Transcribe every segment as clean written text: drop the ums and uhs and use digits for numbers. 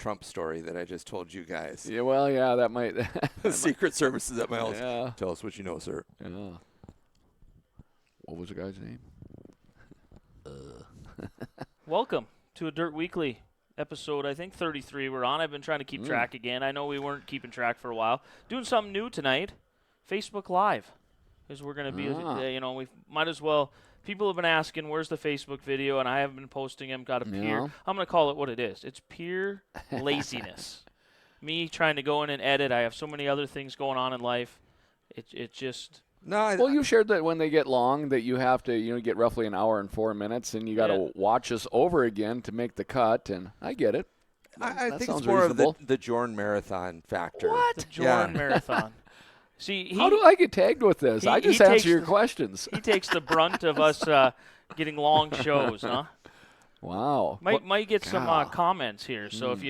Trump story that I just told you guys. Yeah, well, yeah, that might. The Secret Service is at my house. Yeah. Tell us what you know, sir. Yeah. What was the guy's name? Welcome to a Dirt Weekly episode, I think 33 we're on. I've been trying to keep track again. I know we weren't keeping track for a while. Doing something new tonight, Facebook Live, because we're going to be, we might as well. People have been asking, where's the Facebook video, and I haven't been posting them. Got a peer. I'm going to call it what it is. It's pure laziness. Me trying to go in and edit. I have so many other things going on in life. It just... No, Well, you shared that when they get long, that you have to, get roughly an hour and 4 minutes, and you got to watch us over again to make the cut. And I get it. I That think sounds it's more reasonable. of the Joren marathon factor. What? The Joren marathon. See, How do I get tagged with this? I just answer your questions. He takes the brunt of us getting long shows, huh? Wow. Might get some comments here. So if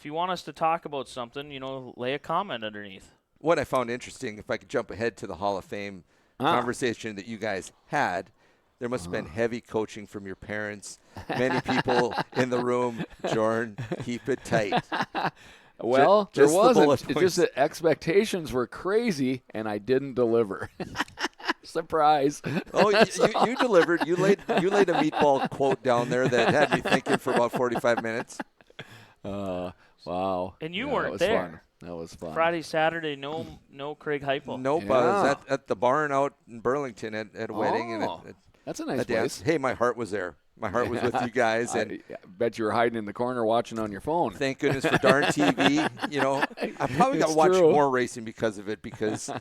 you want us to talk about something, lay a comment underneath. What I found interesting, if I could jump ahead to the Hall of Fame conversation that you guys had, there must have been heavy coaching from your parents. Many people in the room, Joren, keep it tight. Well, just there the wasn't. bullet It's points. just that expectations were crazy, and I didn't deliver. Surprise. Oh, you delivered. You laid a meatball quote down there that had me thinking for about 45 minutes. Wow. And you that weren't was there. Fun. That was fun. Friday, Saturday, no Craig Heupel. Nope, I was at the barn out in Burlington at a wedding. And that's a nice dance. place. Hey, my heart was there. My heart was with you guys. And I bet you were hiding in the corner watching on your phone. thank goodness for darn TV. I probably got to It's watch true. more racing because of it, because I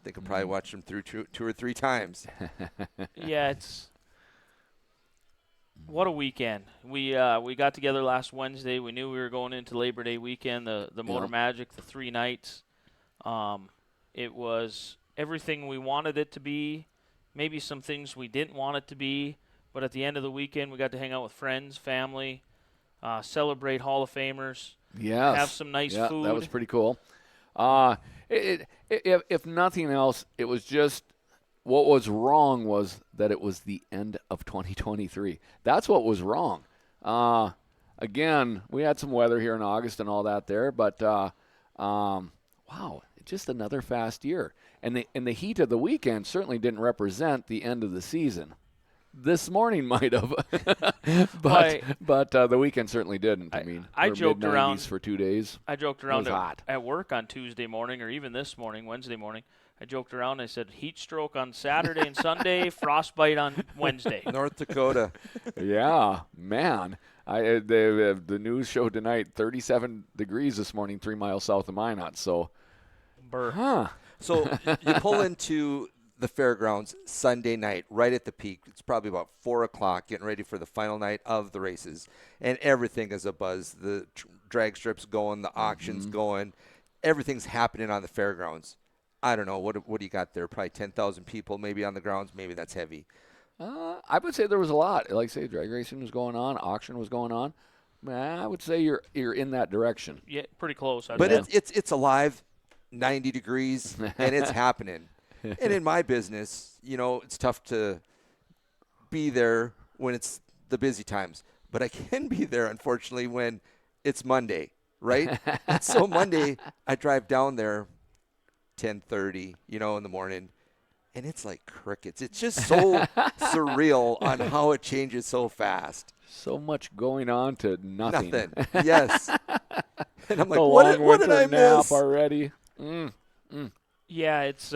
think I probably watched them through two or three times. Yeah, what a weekend. We got together last Wednesday. We knew we were going into Labor Day weekend, the Motor Magic, the 3 nights. It was everything we wanted it to be, maybe some things we didn't want it to be, but at the end of the weekend we got to hang out with friends, family, celebrate Hall of Famers, have some nice food. That was pretty cool. If nothing else, it was just what was wrong was that it was the end of 2023. That's what was wrong. Again, we had some weather here in August and all that there, but wow, just another fast year. And the heat of the weekend certainly didn't represent the end of the season. This morning might have, but the weekend certainly didn't. I joked around for 2 days. I joked around hot. at work on Tuesday morning, or even this morning, Wednesday morning. I joked around. I said heat stroke on Saturday and Sunday, frostbite on Wednesday. North Dakota. Yeah, man. The news showed tonight 37 degrees this morning, 3 miles south of Minot. So, So you pull into the fairgrounds Sunday night, right at the peak. It's probably about 4 o'clock, getting ready for the final night of the races, and everything is abuzz. The drag strips going, the auctions going, everything's happening on the fairgrounds. I don't know what do you got there? Probably 10,000 people, maybe on the grounds. Maybe that's heavy. I would say there was a lot. Like say, drag racing was going on, auction was going on. I would say you're in that direction. Yeah, pretty close. But it's alive, 90 degrees, and it's happening. And in my business, it's tough to be there when it's the busy times. But I can be there, unfortunately, when it's Monday, right? And so Monday, I drive down there 10:30, in the morning, and it's like crickets. It's just so surreal on how it changes so fast. So much going on to nothing. Yes. And I'm like, the what did I miss? Nap already? Yeah, it's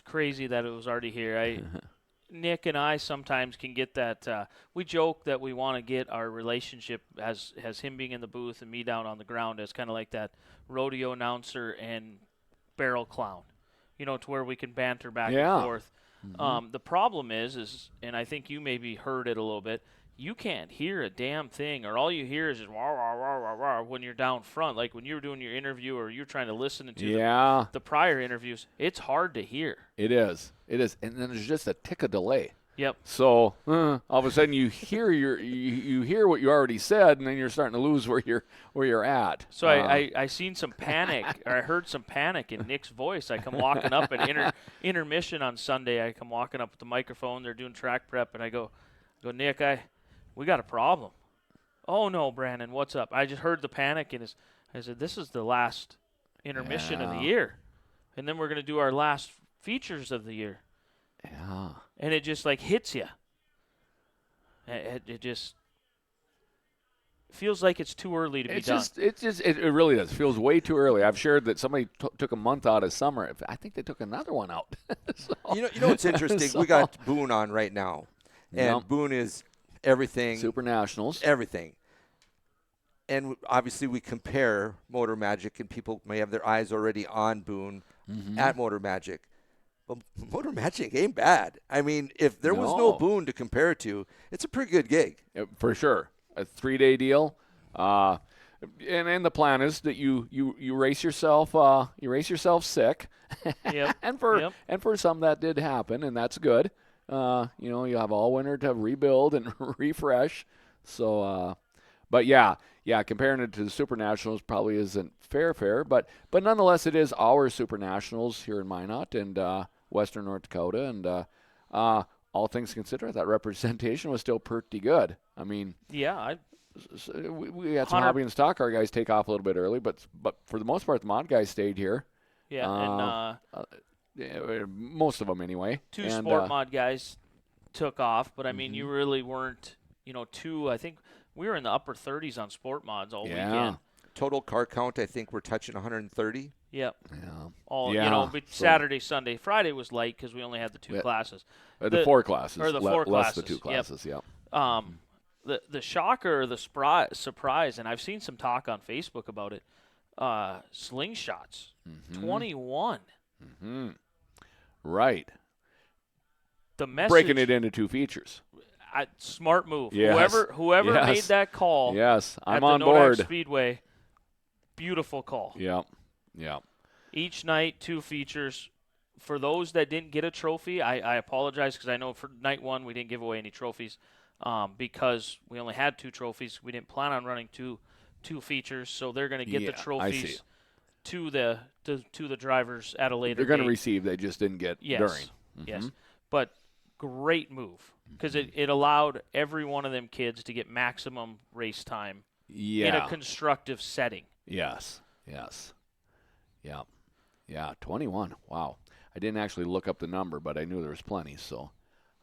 crazy that it was already here. Nick and I sometimes can get that. We joke that we want to get our relationship as him being in the booth and me down on the ground as kind of like that rodeo announcer and barrel clown, to where we can banter back and forth. The problem is, and I think you maybe heard it a little bit, you can't hear a damn thing, or all you hear is just wah, wah, wah, wah, wah, when you're down front. Like when you were doing your interview or you're trying to listen to the prior interviews, it's hard to hear. It is. And then there's just a tick of delay. Yep. So all of a sudden you hear you hear what you already said, and then you're starting to lose where you're at. So I seen some panic, or I heard some panic in Nick's voice. I come walking up at intermission on Sunday. I come walking up with the microphone. They're doing track prep, and I go, Nick, we got a problem. Oh no, Brandon, what's up? I just heard the panic and I said, this is the last intermission of the Yeah. year, and then we're gonna do our last features of the year, Yeah. and it just like hits you. It just feels like it's too early to be done. It really does. It feels way too early. I've shared that somebody took a month out of summer. I think they took another one out. So, You know what's interesting? So- We got Boone on right now, and Yep. Boone is everything, Supernationals. everything. And obviously, we compare Motor Magic, and people may have their eyes already on Boone at Motor Magic. But Motor Magic ain't bad. I mean, if there was no No. Boone to compare to, it's a pretty good gig. For sure. A 3-day deal. And the plan is that you race yourself sick. Yep. and for some that did happen, and that's good. You have all winter to rebuild and refresh. So but yeah, comparing it to the Supernationals probably isn't fair, but nonetheless it is our Supernationals here in Minot and Western North Dakota, and all things considered, that representation was still pretty good. I mean, Yeah, we had some 100 hobby and stock car guys take off a little bit early, but for the most part, the mod guys stayed here. and Most of them anyway. two And, sport mod guys took off, but I mean, you really weren't, I think we were in the upper 30s on sport mods all Yeah. weekend. Total car count, I think we're touching 130. Yep. Yeah. All Yeah, but so- Saturday, Sunday, Friday was light because we only had the two Yeah. classes. The The- 4 classes. or the 4 less the classes, 2 yep. classes, yeah. The shocker, or the surprise, and I've seen some talk on Facebook about it. Slingshots, 21. Right. The message, Breaking it into 2 features. smart move. Yes. Whoever Yes. made that call Yes, at I'm the on Nodak board. Speedway, beautiful call. Yeah. Each night, 2 features. For those that didn't get a trophy, I apologize because I know for night 1 we didn't give away any trophies because we only had 2 trophies. We didn't plan on running two features, so they're going to get the Yeah, I see. trophies to the drivers at a later They're going to date. receive, they just didn't get Yes. during. Yes, but great move because it allowed every one of them kids to get maximum race time Yeah. in a constructive setting. Yes. Yeah, 21. Wow. I didn't actually look up the number, but I knew there was plenty. So,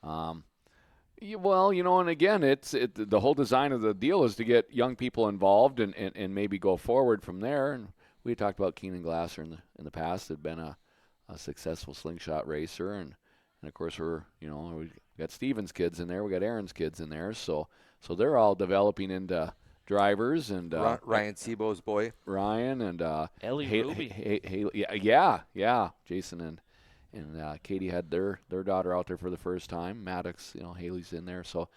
and again, the whole design of the deal is to get young people involved and maybe go forward from there. And we talked about Keenan Glasser in the past. Had been a successful slingshot racer, and of course we got Steven's kids in there. We got Aaron's kids in there. So they're all developing into drivers, and Ryan Sebo's boy. Ryan and Ellie Ruby. yeah. Jason and Katie had their daughter out there for the first time. Maddox, Haley's in there. So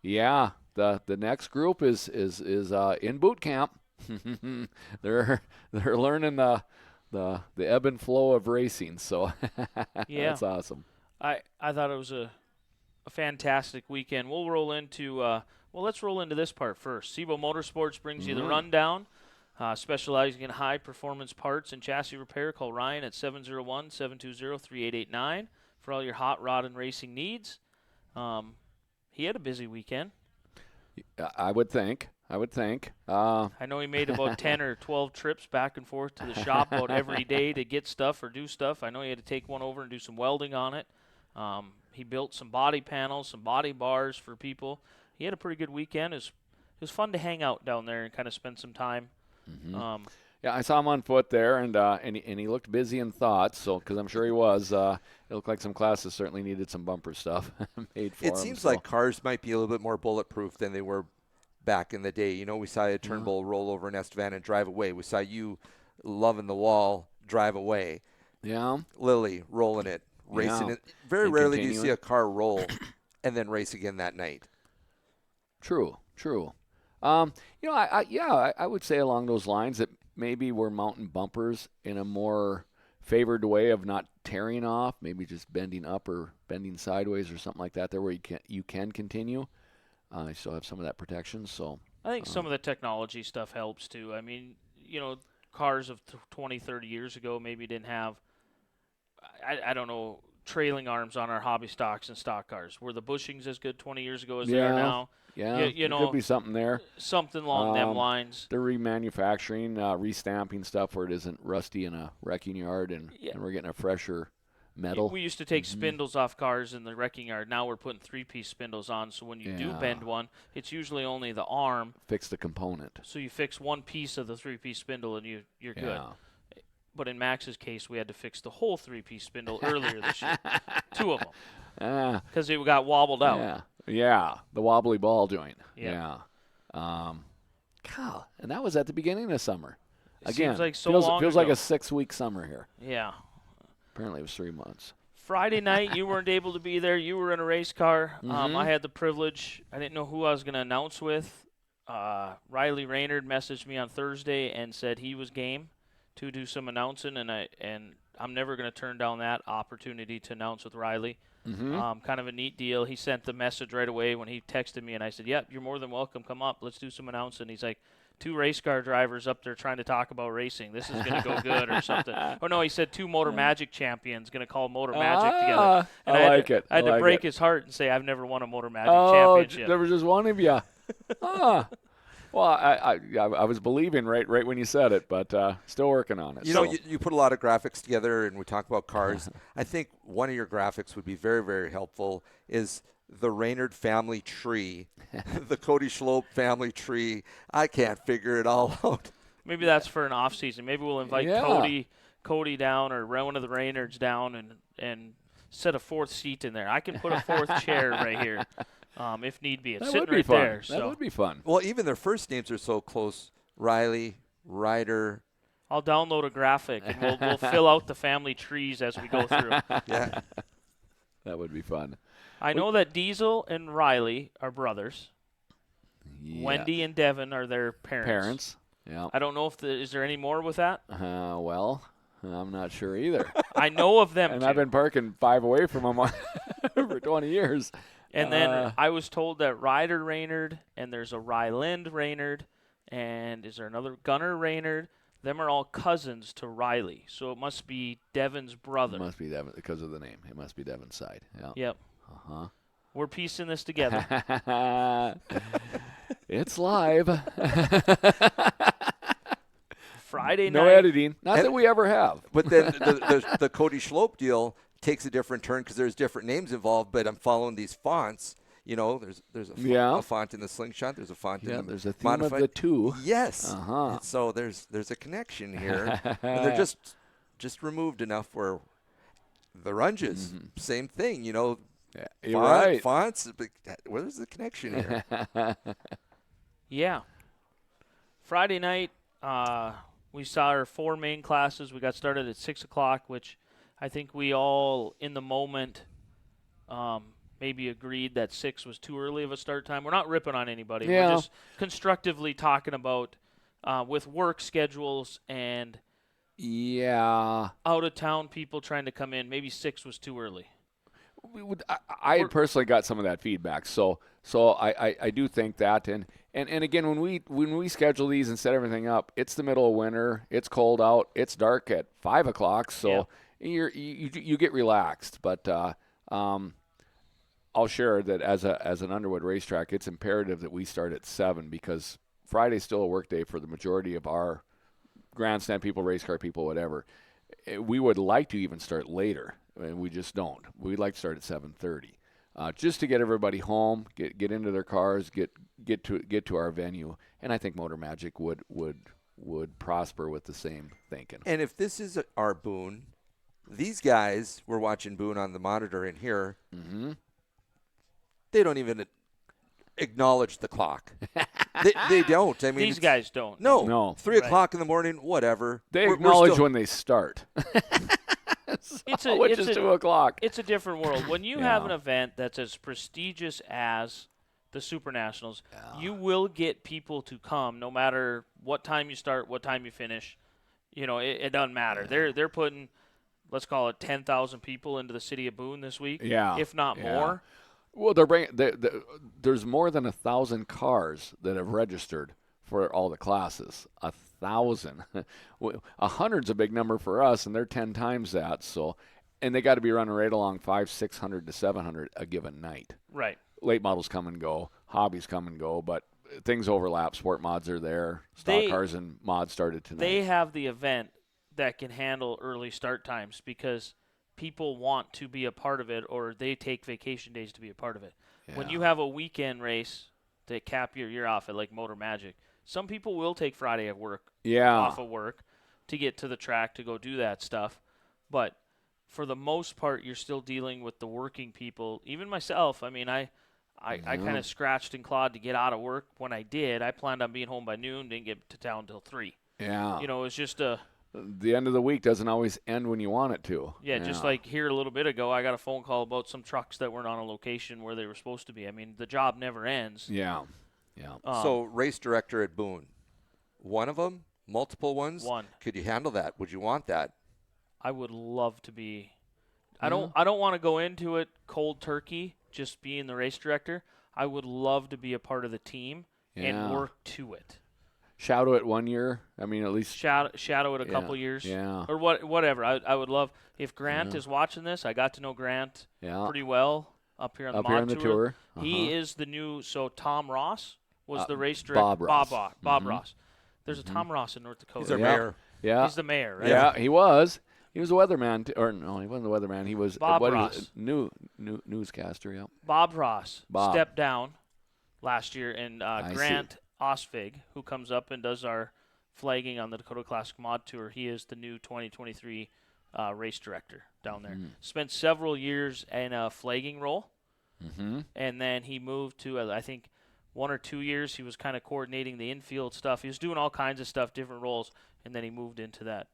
the next group is in boot camp. they're learning the ebb and flow of racing. So Yeah. that's awesome. I thought it was a fantastic weekend. We'll roll into let's roll into this part first. Sebo Motorsports brings you the rundown. Specializing in high-performance parts and chassis repair, call Ryan at 701-720-3889 for all your hot rod and racing needs. He had a busy weekend. I would think. I know he made about 10 or 12 trips back and forth to the shop about every day to get stuff or do stuff. I know he had to take one over and do some welding on it. He built some body panels, some body bars for people. He had a pretty good weekend. It was fun to hang out down there and kind of spend some time. Yeah, I saw him on foot there, and he looked busy in thought. So, because I'm sure he was, it looked like some classes certainly needed some bumper stuff made for him. It seems so. like cars might be a little bit more bulletproof than they were back in the day. We saw a Turnbull roll over in Estevan and drive away. We saw you loving the wall, drive away. Yeah, Lily rolling it, racing Yeah. it. Very And rarely do you continuing. see a car roll and then race again that night. True. I would say along those lines that maybe we're mounting bumpers in a more favored way of not tearing off, maybe just bending up or bending sideways or something like that. There where you can continue. You still have some of that protection. So I think some of the technology stuff helps too. I mean, cars of 20, 30 years ago maybe didn't have, I don't know, trailing arms on our hobby stocks and stock cars. Were the bushings as good 20 years ago as they are now? Yeah, You there know, could be something there. something along them lines. They're remanufacturing, restamping stuff where it isn't rusty in a wrecking yard, and we're getting a fresher metal. We used to take spindles off cars in the wrecking yard. Now we're putting 3-piece spindles on, so when you do bend one, it's usually only the arm. Fix the component. So you fix one piece of the 3-piece spindle, and you're good. But in Max's case, we had to fix the whole 3-piece spindle earlier this year. 2 of them. Because it got wobbled out. Yeah, the wobbly ball joint. Yeah. God, and that was at the beginning of summer. Again, seems like feels like ago. a 6-week summer here. Yeah. Apparently it was 3 months. Friday night, you weren't able to be there. You were in a race car. I had the privilege. I didn't know who I was going to announce with. Riley Raynard messaged me on Thursday and said he was game to do some announcing, and I'm never going to turn down that opportunity to announce with Riley. Kind of a neat deal. He sent the message right away when he texted me, and I said, "Yep, you're more than welcome. Come up. Let's do some announcing." He's like, 2 race car drivers up there trying to talk about racing. This is going to go good or something. Oh, no, he said 2 Motor Magic champions going to call Motor Magic together. And I like it. I had to break his heart and say, I've never won a Motor Magic championship. There was just one of you. Well, I was believing right when you said it, but still working on it. You know, you put a lot of graphics together, and we talk about cars. I think one of your graphics would be very, very helpful is the Raynard family tree, the Cody Schlope family tree. I can't figure it all out. Maybe that's for an off season. Maybe we'll invite Cody down, or one of the Raynards down, and set a 4th seat in there. I can put a 4th chair right here. If need be. It's sitting right there. That would be fun. Well, even their first names are so close. Riley, Ryder. I'll download a graphic, and we'll fill out the family trees as we go through. Yeah. That would be fun. I know that Diesel and Riley are brothers. Yeah. Wendy and Devin are their parents. Yeah. I don't know if is there any more with that? Well, I'm not sure either. I know of them and too. I've been parking 5 away from them for 20 years. And then I was told that Ryder Raynard, and there's a Ryland Raynard, and is there another Gunnar Raynard? Them are all cousins to Riley, so it must be Devin's brother. It must be Devin because of the name. It must be Devin's side. Yeah. Yep. We're piecing this together. It's live. Friday night. No editing. Not that we ever have. But then the Cody Schlope deal takes a different turn because there's different names involved, but I'm following these fonts. You know, there's a font in the Slingshot. There's a font in the there's a theme modified. of the 2. Yes. And so there's a connection here. And they're just removed enough where the runges, same thing, you know. Yeah, you're right. Fonts, but where's the connection here? Yeah. Friday night, we saw our 4 main classes. We got started at 6 o'clock, which I think we all, in the moment, maybe agreed that 6 was too early of a start time. We're not ripping on anybody. Yeah. We're just constructively talking about with work schedules and out-of-town people trying to come in. Maybe 6 was too early. I had personally got some of that feedback, so I do think that, and again, when we schedule these and set everything up, it's the middle of winter, it's cold out, it's dark at 5 o'clock, so you get relaxed. But I'll share that as an Underwood racetrack, it's imperative that we start at 7 because Friday's still a work day for the majority of our grandstand people, race car people, whatever. We would like to even start later. And we just don't. We'd like to start at 7:30, just to get everybody home, get into their cars, get to our venue. And I think Motor Magic would prosper with the same thinking. And if this is our Boone, these guys, we're watching Boone on the monitor in here. They don't even acknowledge the clock. They don't. I mean, these guys don't. No. 3 o'clock in the morning, whatever. They acknowledge when they start. Which is 2 o'clock. It's a different world. When you have an event that's as prestigious as the Supernationals, you will get people to come no matter what time you start, what time you finish. You know, it doesn't matter. They're putting, let's call it 10,000 people into the city of Boone this week, if not more. Well, there's more than 1,000 cars that have registered for all the classes. 1,000. 100's a big number for us, and they're 10 times that. So and they got to be running right along 600 to 700 a given night. Right. Late models come and go, hobbies come and go, but things overlap. Sport mods are there. Stock cars and mods started tonight. They have the event that can handle early start times because people want to be a part of it, or they take vacation days to be a part of it. Yeah. When you have a weekend race to cap your year off at like Motor Magic, some people will take Friday of work off of work to get to the track to go do that stuff. But for the most part, you're still dealing with the working people. Even myself, I mean, I kind of scratched and clawed to get out of work. When I did, I planned on being home by noon, didn't get to town until 3. Yeah. You know, it was just the end of the week doesn't always end when you want it to. Yeah, just like here a little bit ago, I got a phone call about some trucks that weren't on a location where they were supposed to be. I mean, the job never ends. Yeah. So race director at Boone, one of them, multiple ones? One. Could you handle that? Would you want that? I would love to be. I don't want to go into it cold turkey, just being the race director. I would love to be a part of the team and work to it. Shadow it 1 year. I mean, at least shadow it a couple years. Yeah. Or whatever. I would love if Grant is watching this. I got to know Grant pretty well up here on the mod tour. He is the new. So Tom Ross was the race director. Bob Ross. There's a Tom Ross in North Dakota. He's our mayor. Yeah. He's the mayor, right? Yeah, he was. He was a weatherman, or no, he wasn't a weatherman. He was Bob Ross. Newscaster. Yeah. Bob Ross stepped down last year, and Grant Osvig, who comes up and does our flagging on the Dakota Classic Mod Tour, he is the new 2023 race director down there. Spent several years in a flagging role, and then he moved to, I think, 1 or 2 years. He was kind of coordinating the infield stuff. He was doing all kinds of stuff, different roles, and then he moved into that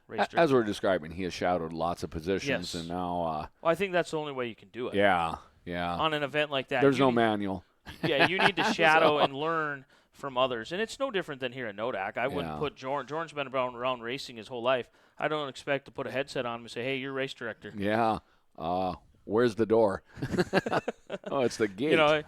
race director. As we're describing, he has shadowed lots of positions, and now. Well, I think that's the only way you can do it. Yeah. On an event like that, there's no manual. Yeah, you need to shadow and learn from others. And it's no different than here at Nodak. I wouldn't put Joren. Joren's been around racing his whole life. I don't expect to put a headset on him and say, hey, you're race director. Yeah. Where's the door? Oh, it's the gate. Got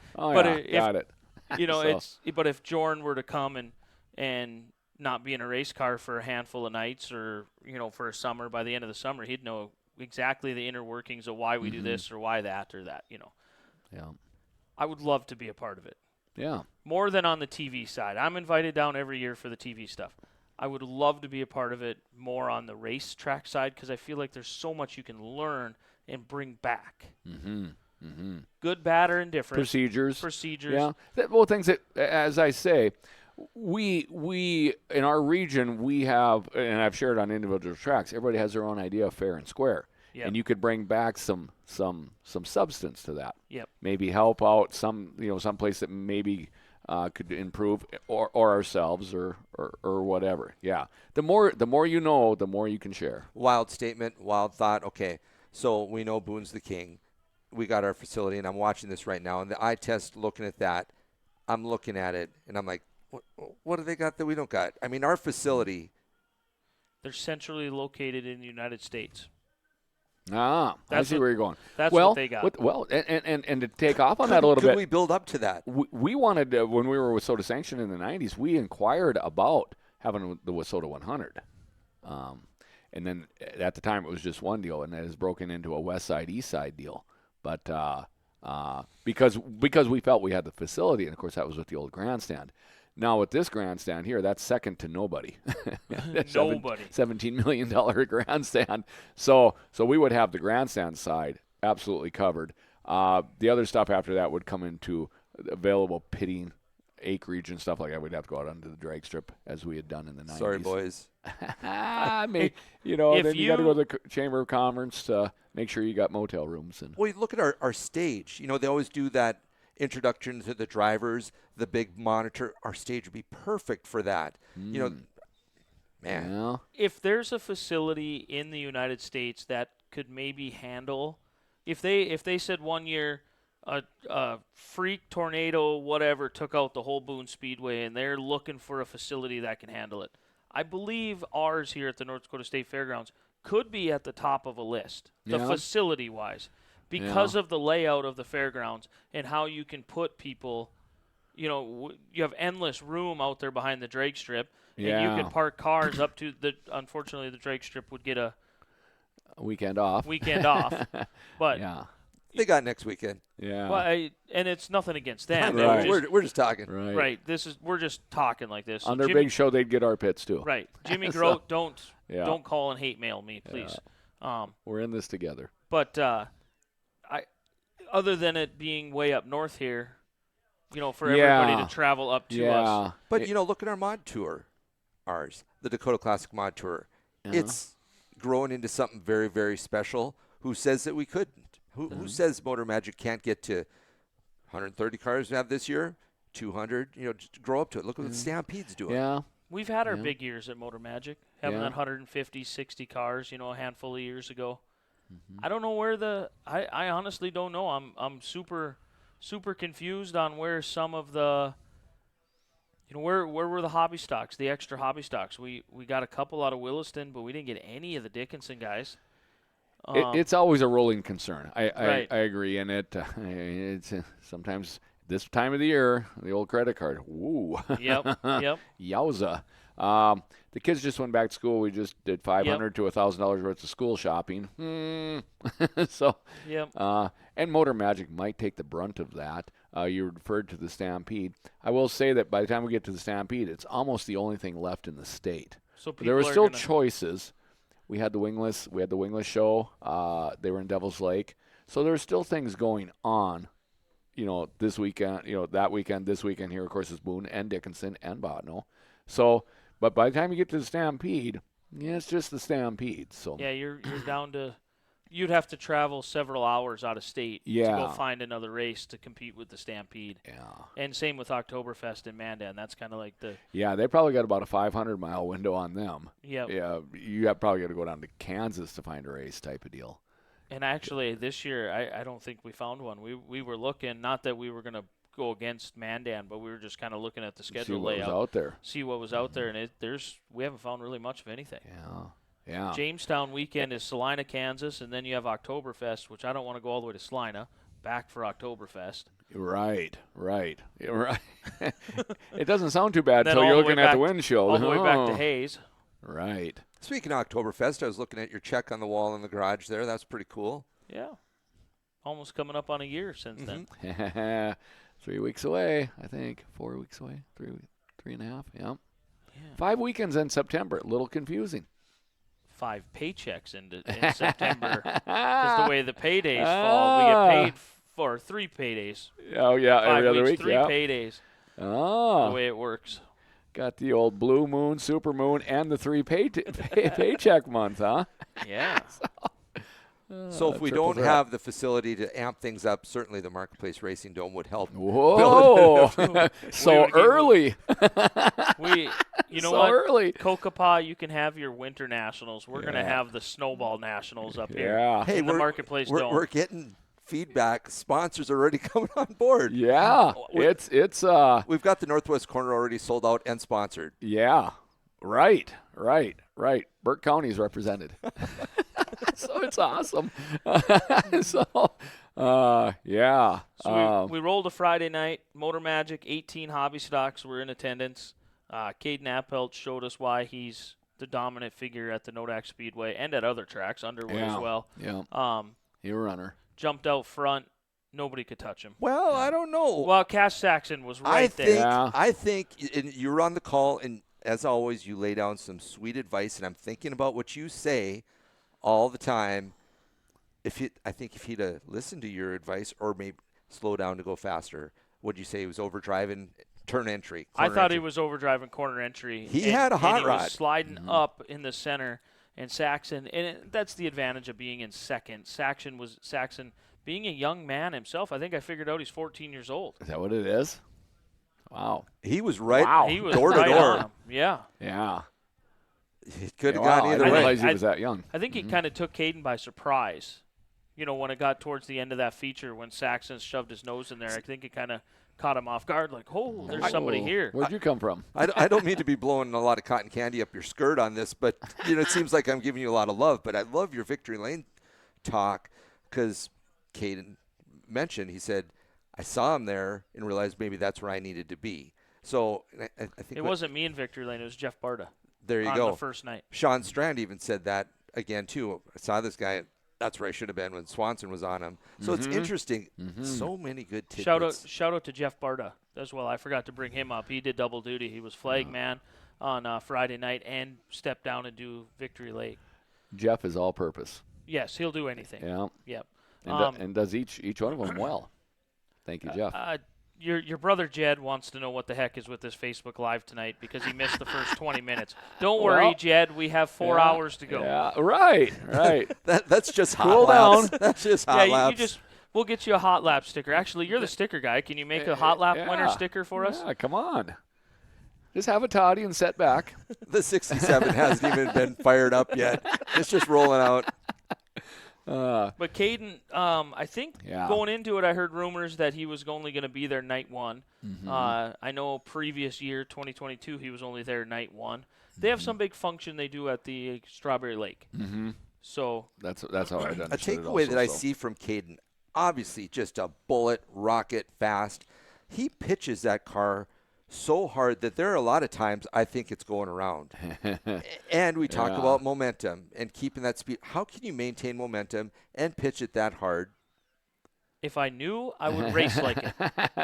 it. But if Joren were to come and not be in a race car for a handful of nights or, for a summer, by the end of the summer, he'd know exactly the inner workings of why we do this or why that or that, Yeah. I would love to be a part of it. Yeah. More than on the TV side. I'm invited down every year for the TV stuff. I would love to be a part of it more on the racetrack side because I feel like there's so much you can learn and bring back. Good, bad, or indifferent. Procedures. Yeah. Things that, as I say, we in our region, we have, and I've shared on individual tracks, everybody has their own idea of fair and square. Yep. And you could bring back some substance to that. Yep. Maybe help out some place that maybe could improve, or ourselves, or whatever. Yeah. The more you know, the more you can share. Wild statement, wild thought. Okay, so we know Boone's the king. We got our facility, and I'm watching this right now, and the eye test looking at that. I'm looking at it, and I'm like, what do they got that we don't got? I mean, our facility. They're centrally located in the United States. I see where you're going. That's what they got. And to take off on that a little bit. Could we build up to that? We wanted, when we were with Soda Sanction in the 90s, we inquired about having the Wissota 100. And then at the time it was just one deal, and it has broken into a west side, east side deal. But because we felt we had the facility, and of course that was with the old grandstand. Now with this grandstand here, that's second to nobody. Nobody. $17 million grandstand. So we would have the grandstand side absolutely covered. The other stuff after that would come into available pitting, acreage and stuff like that. We'd have to go out onto the drag strip as we had done in the 90s. Sorry, boys. Then you got to go to the Chamber of Commerce to make sure you got motel rooms. Well, you look at our stage. They always do that introduction to the drivers, the big monitor. Our stage would be perfect for that. Man. Yeah. If there's a facility in the United States that could maybe handle, if they said 1 year a freak tornado whatever took out the whole Boone Speedway and they're looking for a facility that can handle it, I believe ours here at the North Dakota State Fairgrounds could be at the top of a list, the facility-wise, because of the layout of the fairgrounds and how you can put people. You have endless room out there behind the drag strip, and you can park cars up to the. Unfortunately, the drag strip would get a weekend off. But yeah. They got next weekend. Yeah. well, and it's nothing against them. know. Right. We're just talking. right. Right. We're just talking like this. So On their Jimmy, big show, they'd get our pits too. right. Jimmy So, Grote, yeah. don't call and hate mail me, please. We're in this together. But other than it being way up north here, for everybody to travel up to us. But, look at our mod tour, the Dakota Classic Mod Tour. It's growing into something very, very special. Who says that we couldn't? Who says Motor Magic can't get to 130 cars we have this year? 200? Just grow up to it. Look what the Stampede's doing. Yeah. We've had our big years at Motor Magic, having that 150, 60 cars, a handful of years ago. I don't know where I honestly don't know. I'm super, super confused on where some of the, where were the hobby stocks, the extra hobby stocks? We got a couple out of Williston, but we didn't get any of the Dickinson guys. It's always a rolling concern. I agree. And it's sometimes this time of the year, the old credit card. Woo. Yep. Yowza. The kids just went back to school. We just did $500 to $1,000 worth of school shopping. So, and Motor Magic might take the brunt of that. You referred to the Stampede. I will say that by the time we get to the Stampede, it's almost the only thing left in the state. So there were still choices. We had the wingless. We had the wingless show. They were in Devil's Lake. So there's still things going on. This weekend. That weekend. This weekend here, of course, is Boone and Dickinson and Botno. So, but by the time you get to the Stampede, it's just the Stampede. So yeah, you're down to. You'd have to travel several hours out of state to go find another race to compete with the Stampede. Yeah. And same with Oktoberfest in Mandan. That's kind of like the. Yeah, they probably got about a 500-mile window on them. Yep. Yeah. You probably got to go down to Kansas to find a race type of deal. And actually, this year, I don't think we found one. We were looking, not that we were going to go against Mandan, but we were just kind of looking at the schedule layout. See what was out there. See what was out there, and we haven't found really much of anything. Yeah. Jamestown weekend is Salina, Kansas, and then you have Oktoberfest, which I don't want to go all the way to Salina, back for Oktoberfest. Right. It doesn't sound too bad until all you're the way looking at the back- windshield. All the way back to Hayes. Right. Speaking of Oktoberfest, I was looking at your check on the wall in the garage there. That's pretty cool. Yeah. Almost coming up on a year since then. 3 weeks away, I think. 4 weeks away. 3.5. Yeah. 5 weekends in September. A little confusing. 5 paychecks in September. Because the way the paydays fall, we get paid for 3 paydays. Oh, yeah, 5 every other weeks, week. 3 paydays. Oh. The way it works. Got the old blue moon, super moon, and the 3 paycheck month, huh? Yeah. So if we triple don't threat. have the facility to amp things up, certainly the Marketplace Racing Dome would help. Whoa! So early. You know So what? early. Kokopah, you can have your winter nationals. We're going to have the snowball nationals up here. Yeah. Hey, in the Marketplace Dome. We're getting feedback. Sponsors are already coming on board. Yeah. It's We've got the Northwest corner already sold out and sponsored. yeah. Right. Burke County's represented. So it's awesome. Yeah. So we rolled a Friday night. Motor Magic, 18 hobby stocks were in attendance. Caden Appelt showed us why he's the dominant figure at the Nodak Speedway and at other tracks, Underwood as well. Yeah. He's a runner. Jumped out front. Nobody could touch him. Well, I don't know. Well, Cash Saxon was right there. Yeah. I think and you were on the call, and as always, you lay down some sweet advice, and I'm thinking about what you say all the time. I think if he'd listened to your advice or maybe slow down to go faster, would you say he was overdriving turn entry? I thought entry? he was overdriving corner entry. He had a hot and he rod. was sliding up in the center, and Saxon, that's the advantage of being in second. Saxon, being a young man himself, I think I figured out he's 14 years old. Is that what it is? Wow. He was right He was door right to door. on him. Yeah. Yeah. It could have Wow, gone I either didn't way. realize he was that young. I think it kind of took Caden by surprise. When it got towards the end of that feature, when Saxon shoved his nose in there, I think it kind of caught him off guard, like, oh, there's somebody here. Where'd you come from? I don't mean to be blowing a lot of cotton candy up your skirt on this, but it seems like I'm giving you a lot of love. But I love your victory lane talk because Caden mentioned, he said, I saw him there and realized maybe that's where I needed to be. So I think it wasn't me in victory lane; it was Jeff Barta. There you on go. the first night. Sean Strand even said that again too. I saw this guy. That's where I should have been when Swanson was on him. So it's interesting. So many good tidbits. Shout out to Jeff Barta as well. I forgot to bring him up. He did double duty. He was flag man on Friday night and stepped down and do Victory Lake. Jeff is all purpose. Yes, he'll do anything. Yeah. Yep. And does each one of them well. Thank you, Jeff. Your brother Jed wants to know what the heck is with this Facebook Live tonight because he missed the first 20 minutes. Don't worry, Jed. We have 4 hours to go. Yeah, right. That's just Cool hot laps. down. That's just hot laps. You just we'll get you a hot lap sticker. Actually, you're the sticker guy. Can you make a hot lap winner sticker for us? Yeah, come on. Just have a toddy and set back. The 67 hasn't even been fired up yet. It's just rolling out. But Caden, I think going into it, I heard rumors that he was only going to be there night one. I know previous year, 2022, he was only there night one. They have some big function they do at the Strawberry Lake. So that's how I understood a takeaway also, that I see from Caden, obviously just a bullet, rocket, fast. He pitches that car so hard that there are a lot of times I think it's going around. And we talk about momentum and keeping that speed. How can you maintain momentum and pitch it that hard? If I knew, I would race like it.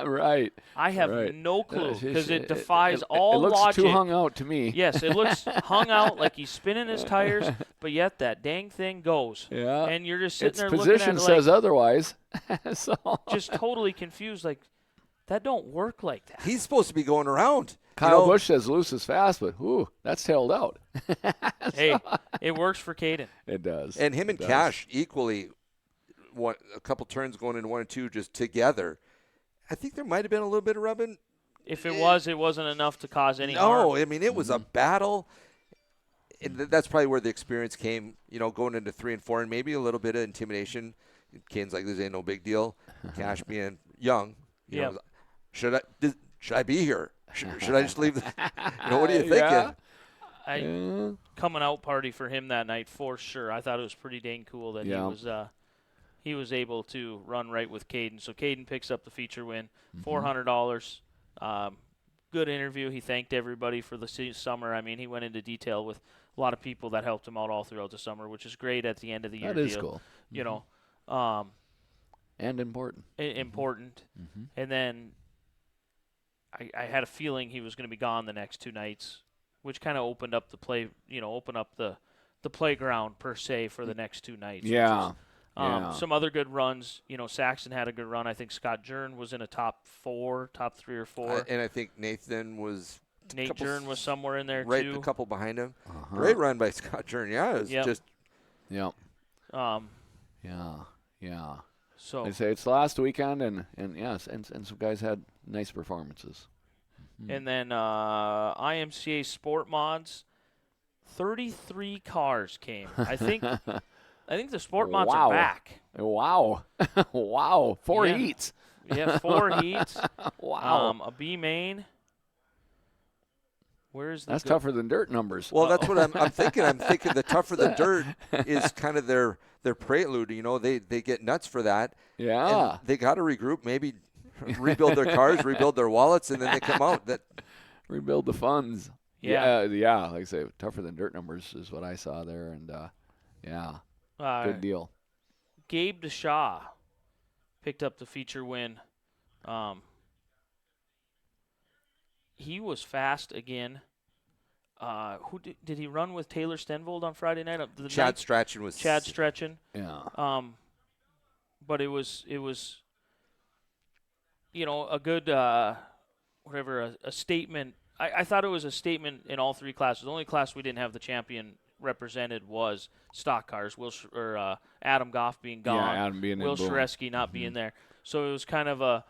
Right. I have no clue because it defies all logic. It looks logic. too hung out to me. Yes, it looks hung out like he's spinning his tires, but yet that dang thing goes. Yeah. And you're just sitting there its looking at it position like, says otherwise. So. just totally confused. Like, that don't work like that. He's supposed to be going around. Kyle Busch says loose is fast, but that's tailed out. Hey, it works for Caden. It does. And him and Cash equally, a couple turns going into 1 and 2 just together. I think there might have been a little bit of rubbing. If it wasn't enough to cause any harm. No, I mean, it was a battle. And that's probably where the experience came, going into 3 and 4, and maybe a little bit of intimidation. Caden's like, this ain't no big deal. Cash being young, you know, should I be here? Should I just leave? What are you thinking? Coming out party for him that night for sure. I thought it was pretty dang cool that he was able to run right with Caden. So Caden picks up the feature win, $400. Good interview. He thanked everybody for the summer. I mean, he went into detail with a lot of people that helped him out all throughout the summer, which is great at the end of the year. That is cool. You know, and important. And then I had a feeling he was going to be gone the next 2 nights, which kind of opened up the playground per se for the next 2 nights. Some other good runs. Saxon had a good run. I think Scott Joren was in a top 3 or 4. And I think Nathan was. Nate Joren was somewhere in there right, too. Right, a couple behind him. Great run by Scott Joren. Yeah, it was just. Yep. So I say it's the last weekend, and some guys had nice performances. And then IMCA Sport Mods, 33 cars came. I think the Sport Mods are back. Wow. 4 heats. Yeah, 4 heats. Wow. A B main. That's tougher than dirt numbers. Well, that's what I'm thinking. I'm thinking the tougher the dirt is kind of their prelude. They get nuts for that. Yeah. And they got to regroup, maybe rebuild their cars, rebuild their wallets, and then they come out. Rebuild the funds. Yeah. Like I say, tougher than dirt numbers is what I saw there, and good deal. Gabe DeShaw picked up the feature win. He was fast again. Who did he run with? Taylor Stenvold on Friday night? Chad Strachan. Yeah. But it was a good a statement. I thought it was a statement in all 3 classes. The only class we didn't have the champion represented was stock cars. Adam Goff being gone. Yeah, Adam being Will Shareski not being there. So it was kind of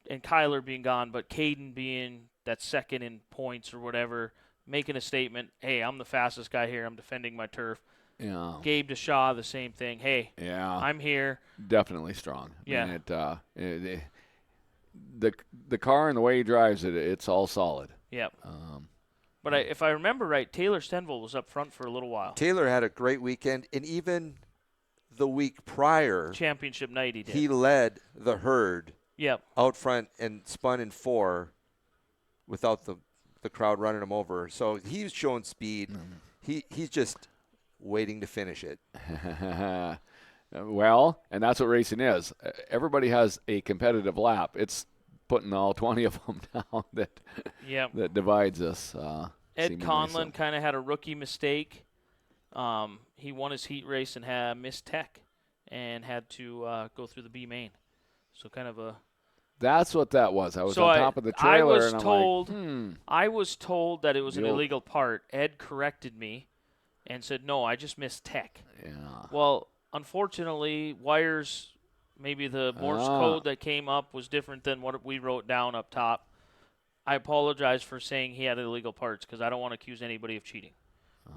and Kyler being gone, but Caden being that second in points or whatever, making a statement, hey, I'm the fastest guy here. I'm defending my turf. Yeah. Gabe DeShaw, the same thing. Hey, I'm here. Definitely strong. Yeah. I mean, the car and the way he drives it, it's all solid. Yep. But if I remember right, Taylor Stenvold was up front for a little while. Taylor had a great weekend, and even the week prior, championship night, he led the herd. Yep. Out front and spun in 4 without the crowd running him over. So he's showing speed. He's just waiting to finish it. Well, and that's what racing is. Everybody has a competitive lap. It's putting all 20 of them down that divides us. Ed Conlon kind of had a rookie mistake. He won his heat race and had missed tech and had to go through the B main. So kind of a. That's what that was. I was on top of the trailer, I was told that it was an illegal part. Ed corrected me and said, no, I just missed tech. Yeah. Well, unfortunately, wires, maybe the Morse code that came up was different than what we wrote down up top. I apologize for saying he had illegal parts because I don't want to accuse anybody of cheating.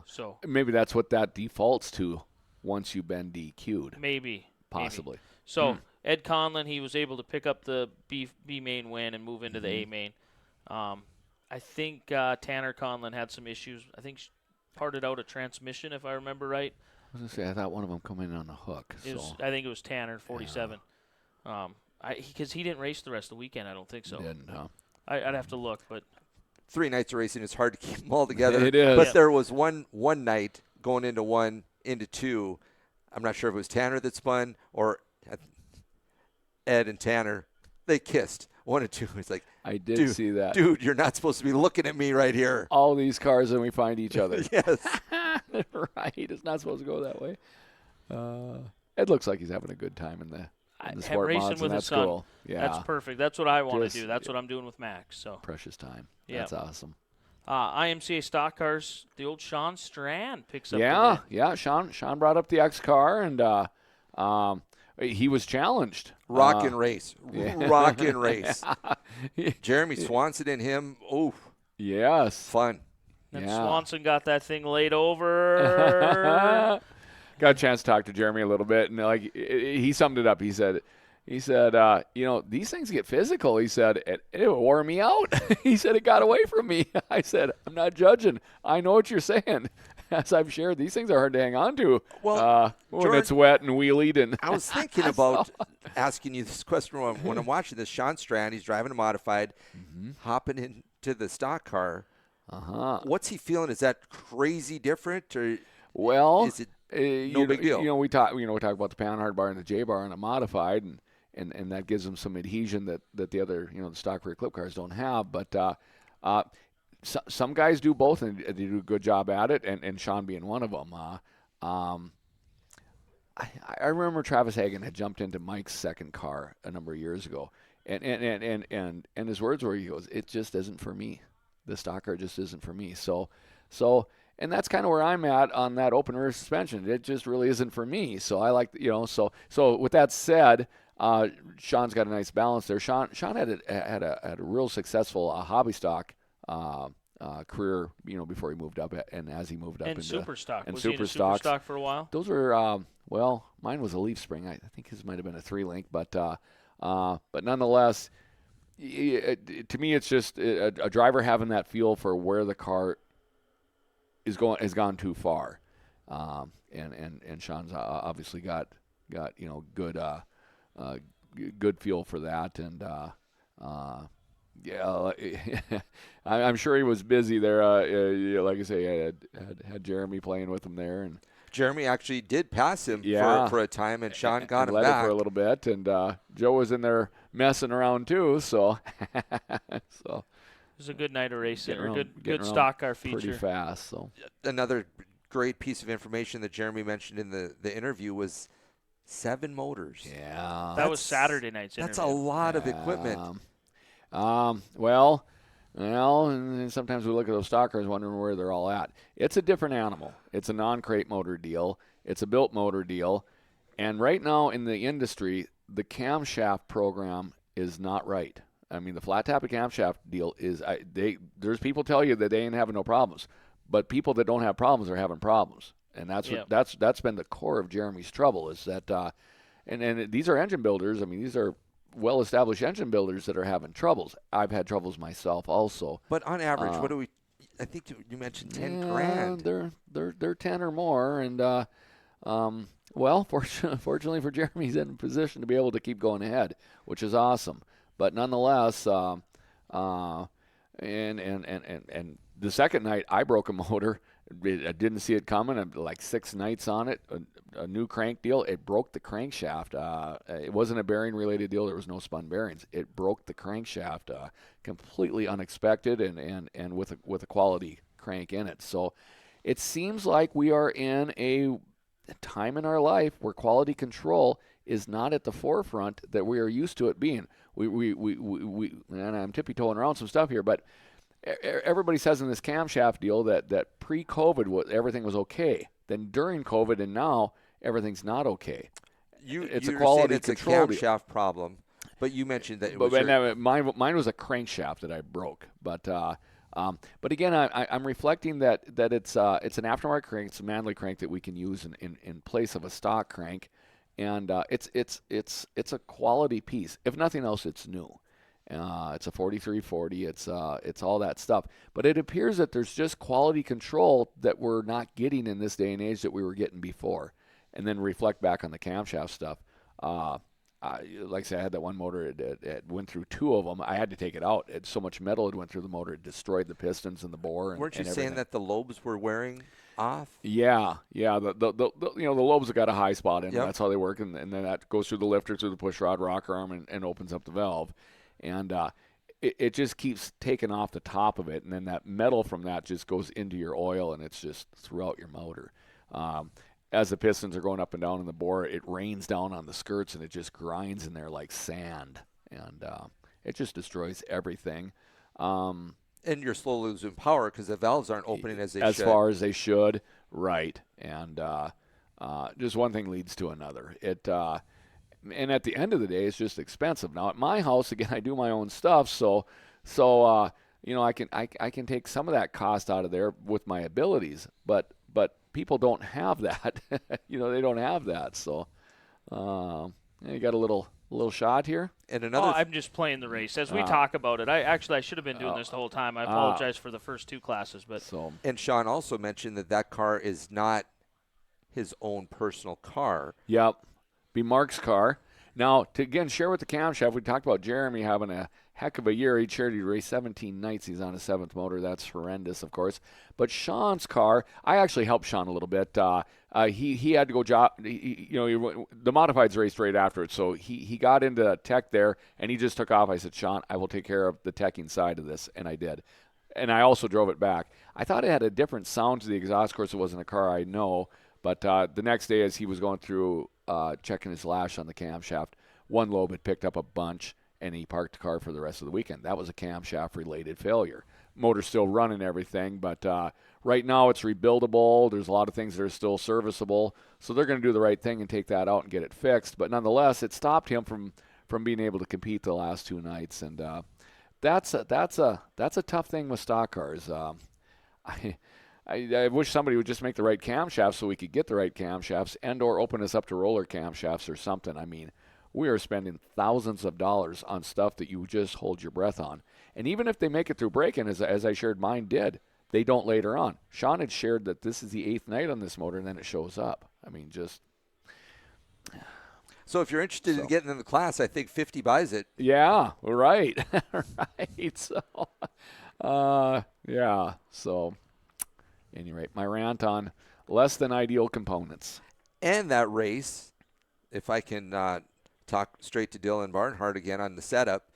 So maybe that's what that defaults to once you've been DQ'd. Possibly. So Ed Conlon, he was able to pick up the B main win and move into the A main. I think Tanner Conlon had some issues. I think parted out a transmission, if I remember right. I was going to say, I thought one of them come in on a hook. I think it was Tanner, 47. Because he didn't race the rest of the weekend, I don't think so. He didn't, huh? I'd have to look, but 3 nights of racing, it's hard to keep them all together. It is. But there was one night going into 2. I'm not sure if it was Tanner that spun or Ed and Tanner. They kissed 1 and 2. It's like, I did see that. Dude, you're not supposed to be looking at me right here. All these cars and we find each other. Yes. Right. It's not supposed to go that way. It looks like he's having a good time in the sport racing mods, with and his that's son. cool. Yeah. That's perfect. That's what I want to do. That's what I'm doing with Max. So precious time. That's awesome. IMCA stock cars, the old Sean Strand picks up. Yeah. Sean brought up the X car, and he was challenged. Rock and race. Yeah. Rock and race. Jeremy Swanson and him, yes. Fun. And Swanson got that thing laid over. Got a chance to talk to Jeremy a little bit, and he summed it up. He said, these things get physical. He said, it wore me out. He said, it got away from me. I said, I'm not judging. I know what you're saying. As I've shared, these things are hard to hang on to when Joren, it's wet and wheelied. And I was thinking about asking you this question when I'm watching this. Sean Strand, he's driving a modified, hopping into the stock car. What's he feeling? Is that crazy different, or is it no big deal? We talk about the Panhard bar and the J bar on a modified, and that gives them some adhesion that the other the stock rear clip cars don't have. But some guys do both, and they do a good job at it. And Sean being one of them. I remember Travis Hagen had jumped into Mike's second car a number of years ago, and his words were, he goes, "It just isn't for me. The stock car just isn't for me." So, and that's kind of where I'm at on that open rear suspension. It just really isn't for me. So I like, So with that said, Sean's got a nice balance there. Sean had a real successful hobby stock career, before he moved up, and as he moved up into super stock. And was super he in stocks. Super stock for a while? Those were mine was a leaf spring. I think his might have been a 3-link, but nonetheless. To me, it's just a driver having that feel for where the car has gone too far, and Sean's obviously got good feel for that, and I'm sure he was busy there. Like I say, I had Jeremy playing with him there, and Jeremy actually did pass him for a time, and Sean got him led back it for a little bit, and Joe was in there messing around too. So, it was a good night of racing, or good stock car feature. Pretty fast. So another great piece of information that Jeremy mentioned in the interview was 7 motors. Yeah, that was Saturday night's interview. That's a lot of equipment. Well, and sometimes we look at those stock cars wondering where they're all at. It's a different animal. It's a non-crate motor deal. It's a built motor deal. And right now in the industry, the camshaft program is not right. I mean, the flat tappet camshaft deal is there's people tell you that they ain't having no problems, but people that don't have problems are having problems. And that's been the core of Jeremy's trouble, is that and these are engine builders. I mean, these are well-established engine builders that are having troubles. I've had troubles myself also. But on average, what do we? I think you mentioned $10,000. They're 10 or more, and fortunately for Jeremy, he's in a position to be able to keep going ahead, which is awesome. But nonetheless, And the second night I broke a motor. I didn't see it coming. I'm like 6 nights on it, a new crank deal. It broke the crankshaft. It wasn't a bearing related deal. There was no spun bearings. It broke the crankshaft, completely unexpected and with a quality crank in it. So it seems like we are in a time in our life where quality control is not at the forefront that we are used to it being. We and I'm tippy-toeing around some stuff here, but everybody says in this camshaft deal that pre-COVID everything was okay. Then during COVID and now everything's not okay. It's a quality control deal. It's a camshaft problem, but you mentioned that it was mine was a crankshaft that I broke. But again, I'm reflecting that it's an aftermarket crank, it's a Manley crank that we can use in place of a stock crank, and it's a quality piece. If nothing else, it's new. It's a 4340. It's all that stuff. But it appears that there's just quality control that we're not getting in this day and age that we were getting before. And then reflect back on the camshaft stuff. Like I said, I had that one motor. It went through 2 of them. I had to take it out. So much metal had went through the motor. It destroyed the pistons and the bore. Weren't you and saying that the lobes were wearing off? Yeah. The lobes have got a high spot in them. Yep. That's how they work. And then that goes through the lifter, through the push rod rocker arm, and opens up the valve. And it just keeps taking off the top of it, and then that metal from that just goes into your oil, and it's just throughout your motor. As the pistons are going up and down in the bore, it rains down on the skirts, and it just grinds in there like sand, and it just destroys everything. And you're slowly losing power because the valves aren't opening as they should. As far as they should, right. And just one thing leads to another. And at the end of the day, it's just expensive. Now, at my house, again, I do my own stuff, so I can take some of that cost out of there with my abilities. But people don't have that. They don't have that. So you got a little shot here. And another. I'm just playing the race as we talk about it. I should have been doing this the whole time. I apologize for the first 2 classes, but And Sean also mentioned that car is not his own personal car. Yep. Be Mark's car. Now, to again share with the camshaft, we talked about Jeremy having a heck of a year. He raced 17 nights. He's on his 7th motor. That's horrendous, of course. But Sean's car, I actually helped Sean a little bit. He had to go the modifieds raced right after it, so he got into tech there, and he just took off. I said, Sean, I will take care of the teching side of this, and I did. And I also drove it back. I thought it had a different sound to the exhaust. Of course, it wasn't a car I know, but the next day as he was going through checking his lash on the camshaft, one lobe had picked up a bunch, and he parked the car for the rest of the weekend. That was a camshaft-related failure. Motor's still running everything, but right now it's rebuildable. There's a lot of things that are still serviceable, so they're going to do the right thing and take that out and get it fixed. But nonetheless, it stopped him from being able to compete the last 2 nights, and that's a tough thing with stock cars. I wish somebody would just make the right camshafts so we could get the right camshafts and or open us up to roller camshafts or something. I mean, we are spending thousands of dollars on stuff that you just hold your breath on. And even if they make it through break-in, as I shared mine did, they don't later on. Sean had shared that this is the 8th night on this motor, and then it shows up. I mean, just... So if you're interested in getting in the class, I think 50 buys it. Yeah, right. Right. So, yeah. So, anyway, my rant on less than ideal components. And that race, if I can talk straight to Dylan Barnhart again on the setup,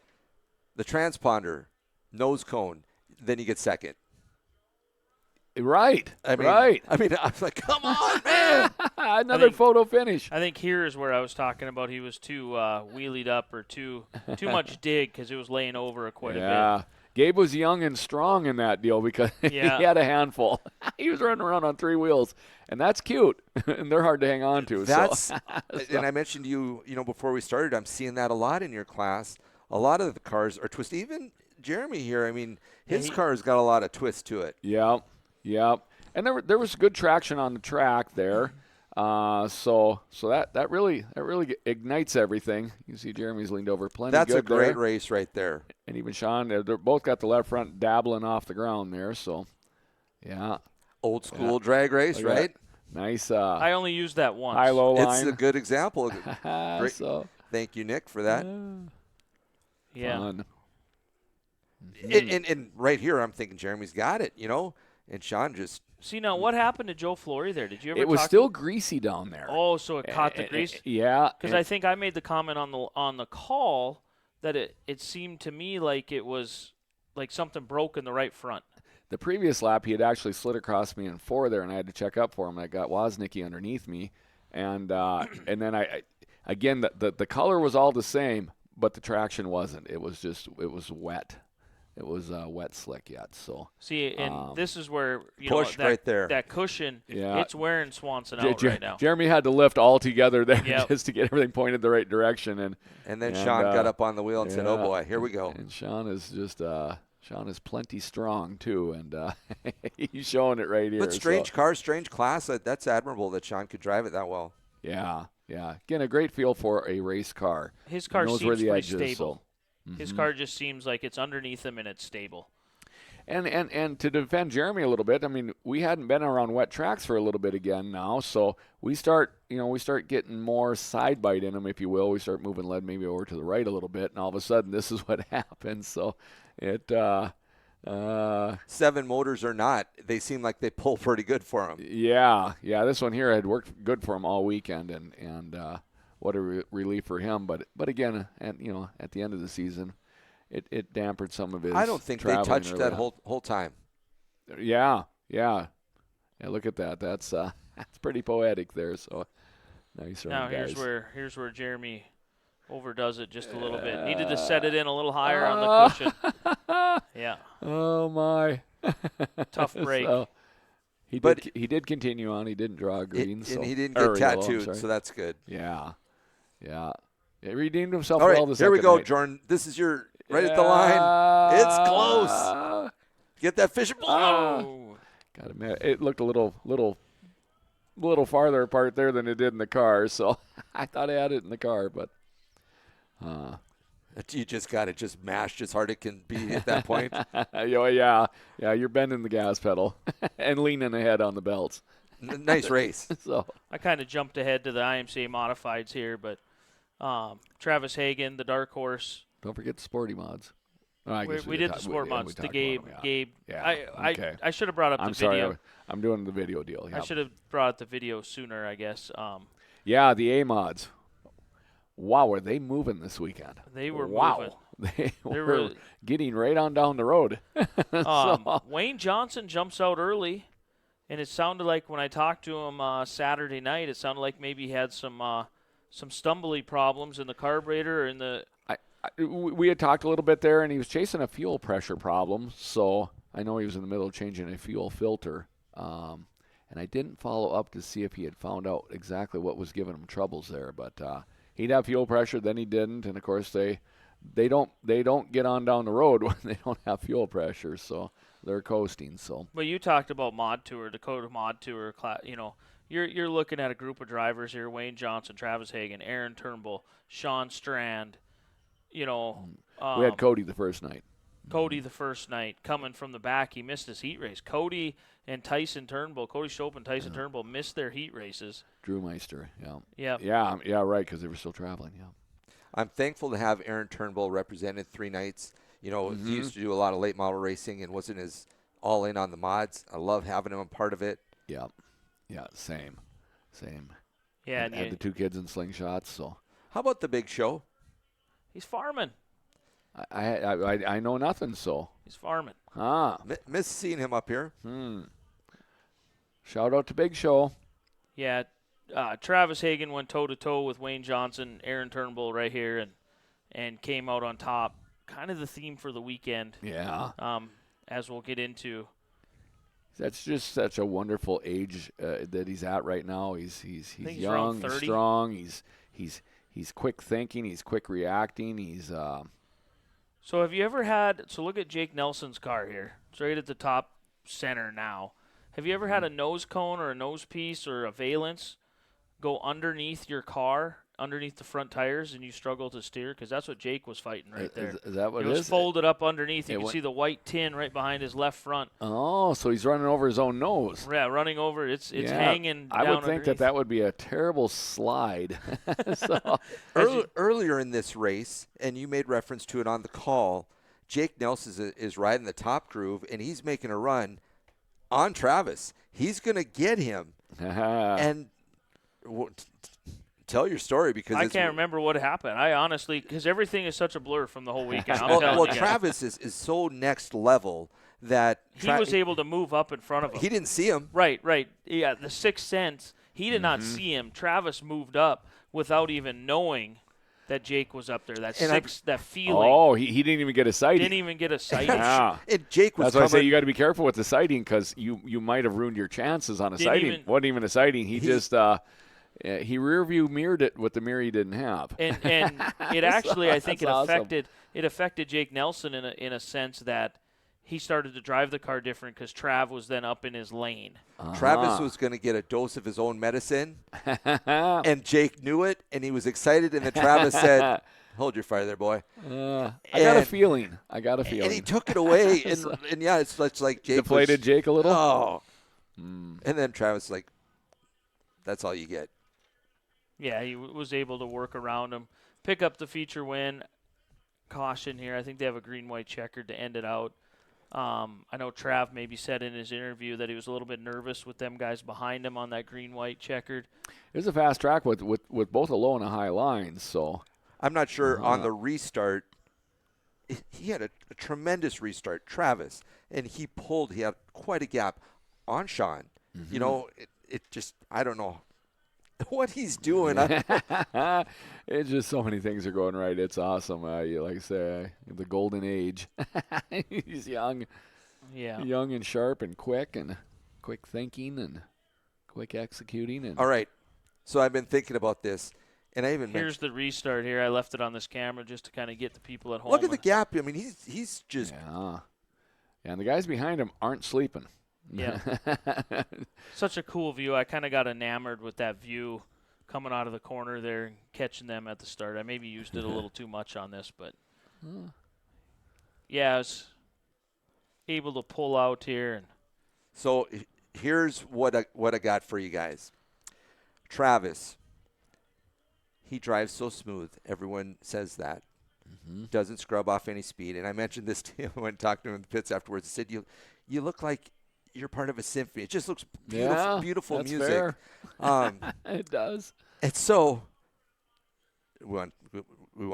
the transponder, nose cone, then you get second. Right. Right. I mean, I'm like, come on, man. Another photo finish. I think here is where I was talking about he was too wheelied up or too much dig because it was laying over quite a bit. Gabe was young and strong in that deal because he had a handful. He was running around on 3 wheels, and that's cute, and they're hard to hang on to. And I mentioned to you, before we started, I'm seeing that a lot in your class. A lot of the cars are twisted. Even Jeremy here, I mean, his car's got a lot of twist to it. Yeah. And there was good traction on the track there. So that really ignites everything. You see Jeremy's leaned over plenty. That's good a great there. race right there. And even Sean, they're both got the left front dabbling off the ground there. So, yeah. Old school drag race, right? Nice. I only used that once. High-low line. It's a good example. Great. So, Thank you, Nick, for that. Yeah. Fun. And right here, I'm thinking Jeremy's got it, and Sean just. See, now, what happened to Joe Flory there? Did you ever It was talk still greasy down there. Oh, so it caught the grease? Yeah. Because I think I made the comment on the call that it seemed to me like it was like something broke in the right front. The previous lap, he had actually slid across me in 4 there, and I had to check up for him. I got Woznicki underneath me, and then again, the color was all the same, but the traction wasn't. It was wet. It was wet slick yet. So see, and this is where push right there. That cushion, Yeah. it's wearing Swanson out right now. Jeremy had to lift all together there Yep. just to get everything pointed the right direction, and then Sean got up on the wheel and said, "Oh boy, here we go." And Sean is just Sean is plenty strong too, and he's showing it right here. But strange car, strange class. That's admirable that Sean could drive it that well. Yeah. Again, a great feel for a race car. His car knows seems where the pretty edge is, stable. so. His car just seems like it's underneath him and it's stable. And to defend Jeremy a little bit, I mean, we hadn't been around wet tracks for a little bit again now, so we start getting more side bite in him, if you will. We start moving lead maybe over to the right a little bit, and all of a sudden this is what happens. So it 7 motors or not, they seem like they pull pretty good for him. Yeah. This one here had worked good for him all weekend, and what a relief for him. But again, at the end of the season, it dampened some of his. I don't think they touched that whole time. Yeah. Look at that. That's pretty poetic there. So nice run, Now guys. here's where Jeremy overdoes it just a little bit. Needed to set it in a little higher on the cushion. Yeah. Oh my. Tough break. So, he did continue on. He didn't draw green, and he didn't get tattooed, so that's good. Yeah. He redeemed himself All right, well the here we second go, night. Jordan. This is your right at the line. It's close. Get that fishing pole. Oh. Got admit, it looked a little farther apart there than it did in the car. So I thought I had it in the car, but You just got it just mashed as hard as it can be at that point. yeah. You're bending the gas pedal and leaning ahead on the belts. Nice race. So I kind of jumped ahead to the IMCA modifieds here, but Travis Hagen, the dark horse. don't forget the sporty mods. Oh, I guess We did the sport mods. we The talked Gabe. about them, Gabe. Yeah. Okay. I should have brought up the I'm sorry. video. I'm doing the video deal. I Yeah. should have brought up the video sooner, I guess. Yeah, the A mods. Wow, were they moving this weekend? They were wow. moving. They were really- getting right on down the road. So- Wayne Johnson jumps out early, and it sounded like when I talked to him Saturday night, it sounded like maybe he had some stumbly problems in the carburetor or in the. we had talked a little bit there, and he was chasing a fuel pressure problem. So I know he was in the middle of changing a fuel filter. And I didn't follow up to see if he had found out exactly what was giving him troubles there. But he'd have fuel pressure, then he didn't. And, of course, they don't get on down the road when they don't have fuel pressure. So they're coasting. So. But you talked about Mod Tour, Dakota Mod Tour. You're looking at a group of drivers here: Wayne Johnson, Travis Hagen, Aaron Turnbull, Sean Strand. We had Cody the first night. Cody the first night coming from the back. He missed his heat race. Cody and Tyson Turnbull, Cody Shope and Tyson Turnbull missed their heat races. Drew Meister, Yeah. Yeah, right, because they were still traveling, yeah. I'm thankful to have Aaron Turnbull represented 3 nights. He used to do a lot of late model racing and wasn't as all in on the mods. I love having him a part of it. Yeah, same. Yeah, and had the 2 kids in slingshots, so. How about the big show? He's farming. I know nothing, so. He's farming. Miss seeing him up here. Shout out to Big Show. Yeah, Travis Hagen went toe-to-toe with Wayne Johnson, Aaron Turnbull right here, and came out on top. Kind of the theme for the weekend. Yeah. As we'll get into. That's just such a wonderful age that he's at right now. He's young, he's 30. strong, he's quick thinking, he's quick reacting, he's So have you ever had – so look at Jake Nelson's car here. It's right at the top center now. Have you ever had a nose cone or a nose piece or a valence go underneath your car, underneath the front tires, and you struggle to steer? Because that's what Jake was fighting right there. Is that what it it was is? folded up underneath. You can see the white tin right behind his left front. Oh, so he's running over his own nose. Yeah, running over. It's hanging down I would think underneath. that would be a terrible slide. So, Earlier in this race, and you made reference to it on the call, Jake Nelson is riding the top groove, and he's making a run on Travis. He's going to get him. And tell your story, because I can't remember what happened. I honestly, because everything is such a blur from the whole weekend. Well, Travis is so next level that he was able to move up in front of him. He didn't see him. Right. Yeah, the sixth sense. He did not see him. Travis moved up without even knowing that Jake was up there. That feeling. Oh, he didn't even get a sighting. Didn't even get a sighting. Yeah. And Jake was That's why I say you got to be careful with the sighting, because you might have ruined your chances on a sighting. Wasn't even a sighting. He just he rear view mirrored it with the mirror he didn't have. And it actually, I think it awesome. affected Jake Nelson in a sense that he started to drive the car different because Trav was then up in his lane. Travis was going to get a dose of his own medicine, and Jake knew it, and he was excited, and then Travis said, "Hold your fire there, boy." I got a feeling. And he took it away, and yeah, it's like Jake deflated Jake a little. Oh. And then Travis like, "That's all you get." Yeah, he was able to work around him, pick up the feature win. Caution here. I think they have a green-white checkered to end it out. I know Trav maybe said in his interview that he was a little bit nervous with them guys behind him on that green-white checkered. It was a fast track with both a low and a high line, so. I'm not sure on the restart. He had a tremendous restart, Travis, and he had quite a gap on Sean. You know, it just, I don't know what he's doing. It's just so many things are going right. It's awesome. Like I say, the golden age. He's young, young and sharp and quick thinking and quick executing. And all right, so I've been thinking about this, and I even here's the restart here. I left it on this camera just to kind of get the people at home. Look at the gap. I mean, he's just and the guys behind him aren't sleeping. Yeah. Such a cool view. I kind of got enamored with that view coming out of the corner there and catching them at the start. I maybe used it a little too much on this, but yeah, I was able to pull out here. And so here's what I got for you guys. Travis, he drives so smooth. Everyone says that. Doesn't scrub off any speed. And I mentioned this to him when talking to him in the pits afterwards. I said, you look like you're part of a symphony. It just looks beautiful, beautiful that's music. Fair. It does. And so we want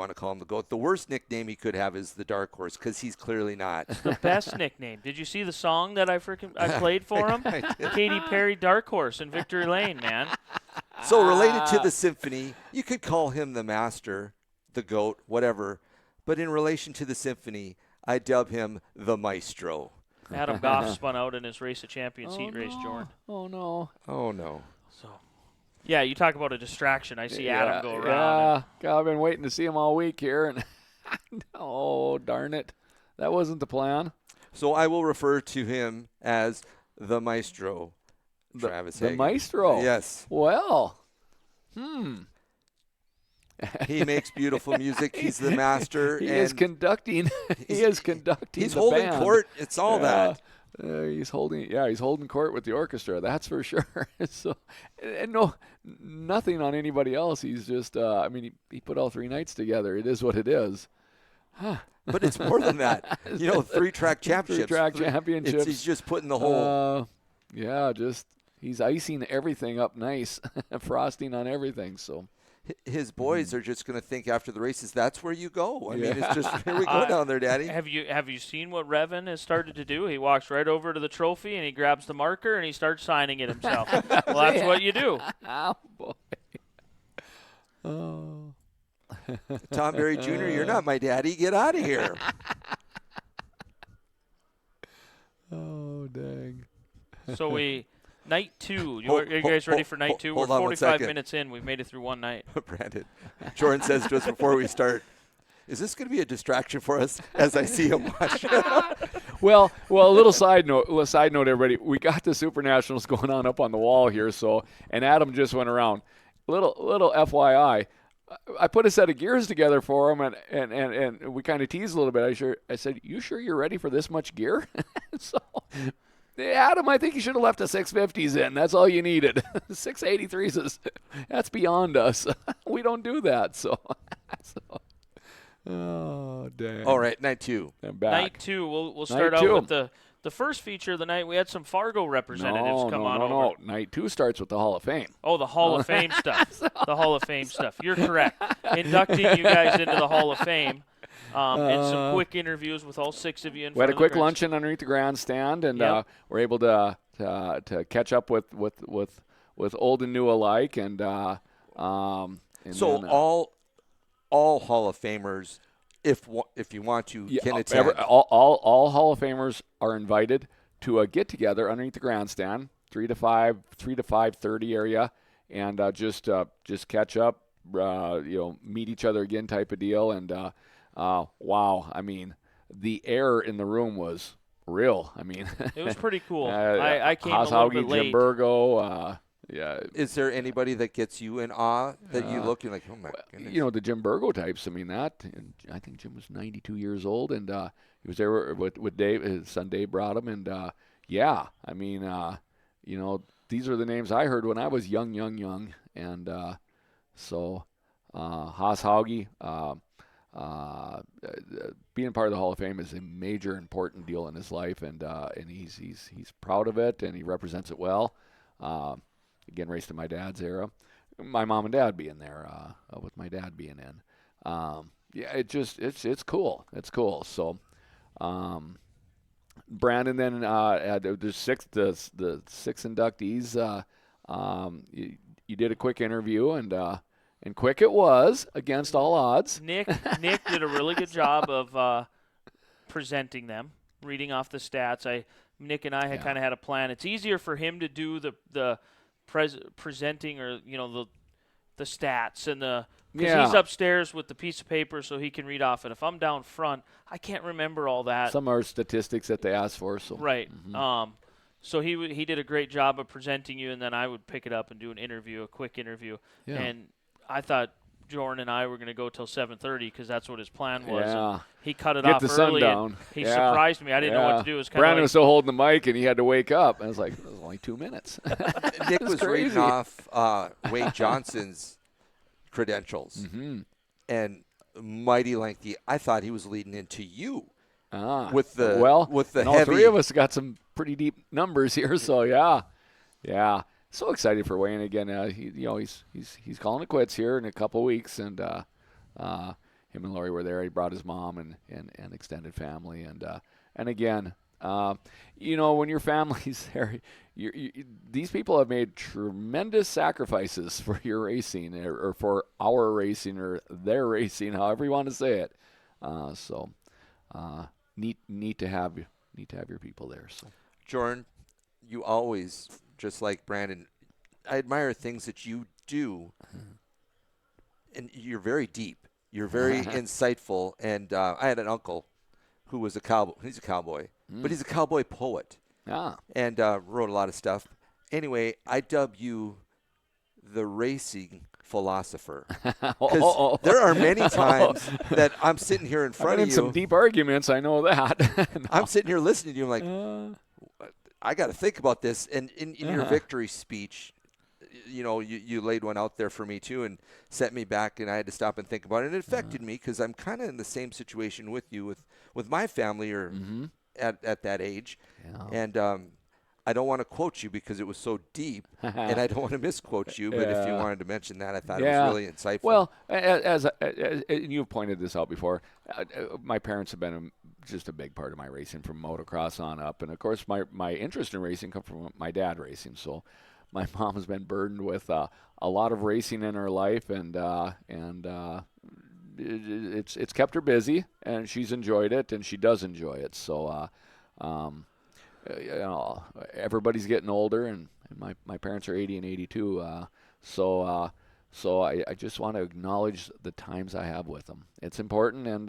to call him the GOAT. The worst nickname he could have is the Dark Horse, because he's clearly not. The best nickname. Did you see the song that I played for him? Katy Perry, Dark Horse in Victory Lane, man. So related to the symphony, you could call him the master, the GOAT, whatever. But in relation to the symphony, I dub him the maestro. Adam Goff spun out in his Race of Champions heat race, Joren. Oh, no. So, yeah, you talk about a distraction. I see Adam go around. Yeah, God, I've been waiting to see him all week here. And oh, darn it. That wasn't the plan. So I will refer to him as the maestro, Travis Hagen. The maestro? Yes. Well, He makes beautiful music. He's the master. He is conducting. He's the holding band. Court. It's all that. He's holding court with the orchestra. That's for sure. So, and nothing on anybody else. He's just. He put all 3 nights together. It is what it is. But it's more than that. 3-track championships. 3-track championships. He's just putting the whole. He's icing everything up nice, frosting on everything. So. His boys are just going to think after the races, that's where you go. I mean, it's just, here we go down there, Daddy. Have you seen what Revan has started to do? He walks right over to the trophy and he grabs the marker and he starts signing it himself. Well, that's what you do. Oh, boy. Oh. Tom Berry Jr., you're not my daddy. Get out of here. Oh, dang. So night 2. Are you guys ready for night 2? We're 45 minutes in. We've made it through one night. Brandon, Joren says to us before we start, is this going to be a distraction for us as I see him watch? Well, a little side note, everybody. We got the Supernationals going on up on the wall here, and Adam just went around. Little FYI, I put a set of gears together for him, and we kind of teased a little bit. I said, "You sure you're ready for this much gear?" So. Adam, I think you should have left the 650s in. That's all you needed. 683s that's beyond us. We don't do that. So Oh, dang. All right, night 2. I'm back. Night 2. We'll start out with the first feature of the night. We had some Fargo representatives come on over. No. Night 2 starts with the Hall of Fame. Oh, the Hall of Fame stuff. The Hall of Fame stuff. You're correct. Inducting you guys into the Hall of Fame. And some quick interviews with all 6 of you in We had front a of quick the luncheon underneath the grandstand, and Yep. we're able to catch up with old and new alike, and So then, all Hall of Famers, if you want to, can attend. all Hall of Famers are invited to get together underneath the grandstand, 3 to 5:30 area, and just catch up, meet each other again type of deal. And wow, I mean, the air in the room was real. I mean, It was pretty cool. I came a little Haughey, bit late. Jim Burgo, yeah. Is there anybody that gets you in awe that you look, you're like, oh my goodness? You know, the Jim Burgo types. I mean, I think Jim was 92 years old, and he was there with Dave. His son Dave brought him, and yeah, I mean, these are the names I heard when I was young, and so Haughey, being part of the Hall of Fame is a major, important deal in his life, and he's proud of it, and he represents it well. Again, raced in my dad's era. My mom and dad being there, with my dad being in. Yeah, it's cool. It's cool. So, Brandon then the 6 inductees. You did a quick interview, and quick it was against all odds. Nick did a really good job of presenting them, reading off the stats. Nick and I had kind of had a plan. It's easier for him to do the presenting, or the stats and because he's upstairs with the piece of paper so he can read off it. If I'm down front, I can't remember all that. Some are statistics that they asked for. So right. So he did a great job of presenting you, and then I would pick it up and do a quick interview. Yeah. And I thought Joren and I were going to go till 7:30 because that's what his plan was. Yeah. And he cut it Get off the sun early. down. He surprised me. I didn't know what to do. It was kind Brandon of was still holding the mic, and he had to wake up. And I was like, it was only 2 minutes. Nick was reading off Wade Johnson's credentials, and mighty lengthy. I thought he was leading into you with the and all heavy. 3 of us got some pretty deep numbers here. So yeah. So excited for Wayne again. He's calling it quits here in a couple weeks, and him and Lori were there. He brought his mom and extended family, and again, when your family's there, these people have made tremendous sacrifices for your racing, or for our racing, or their racing, however you want to say it. So neat to have your people there. So, Joren, you always, just like Brandon, I admire things that you do, and you're very deep. You're very insightful. And I had an uncle who was a cowboy. He's a cowboy, but he's a cowboy poet. And wrote a lot of stuff. Anyway, I dub you the racing philosopher. Because there are many times that I'm sitting here in front of you. some deep arguments, I know that. No. I'm sitting here listening to you. I'm like, I got to think about this. And in your victory speech, you laid one out there for me too, and set me back, and I had to stop and think about it. And it affected me because I'm kind of in the same situation with you, with my family, or at that age. Yeah. And I don't want to quote you because it was so deep, and I don't want to misquote you. But if you wanted to mention that, I thought it was really insightful. Well, as you've pointed this out before, my parents have been just a big part of my racing from motocross on up, and of course my interest in racing comes from my dad racing. So my mom has been burdened with a lot of racing in her life, and it's kept her busy, and she's enjoyed it, and she does enjoy it. So everybody's getting older, and my parents are 80 and 82. So I just want to acknowledge the times I have with them. It's important, and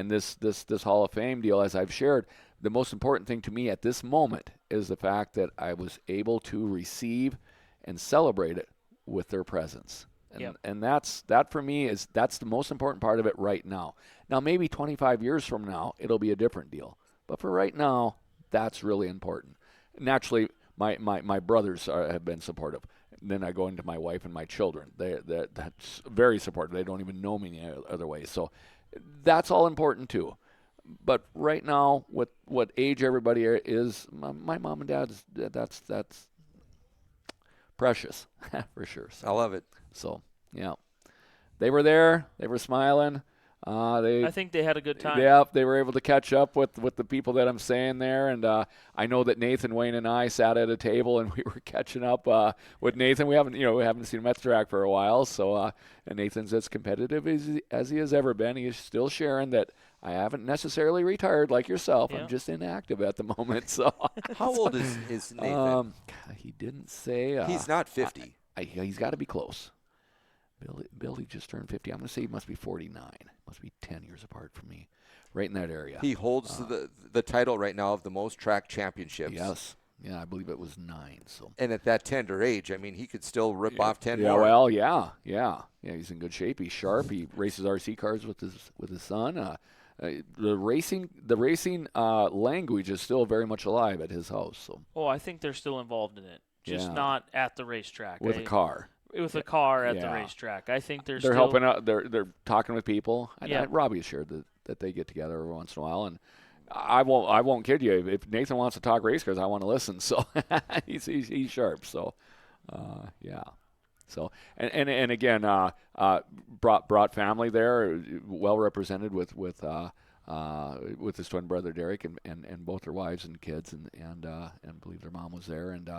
this Hall of Fame deal, as I've shared, the most important thing to me at this moment is the fact that I was able to receive and celebrate it with their presence. And that for me that's the most important part of it right now. Now, maybe 25 years from now, it'll be a different deal. But for right now, that's really important. Naturally, my brothers have been supportive. And then I go into my wife and my children. That's very supportive. They don't even know me any other way. So that's all important too. But right now, with what age everybody is, my mom and dad's that's precious for sure. I love it. So yeah, they were there. They were smiling. I think they had a good time. Yeah, they were able to catch up with the people that I'm saying there, and I know that Nathan, Wayne, and I sat at a table and we were catching up with Nathan. We haven't seen him at the track for a while, so and Nathan's as competitive as he has ever been. He is still sharing that I haven't necessarily retired like yourself. Yeah. I'm just inactive at the moment. So How old is Nathan? he didn't say. He's not 50. He's got to be close. Billy just turned 50. I'm going to say he must be 49. Must be 10 years apart from me. Right in that area. He holds the title right now of the most track championships. Yes. Yeah, I believe it was 9. So. And at that tender age, I mean, he could still rip off 10 yeah, more. Well, yeah. He's in good shape. He's sharp. He races RC cars with his son. The racing language is still very much alive at his house. So. Oh, I think they're still involved in it, just Yeah. not at the racetrack. With a car. With a car at the Yeah. racetrack. I think they're They're still helping out. They're talking with people. Yeah. Robbie has shared that they get together every once in a while, and I won't kid you. If Nathan wants to talk race cars, I want to listen. So he's sharp. So yeah. So and again, brought family there, well represented with his twin brother Derek and both their wives and kids, and believe their mom was there, and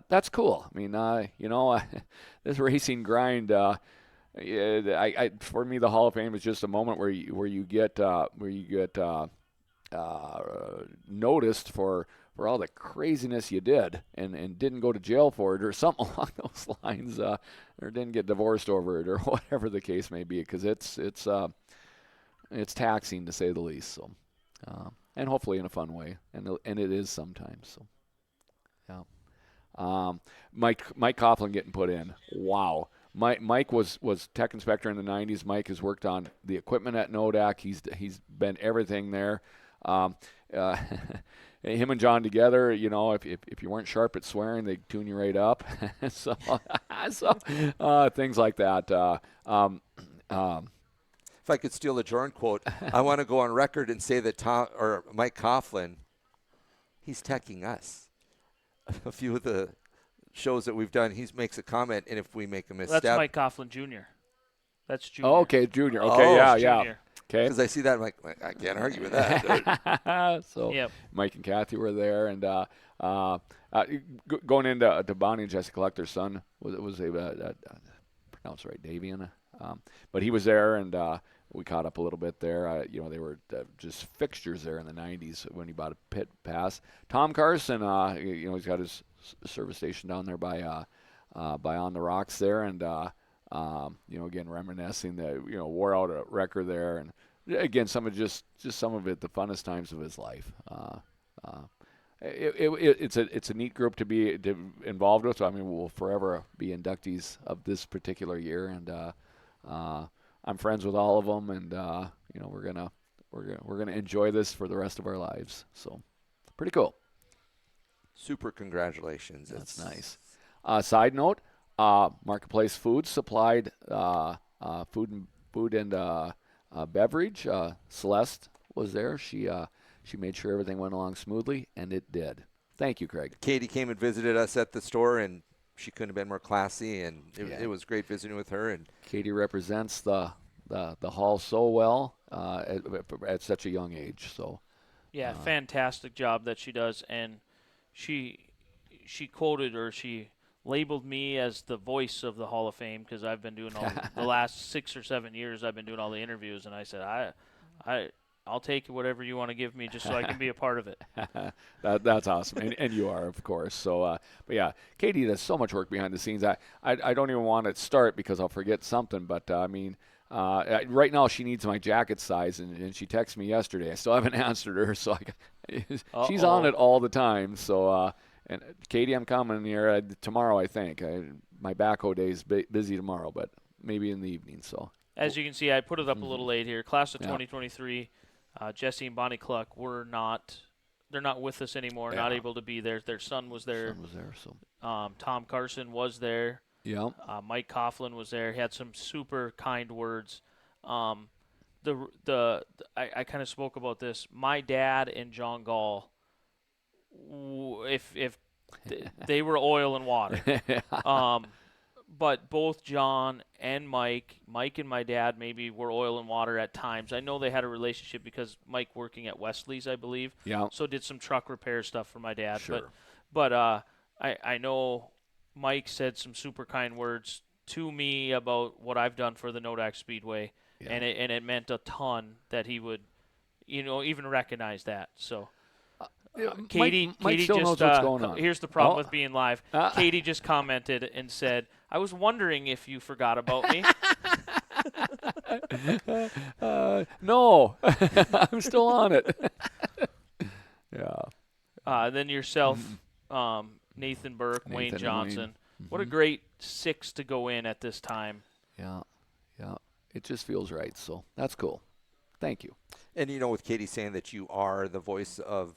that's cool. I mean, this racing grind. For me, the Hall of Fame is just a moment where you get noticed for all the craziness you did and didn't go to jail for it or something along those lines, or didn't get divorced over it or whatever the case may be, because it's taxing to say the least. So, and hopefully in a fun way, and it is sometimes. So, yeah. Mike Coughlin getting put in. Wow. Mike was tech inspector in the 90s. Mike has worked on the equipment at Nodak. He's been everything there. Him and John together, if you weren't sharp at swearing, they'd tune you right up. so things like that. If I could steal a Joren quote, I want to go on record and say that Mike Coughlin, he's teching us. A few of the shows that we've done, he makes a comment, and if we make a misstep. That's Mike Coughlin Jr. That's Junior. Oh, okay, Junior. Okay, yeah. Junior. Okay. Because I see that, I'm like, I can't argue with that. So Yep. Mike and Kathy were there, and going into Bonnie and Jessica Collector's their son was pronounced right, Davian, but he was there, and we caught up a little bit there. They were just fixtures there in the 90s when he bought a pit pass. Tom Carson, he's got his service station down there by On the Rocks there, and again reminiscing that wore out a record there, and again some of some of it the funnest times of his life. It's a neat group to be involved with. I mean, we'll forever be inductees of this particular year, and I'm friends with all of them, and we're gonna enjoy this for the rest of our lives. So, pretty cool. Super congratulations. That's nice. Side note: Marketplace Foods supplied food and beverage. Celeste was there. She made sure everything went along smoothly, and it did. Thank you, Craig. Katie came and visited us at the store, and she couldn't have been more classy, and it was great visiting with her. And Katie represents the hall so well at such a young age. So Yeah, fantastic job that she does, and she quoted, or she labeled me as the voice of the Hall of Fame, because I've been doing all the last 6 or 7 years. I've been doing all the interviews, and I said I'll take whatever you want to give me just so I can be a part of it. That's awesome, and you are, of course. So, but yeah, Katie does so much work behind the scenes. I don't even want to start because I'll forget something. But I mean, right now she needs my jacket size, and she texted me yesterday. I still haven't answered her, so she's on it all the time. So, and Katie, I'm coming here tomorrow. I think my backhoe day is busy tomorrow, but maybe in the evening. So. As you can see, I put it up a little late here. Class of 2023. Jesse and Bonnie Cluck they're not with us anymore, not able to be there. Their son was there. So. Tom Carson was there. Yeah. Mike Coughlin was there. He had some super kind words. The I kind of spoke about this. My dad and John Gall, if they were oil and water. But both John and Mike and my dad maybe were oil and water at times. I know they had a relationship because Mike working at Wesley's, I believe. Yeah. So did some truck repair stuff for my dad. Sure. But I know Mike said some super kind words to me about what I've done for the Nodak Speedway, Yeah. and it meant a ton that he would, even recognize that. So. Katie still just knows what's going on. Here's the problem Oh. with being live. Katie just commented and said, "I was wondering if you forgot about me." No, I'm still on it. Yeah. Then yourself, Nathan Burke, Nathan Wayne and Johnson. Wayne. What a great 6 to go in at this time. Yeah. It just feels right. So that's cool. Thank you. And with Katie saying that you are the voice of,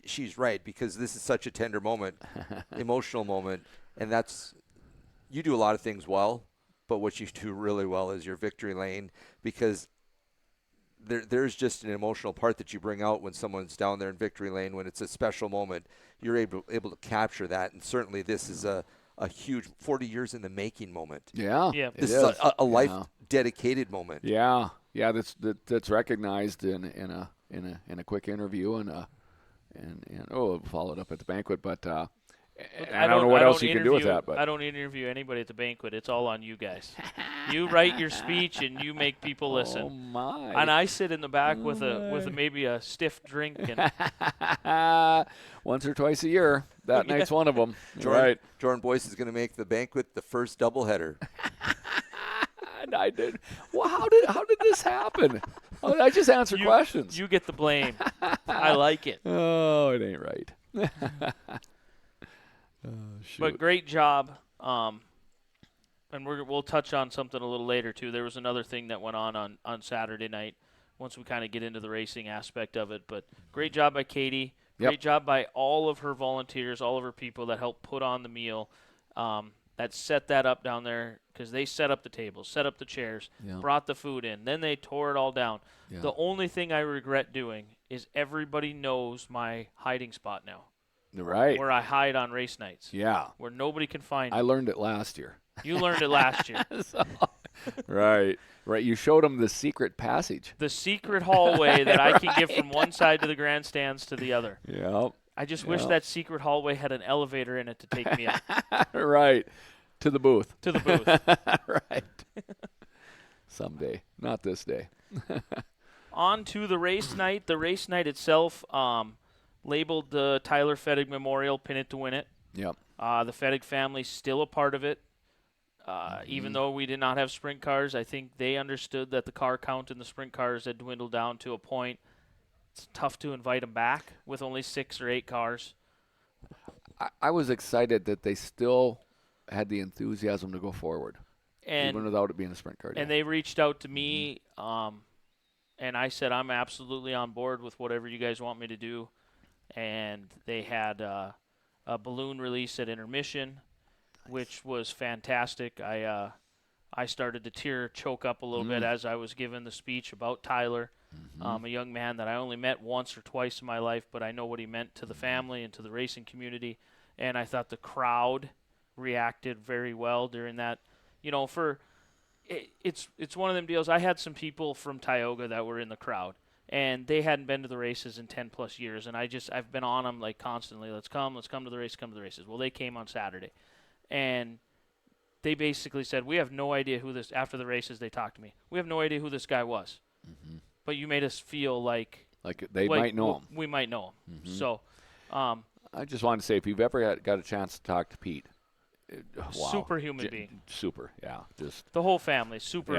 she's right, because this is such a tender moment, emotional moment, and you do a lot of things well, but what you do really well is your victory lane, because there's just an emotional part that you bring out when someone's down there in victory lane, when it's a special moment. You're able to capture that, and certainly this is a huge 40 years in the making moment. Yeah. Yeah. This is a life dedicated moment. Yeah. Yeah. That's recognized in a quick interview and followed up at the banquet. But I don't know what else you can do with that. But I don't interview anybody at the banquet. It's all on you guys. You write your speech and you make people listen. Oh my! And I sit in the back with maybe a stiff drink and once or twice a year. That night's one of them. Right. Joren Boyce is going to make the banquet the first doubleheader. And I did. Well, how did this happen? Oh, I just answer questions. You get the blame. I like it. Oh, it ain't right. But great job. And we'll touch on something a little later too. There was another thing that went on Saturday night once we kind of get into the racing aspect of it. But great job by Katie. Yep. Great job by all of her volunteers, all of her people that helped put on the meal, that set that up down there, because they set up the tables, set up the chairs, brought the food in. Then they tore it all down. Yeah. The only thing I regret doing is everybody knows my hiding spot now. Right. Where I hide on race nights. Yeah. Where nobody can find me. I learned it last year. You learned it last year. Right. You showed them the secret passage. The secret hallway that I can get from one side to the grandstands to the other. Yeah. I just wish that secret hallway had an elevator in it to take me up. Right. To the booth. To the booth. Right. Someday. Not this day. On to the race night. The race night itself, labeled the Tyler Fettig Memorial, Pin It to Win It. Yep. The Fettig family's still a part of it. Even though we did not have sprint cars, I think they understood that the car count in the sprint cars had dwindled down to a point. It's tough to invite them back with only 6 or 8 cars. I was excited that they still had the enthusiasm to go forward, even without it being a sprint car. And they reached out to me, and I said, I'm absolutely on board with whatever you guys want me to do. And they had a balloon release at intermission, which was fantastic. I started to choke up a little bit as I was giving the speech about Tyler, a young man that I only met once or twice in my life, but I know what he meant to the family and to the racing community. And I thought the crowd reacted very well during that. It's one of them deals. I had some people from Tioga that were in the crowd, and they hadn't been to the races in 10 plus years. And I've been on them like constantly. Let's come to the race, come to the races. Well, they came on Saturday. And they basically said, we have no idea who this, after the races they talked to me, we have no idea who this guy was. But you made us feel like they might know him. We might know him. So I just wanted to say, if you've ever got a chance to talk to Pete, wow. Super human being. Super, yeah. Just the whole family, super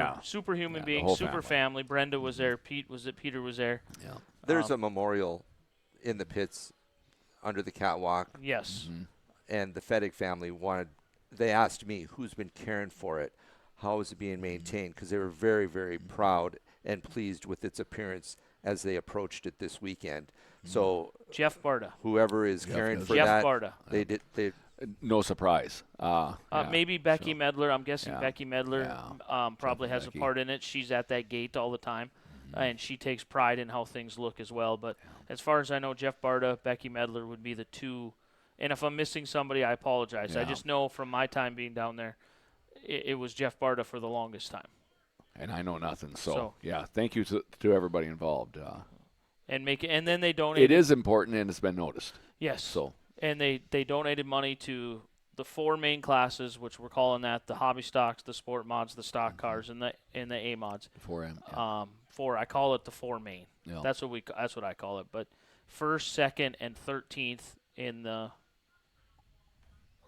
human being, super family. Brenda was there. Peter was there. Yeah. There's a memorial in the pits under the catwalk. Yes. And the Fettig family they asked me who's been caring for it, how is it being maintained, because they were very, very proud and pleased with its appearance as they approached it this weekend. So Jeff Barta, whoever is caring for Jeff that, Barta. they No surprise. Yeah, Maybe Becky so, Medler. I'm guessing yeah, Becky Medler probably Definitely has Becky. a part in it. She's at that gate all the time, and she takes pride in how things look as well. But as far as I know, Jeff Barta, Becky Medler would be the two. And if I'm missing somebody, I apologize. I Yeah. just know from my time being down there, it was Jeff Barta for the longest time. And I know nothing. So, So- yeah, thank you to everybody involved. And then they It donated. is important and it's been noticed. Yes. So, And they donated money to the 4 main classes, which we're calling that the hobby stocks, the sport mods, the stock cars, and the A mods. for him. Yeah. 4. I call it the 4 main. Yeah. That's what I call it. But first, second, and 13th in the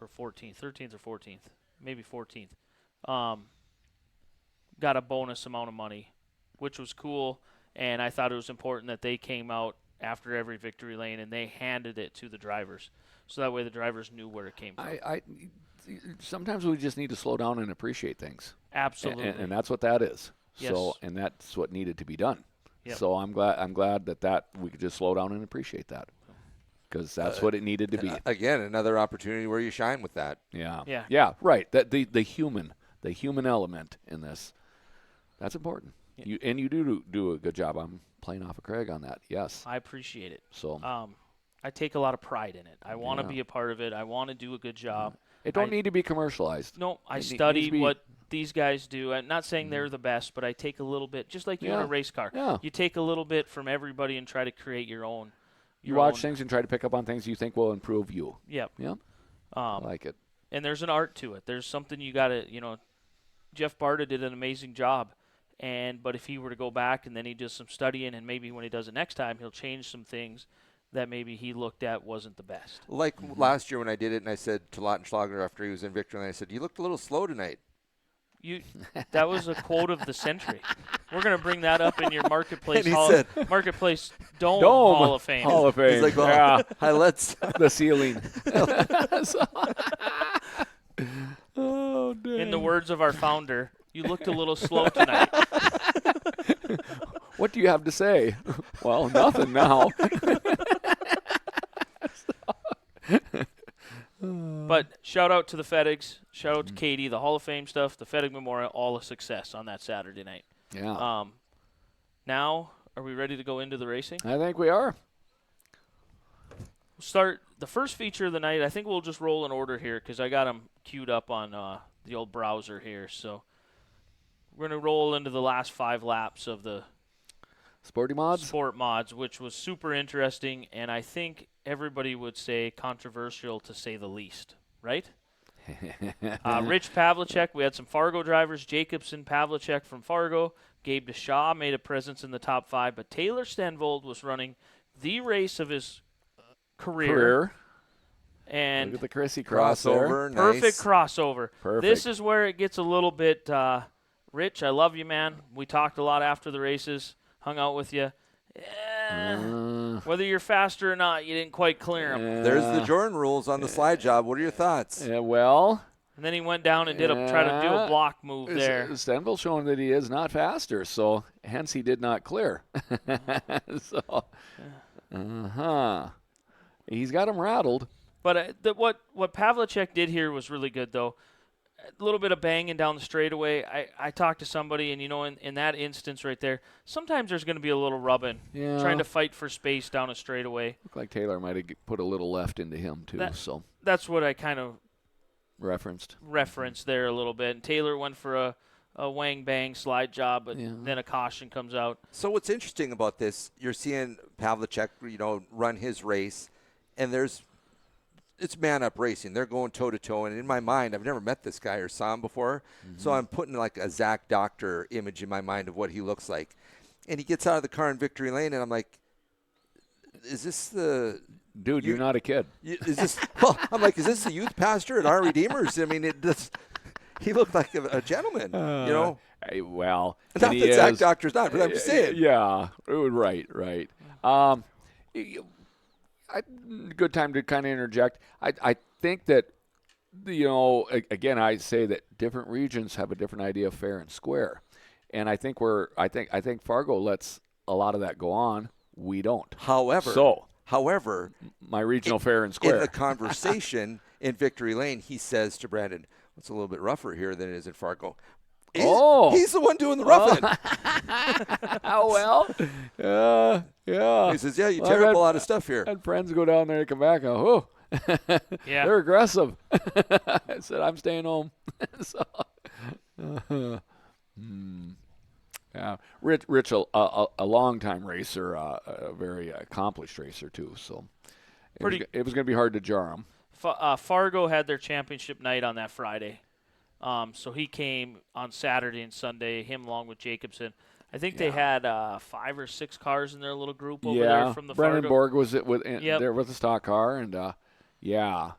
or 14th, 13th or 14th, maybe 14th, got a bonus amount of money, which was cool. And I thought it was important that they came out after every victory lane and they handed it to the drivers, so that way the drivers knew where it came from. Sometimes we just need to slow down and appreciate things. Absolutely. And that's what that is. Yes. So, and that's what needed to be done. Yep. So I'm glad that we could just slow down and appreciate that, because that's what it needed to be. Again, another opportunity where you shine with that. Yeah. Right. That the human element in this, that's important. Yeah. You do a good job. I'm playing off of Craig on that. Yes. I appreciate it. So I take a lot of pride in it. I want to Yeah. be a part of it. I want to do a good job. it don't need to be commercialized. No, I It needs to study be- what these guys do. I'm not saying they're the best, but I take a little bit, just like you in Yeah. a race car. Yeah. You take a little bit from everybody and try to create your own. You your watch own- things and try to pick up on things you think will improve you. Yep. Yeah. I like it. And there's an art to it. There's something you got to, Jeff Barta did an amazing job. But if he were to go back and then he does some studying, and maybe when he does it next time, he'll change some things that maybe he looked at wasn't the best. Like last year when I did it, and I said to Lautenschlager after he was in victory, and I said, "You looked a little slow tonight." That was a quote of the century. We're going to bring that up in your marketplace And he said- marketplace Dome Dome Hall of Fame. Hall of Fame. He's like, "Well, yeah. highlights." The ceiling. Oh, dang. In the words of our founder, you looked a little slow tonight. What do you have to say? Well, nothing now. But shout out to the FedEx, shout out to Katie, the Hall of Fame stuff, the FedEx Memorial, all a success on that Saturday night. Yeah. Now, are we ready to go into the racing? I think we are. We'll start the first feature of the night. I think we'll just roll in order here because I got them queued up on the old browser here. So we're going to roll into the last 5 laps of the Sporty mods. sport mods, which was super interesting, and I think everybody would say controversial to say the least, right? Rich Pavlicek, we had some Fargo drivers, Jacobson, Pavlicek from Fargo, Gabe DeShaw made a presence in the top 5, but Taylor Stenvold was running the race of his career. And Look at the Chrissy cross there. Crossover, perfect nice. crossover. Perfect. This is where it gets a little bit, Rich, I love you, man. We talked a lot after the races, hung out with you. Whether you're faster or not, you didn't quite clear him. There's the Joren rules on the slide job. What are your thoughts? Well, And then he went down and try to do a block move there. Stenville showing that he is not faster, so hence he did not clear. So, he's got him rattled. But what Pavlicek did here was really good, though. A little bit of banging down the straightaway. I talked to somebody, and, in that instance right there, sometimes there's going to be a little rubbing, Yeah. trying to fight for space down a straightaway. Looked like Taylor might have put a little left into him, too, so That's what I kind of referenced. referenced there a little bit. And Taylor went for a wang-bang slide job, but Yeah. then a caution comes out. So what's interesting about this, you're seeing Pavlicek, run his race, and it's man-up racing. They're going toe-to-toe, and in my mind, I've never met this guy or saw him before, so I'm putting like a Zach Doctor image in my mind of what he looks like. And he gets out of the car in victory lane, and I'm like, is this the... Dude, you're not a kid. Is this? Well, I'm like, is this the youth pastor at our Redeemers? I mean, he looked like a gentleman, Well, Not and he that Zach is- Doctor's not, but I'm just saying. Yeah, right. Good time to kind of interject. I think that, again, I say that different regions have a different idea of fair and square, and I think Fargo lets a lot of that go on. We don't. However, So However, my regional fair and in square. the conversation, in Victory Lane, he says to Brandon, "It's a little bit rougher here than it is in Fargo." He's the one doing the roughing. Oh, well. Yeah. He says, "Yeah, you tear up a lot of stuff here." Had friends go down there and come back. Oh, Yeah. they're aggressive. I said, I'm staying home. So, yeah, Rich, a longtime racer, a very accomplished racer too. So it was going to be hard to jar him. Fargo had their championship night on that Friday. So he came on Saturday and Sunday, him along with Jacobson. I think they had 5 or 6 cars in their little group over there from the Brennan Fargo. Borg was there with the stock car, and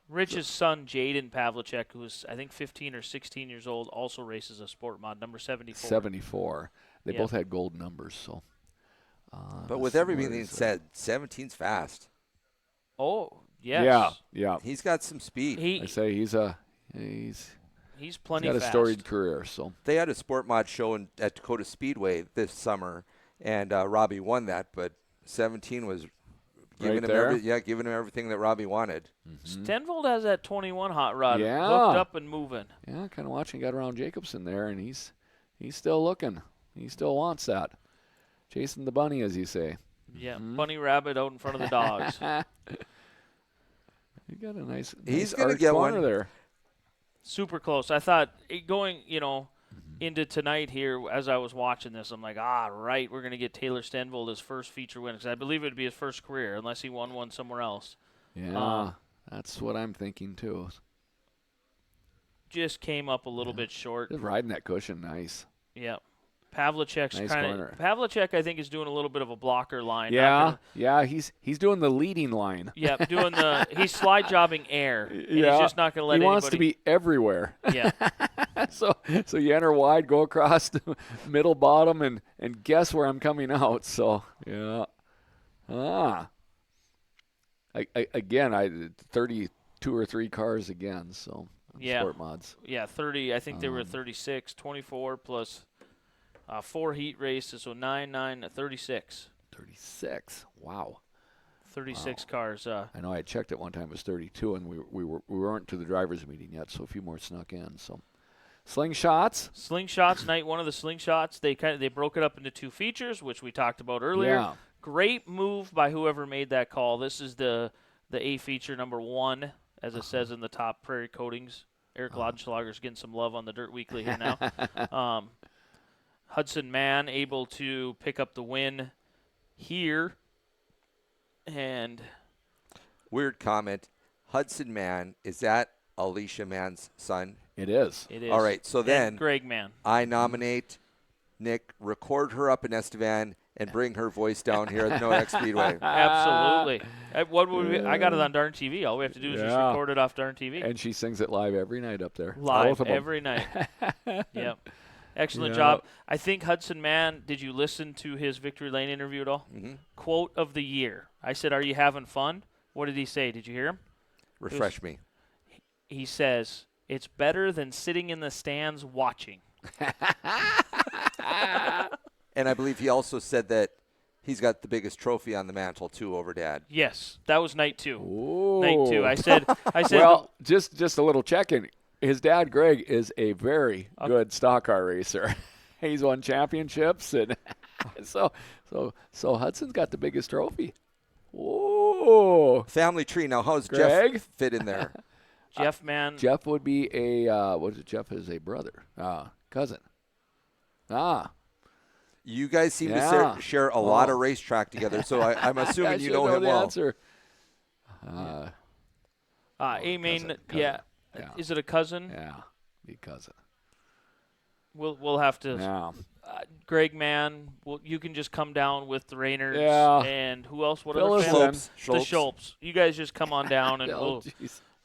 Rich's son, Jaden Pavlicek, who's I think 15 or 16 years old, also races a sport mod, number 74. 74. They both had gold numbers. So, but with everything being said, 17's fast. Oh, yes. Yeah. He's got some speed. I say he's plenty got fast. a storied career. So they had a sport mod show at Dakota Speedway this summer, and Robbie won that. But 17 was giving him everything that Robbie wanted. Stenvold has that 21 hot rod hooked up and moving. Yeah, kind of watching. Got around Jacobson there, and he's still looking. He still wants that. Chasing the bunny, as you say. Yeah, bunny rabbit out in front of the dogs. He got a nice He's going to arch get corner one there. Super close. I thought going, into tonight here as I was watching this, I'm like, right, we're going to get Taylor Stenvold his first feature win, because I believe it would be his first career unless he won one somewhere else. Yeah, that's what I'm thinking too. Just came up a little bit short. Just riding that cushion, nice. Yeah. Pavlicek's Nice kind corner. of Pavlicek, I think, is doing a little bit of a blocker line. Yeah, he's doing the leading line. Yeah, he's slide jobbing air. And he's just not going to let anybody. He wants to be everywhere. Yeah. So you enter wide, go across the middle, bottom, and guess where I'm coming out. So yeah. I 32 or 3 cars again. So sport mods. Yeah, 30. I think they were 36, 24 plus 4 heat races, so 9, 36. 36. Wow. 36 cars. I know I checked at one time it was 32, and we weren't to the drivers' meeting yet, so a few more snuck in. So Slingshots night one of the slingshots. They broke it up into 2 features, which we talked about earlier. Yeah. Great move by whoever made that call. This is the A feature number 1, as it says in the top Prairie Coatings. Eric Laudenschlager's getting some love on the Dirt Weekly here now. Hudson Mann able to pick up the win here. And weird comment. Hudson Mann, is that Alicia Mann's son? It is. All right, so then and Greg Mann. I nominate Nick, record her up in Estevan and bring her voice down here at the NOAC Speedway. Absolutely. I got it on Darn TV. All we have to do is just record it off Darn TV. And she sings it live every night up there. Live every night. Yep. Excellent job. I think Hudson Mann, did you listen to his Victory Lane interview at all? Mm-hmm. Quote of the year. I said, "Are you having fun?" What did he say? Did you hear him? Refresh me. He says, "It's better than sitting in the stands watching." And I believe he also said that he's got the biggest trophy on the mantle, too, over Dad. Yes. That was night 2. Ooh. Night 2. I said. Well, just a little check-in. His dad, Greg, is a very good stock car racer. He's won championships, and so Hudson's got the biggest trophy. Whoa! Family tree. Now, how does Greg? Jeff fit in there? Jeff Mann. Jeff would be a what is it? Jeff is a brother, cousin. You guys seem to share a lot of racetrack together, so I'm assuming you know him well. Answer. Main. Cousin. Yeah. Is it a cousin? Yeah, be cousin. We'll have to. Yeah. Greg Mann, you can just come down with the Rayners and who else? What Fill other us family? The Schultz. You guys just come on down and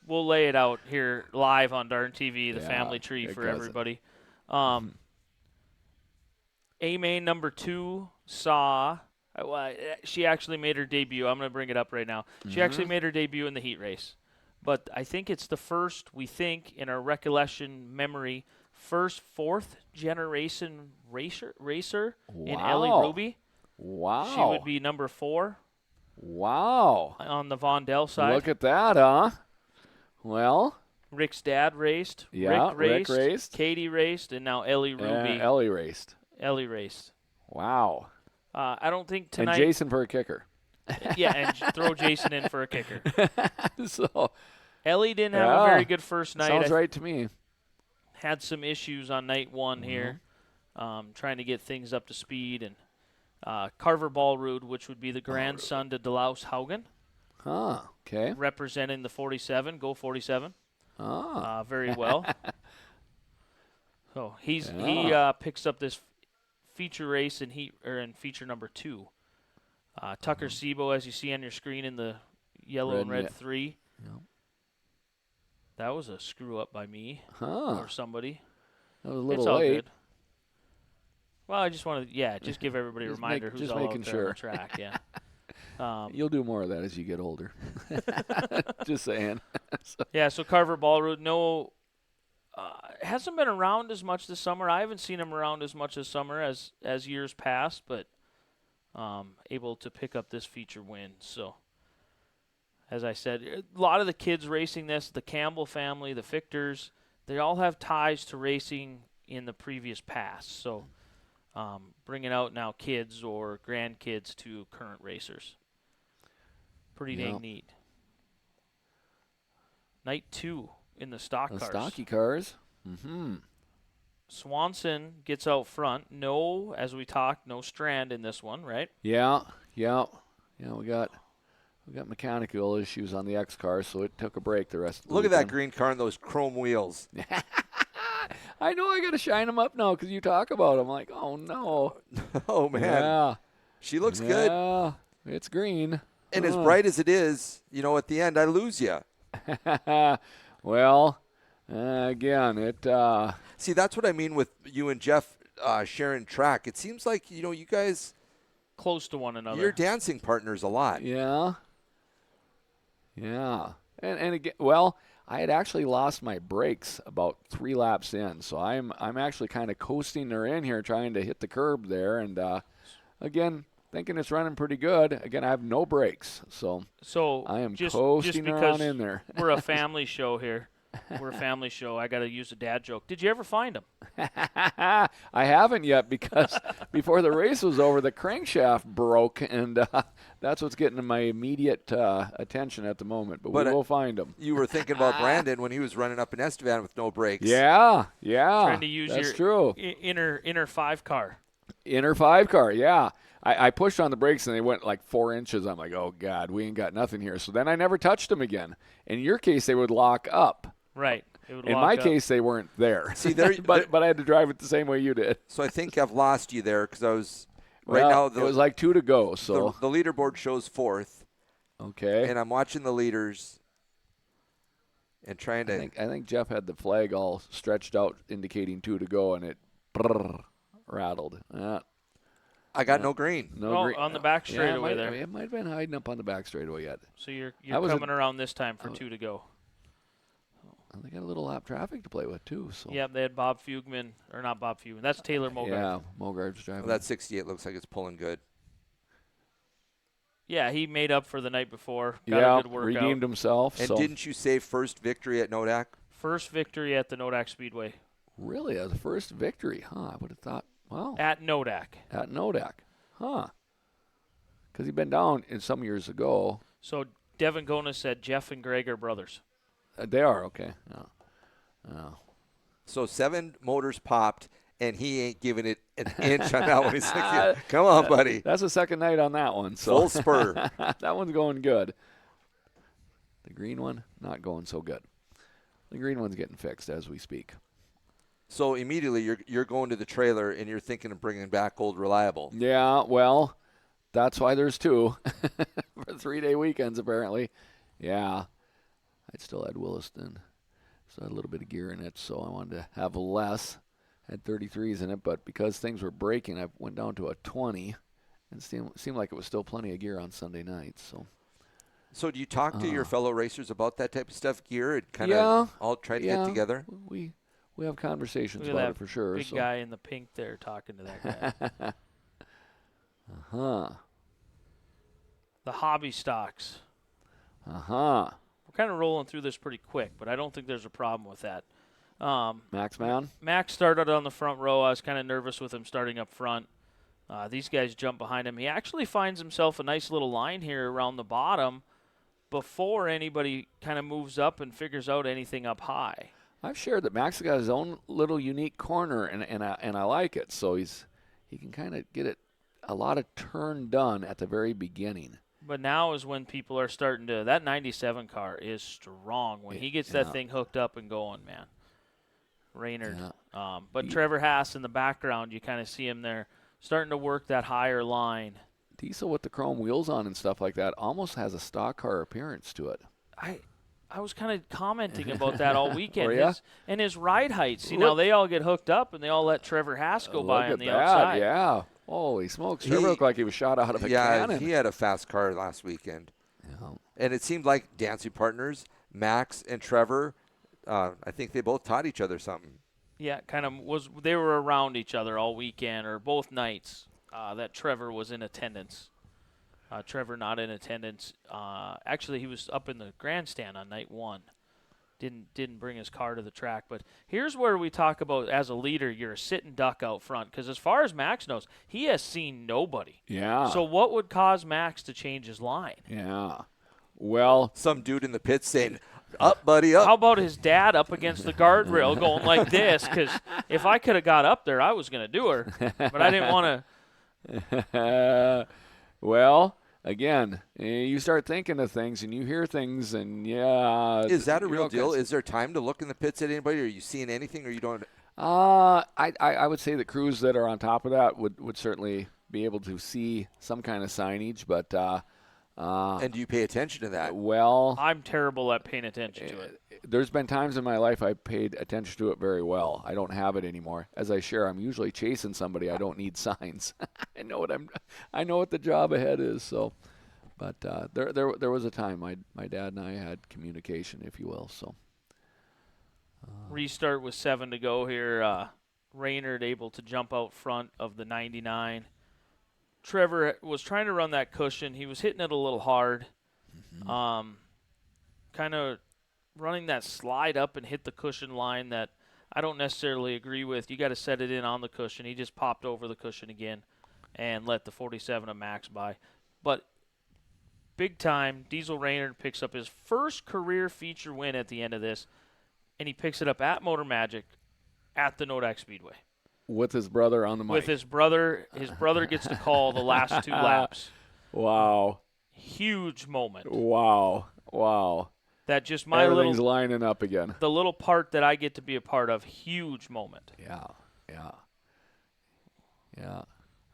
we'll lay it out here live on Darn TV, the family tree for everybody. A-Main number 2 saw. She actually made her debut. I'm going to bring it up right now. She actually made her debut in the heat race. But I think it's the first, in our recollection memory, first 4th generation racer in Ellie Ruby. Wow. She would be number 4. Wow. On the Vondell side. Look at that, huh? Well, Rick's dad raced. Yeah, Rick raced. Katie raced, and now Ellie Ruby. Ellie raced. Ellie raced. Wow. I don't think tonight. And Jason for a kicker. Yeah, and throw Jason in for a kicker. So Ellie didn't have a very good first night. Sounds right to me. Had some issues on night one here, trying to get things up to speed. And Carver Ballrood, which would be the grandson to Delaus Haugen, Okay. representing the 47. Go 47. Very well. So he picks up this feature race in feature number 2. Tucker Sebo, as you see on your screen in the yellow and red 3. Yep. That was a screw up by me or somebody. That was a little it's all late. good. Well, I just want to, just give everybody a reminder who's all out there on the track. Yeah. You'll do more of that as you get older. Just saying. So Carver Ballrood, hasn't been around as much this summer. I haven't seen him around as much this summer as years past, but able to pick up this feature win. So, as I said, a lot of the kids racing this, the Campbell family, the Fichters, they all have ties to racing in the previous past. So, bringing out now kids or grandkids to current racers. Pretty dang neat. Night 2 in the stock cars. The stocky cars. Mm-hmm. Swanson gets out front. As we talked, no Strand in this one, right? Yeah. We got mechanical issues on the X car, so it took a break the rest of the Look at that weekend. green car and those chrome wheels. I know I got to shine them up now because you talk about them. Like, oh, no. Oh, man. Yeah. She looks good. Yeah, it's green. And as bright as it is, at the end, I lose you. Well, again, it... See, that's what I mean with you and Jeff sharing track. It seems like, you guys... Close to one another. You're dancing partners a lot. Yeah. And again, I had actually lost my brakes about 3 laps in, so I'm actually kind of coasting her in here, trying to hit the curb there, and again, thinking it's running pretty good. Again, I have no brakes, so I am coasting around in there. We're a family show here. We're a family show. I got to use a dad joke. Did you ever find him? I haven't yet because before the race was over, the crankshaft broke, and that's what's getting my immediate attention at the moment. But we will find him. You were thinking about Brandon when he was running up in Estevan with no brakes. Yeah. Trying to use that's your true. inner 5 car. Inner 5 car, yeah. I pushed on the brakes, and they went like 4 inches. I'm like, oh, God, we ain't got nothing here. So then I never touched them again. In your case, they would lock up. Right. In my case, they weren't there. See, there, but I had to drive it the same way you did. So I think I've lost you there because I was now. It was like 2 to go. So the leaderboard shows 4th. Okay. And I'm watching the leaders and trying to. I think Jeff had the flag all stretched out, indicating 2 to go, and it rattled. I got no green. No green on the back straightaway there. It might have been hiding up on the back straightaway yet. So you're coming around this time for 2 to go. They got a little lap traffic to play with, too. So. Yeah, they had Bob Fugman, or not Bob Fugman. That's Taylor Mogard. Yeah, Mogard's driving. Well, that 68 looks like it's pulling good. Yeah, he made up for the night before. Got a good workout. Redeemed himself. And didn't you say first victory at Nodak? First victory at the Nodak Speedway. Really? As a first victory? Huh, I would have thought, wow. At Nodak. At Nodak. Huh. Because he'd been down in some years ago. So Devin Gona said Jeff and Greg are brothers. They are, okay. Oh. So 7 motors popped, and he ain't giving it an inch on that one. He's like, come on, buddy. That's the second night on that one. So. Full spur. That one's going good. The green one, not going so good. The green one's getting fixed as we speak. So immediately you're going to the trailer, and you're thinking of bringing back Old Reliable. Yeah, well, that's why there's 2 for 3-day weekends apparently. Yeah. I still had Williston. So I had a little bit of gear in it, so I wanted to have less. Had 33s in it, but because things were breaking, I went down to a 20. And it seemed like it was still plenty of gear on Sunday night. So do you talk to your fellow racers about that type of stuff, gear, and kind of all try to get together? We have conversations Look at about that it for sure. Big guy in the pink there talking to that guy. Uh-huh. The hobby stocks. Uh-huh. We're kind of rolling through this pretty quick, but I don't think there's a problem with that. Max man? Max started on the front row. I was kind of nervous with him starting up front. These guys jump behind him. He actually finds himself a nice little line here around the bottom before anybody kind of moves up and figures out anything up high. I've shared that Max has got his own little unique corner, and I like it. So he can kind of get it a lot of turn done at the very beginning. But now is when people are starting to – that 97 car is strong. When he gets that thing hooked up and going, man. Raynard. Yeah. But Trevor Haas in the background, you kind of see him there starting to work that higher line. Diesel with the chrome wheels on and stuff like that almost has a stock car appearance to it. I was kind of commenting about that all weekend. Were ya? His ride heights. See, now they all get hooked up, and they all let Trevor Haas go by on the that. outside. Yeah. Holy smokes. Trevor looked like he was shot out of a cannon. He had a fast car last weekend. Yeah. And it seemed like dancing partners, Max and Trevor, I think they both taught each other something. Yeah, they were around each other all weekend or both nights that Trevor was in attendance. Trevor not in attendance. Actually, he was up in the grandstand on night one. Didn't bring his car to the track. But here's where we talk about, as a leader, you're a sitting duck out front. Because as far as Max knows, he has seen nobody. Yeah. So what would cause Max to change his line? Yeah. Well, some dude in the pit saying, "Up, buddy, up." How about his dad up against the guardrail going like this? Because if I could have got up there, I was going to do her. But I didn't want to. Well, again, you start thinking of things and you hear things, and is that a real deal? Is there time to look in the pits at anybody? Are you seeing anything, or you don't? I would say the crews that are on top of that would certainly be able to see some kind of signage, but and do you pay attention to that? Well, I'm terrible at paying attention to it. There's been times in my life I paid attention to it very well. I don't have it anymore. As I share, I'm usually chasing somebody. I don't need signs. I know what the job ahead is. So, but there was a time my dad and I had communication, if you will. So restart with 7 to go here. Raynard able to jump out front of the 99. Trevor was trying to run that cushion. He was hitting it a little hard. Mm-hmm. Kind of running that slide up and hit the cushion line that I don't necessarily agree with. You got to set it in on the cushion. He just popped over the cushion again and let the 47 of Max by. But big time, Diesel Raynard picks up his first career feature win at the end of this, and he picks it up at Motor Magic at the Nodak Speedway. With his brother on the mic. With his brother. His brother gets to call the last 2 laps. Wow. Huge moment. Wow. That just my everything's little lining up again. The little part that I get to be a part of, huge moment. Yeah.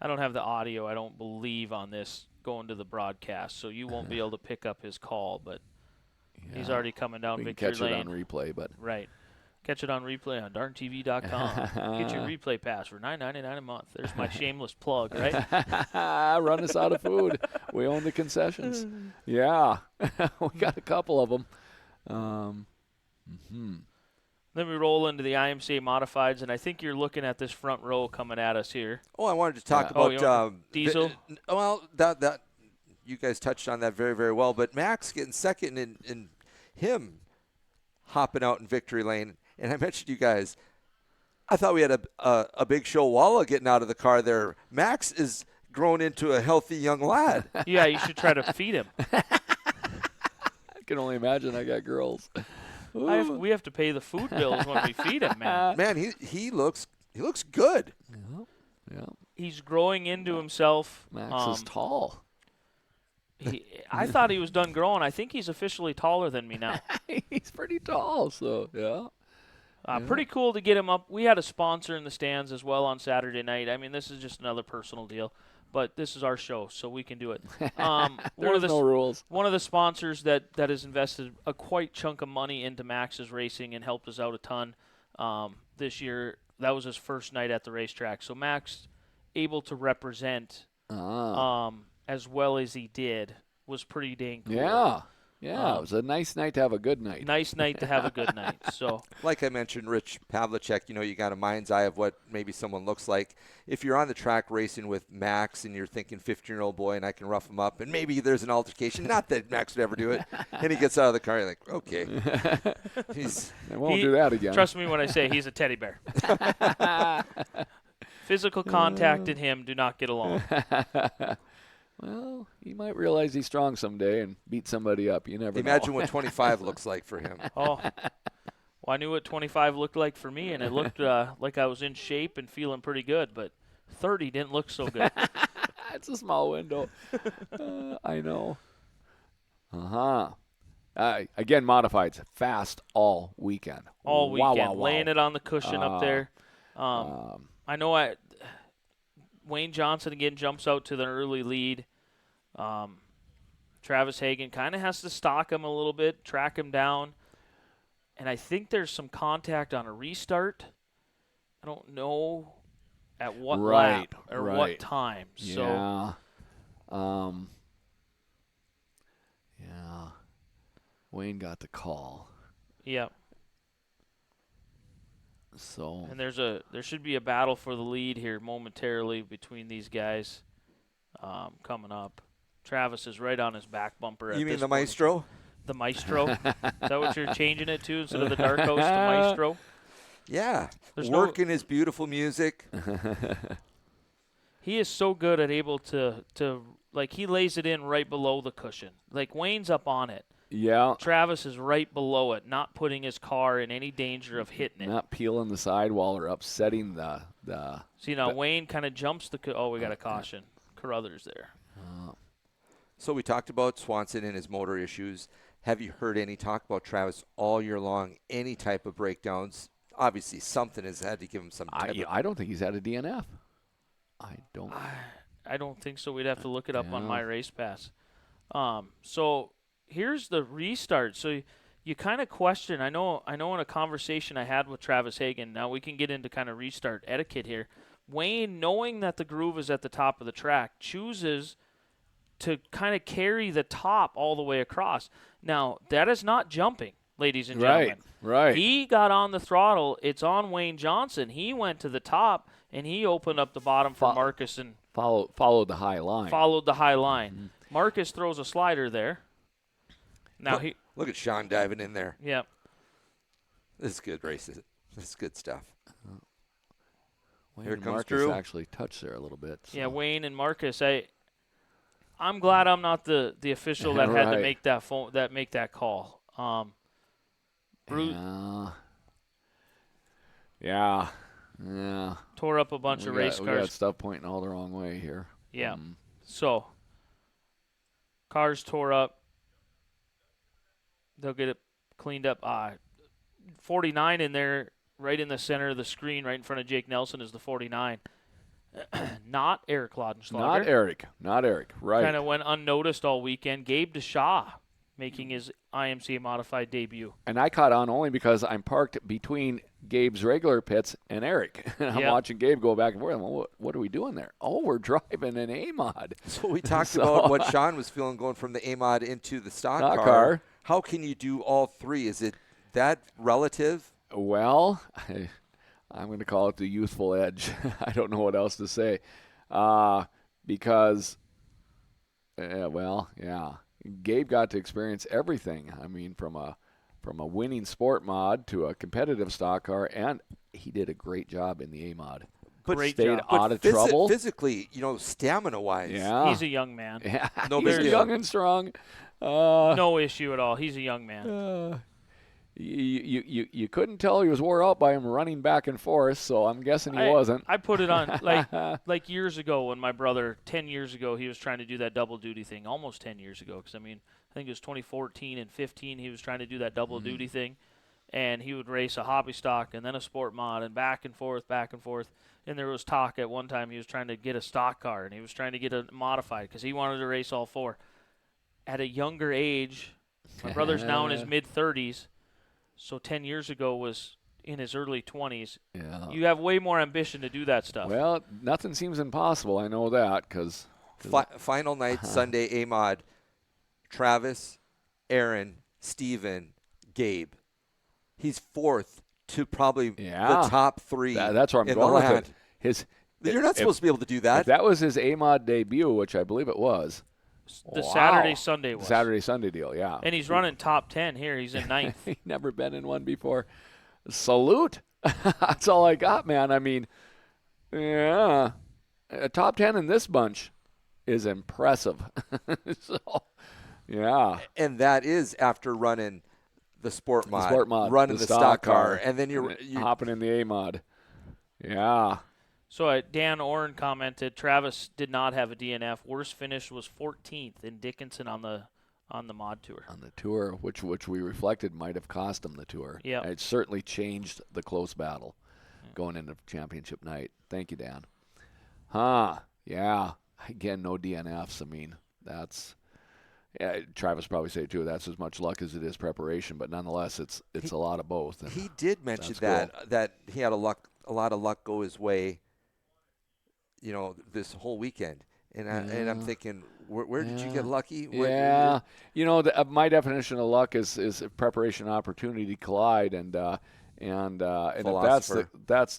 I don't have the audio, I don't believe, on this going to the broadcast, so you won't be able to pick up his call, but he's already coming down Victory Lane. We can catch it on replay, but right. Catch it on replay on darntv.com. Get your replay pass for $9.99 a month. There's my shameless plug, right? Run us out of food. We own the concessions. Yeah. We got a couple of them. Then we roll into the IMCA Modifieds, and I think you're looking at this front row coming at us here. Oh, I wanted to talk about Diesel. Well, that you guys touched on that very, very well. But Max getting second and him hopping out in Victory Lane. And I mentioned you guys, I thought we had a big show Walla getting out of the car there. Max is grown into a healthy young lad. Yeah, you should try to feed him. I can only imagine I got girls. We have to pay the food bills when we feed him, man. Man, he looks good. Yeah. He's growing into himself. Max is tall. I thought he was done growing. I think he's officially taller than me now. He's pretty tall, so yeah. Pretty cool to get him up. We had a sponsor in the stands as well on Saturday night. I mean, this is just another personal deal, but this is our show, so we can do it. There's no rules. One of the sponsors that has invested a quite chunk of money into Max's racing and helped us out a ton this year. That was his first night at the racetrack. So Max, able to represent as well as he did, was pretty dang cool. Yeah. Yeah, it was a nice night to have a good night. Nice night to have a good night. So, Like I mentioned, Rich Pavlicek, you got a mind's eye of what maybe someone looks like. If you're on the track racing with Max and you're thinking 15-year-old boy and I can rough him up and maybe there's an altercation, not that Max would ever do it, and he gets out of the car, you're like, okay. I won't do that again. Trust me when I say he's a teddy bear. Physical contact and him do not get along. Well, he might realize he's strong someday and beat somebody up. You never Imagine know. what 25 looks like for him. Oh, well, I knew what 25 looked like for me, and it looked like I was in shape and feeling pretty good, but 30 didn't look so good. It's a small window. I know. Again, modifieds fast all weekend. All weekend, Wow. laying it on the cushion up there. I know Wayne Johnson again jumps out to the early lead. Travis Hagen kind of has to stalk him a little bit, track him down. And I think there's some contact on a restart. I don't know at what lap or what time. Yeah. Wayne got the call. Yeah. So. And there should be a battle for the lead here momentarily between these guys coming up. Travis is right on his back bumper. You mean the Maestro? The Maestro? Is that what you're changing it to instead of the Dark Host to Maestro? Yeah. Working his beautiful music. He is so good at able to like he lays it in right below the cushion. Like Wayne's up on it. Yeah. Travis is right below it, not putting his car in any danger of hitting it. Not peeling the sidewall or upsetting the. See, now Wayne kind of jumps the. We got a caution. Carruthers there. So we talked about Swanson and his motor issues. Have you heard any talk about Travis all year long? Any type of breakdowns? Obviously, something has had to give him some type of. I don't think he's had a DNF. I don't think so. We'd have to look it up on my race pass. So here's the restart. So you kind of question. I know in a conversation I had with Travis Hagen. Now we can get into kind of restart etiquette here. Wayne, knowing that the groove is at the top of the track, chooses to kind of carry the top all the way across. Now, that is not jumping, ladies and gentlemen. Right. He got on the throttle. It's on Wayne Johnson. He went to the top, and he opened up the bottom for Marcus and followed the high line. Followed the high line. Mm-hmm. Marcus throws a slider there. Now look at Sean diving in there. Yep. This is good races. This is good stuff. Wayne Here and comes Marcus Drew. actually touched there a little bit. So. Yeah, Wayne and Marcus. I'm glad I'm not the official that had to make that call. Bruce Yeah. tore up a bunch of race We cars. got stuff pointing all the wrong way here. Yeah. So cars tore up. They'll get it cleaned up. 49 in there, right in the center of the screen, right in front of Jake Nelson is the 49. Not Eric Laudenschlager. Not Eric. Right. Kind of went unnoticed all weekend. Gabe DeShaw making his IMCA modified debut. And I caught on only because I'm parked between Gabe's regular pits and Eric. I'm watching Gabe go back and forth. Well, what are we doing there? Oh, we're driving an A-Mod. So we talked about what Sean was feeling going from the A-Mod into the stock car. How can you do all three? Is it that relative? Well, I'm going to call it the youthful edge. I don't know what else to say. Because, Gabe got to experience everything. I mean, from a winning sport mod to a competitive stock car, and he did a great job in the A-Mod. Great Stayed job. out of trouble. Physically, stamina-wise. Yeah. He's a young man. Yeah. No He's big deal. young and strong. No issue at all. He's a young man. You couldn't tell he was wore out by him running back and forth, so I'm guessing he wasn't. I put it on like years ago when my brother, 10 years ago, he was trying to do that double duty thing, almost 10 years ago, because, I think it was 2014 and 15 he was trying to do that double duty thing, and he would race a hobby stock and then a sport mod and back and forth, and there was talk at one time he was trying to get a stock car and he was trying to get it modified because he wanted to race all four. At a younger age, my brother's now in his mid-30s, so 10 years ago was in his early 20s. Yeah. You have way more ambition to do that stuff. Well, nothing seems impossible. I know that because Final night, Sunday, A-Mod, Travis, Aaron, Steven, Gabe. He's fourth to probably Yeah. the top three. That's where I'm in going the with land. it. You're not supposed to be able to do that. If that was his AMOD debut, which I believe it was. The Wow. Saturday-Sunday was. Saturday-Sunday deal, yeah. And he's running top 10 here. He's in ninth. He's never been in one before. Salute. That's all I got, man. I mean, yeah. A top 10 in this bunch is impressive. So, yeah. And that is after running the sport mod, running the stock car, and then you're hopping in the AMOD. Yeah. So Dan Oren commented, Travis did not have a DNF. Worst finish was 14th in Dickinson on the mod tour. On the tour, which we reflected might have cost him the tour. Yeah. It certainly changed the close battle going into championship night. Thank you, Dan. Yeah. Again, no DNFs. I mean, that's Travis probably say too. That's as much luck as it is preparation, but nonetheless, it's a lot of both. And he did mention cool. that he had a lot of luck go his way. This whole weekend, and I'm thinking, where did you get lucky? Yeah, my definition of luck is preparation, opportunity collide, and if that's the case,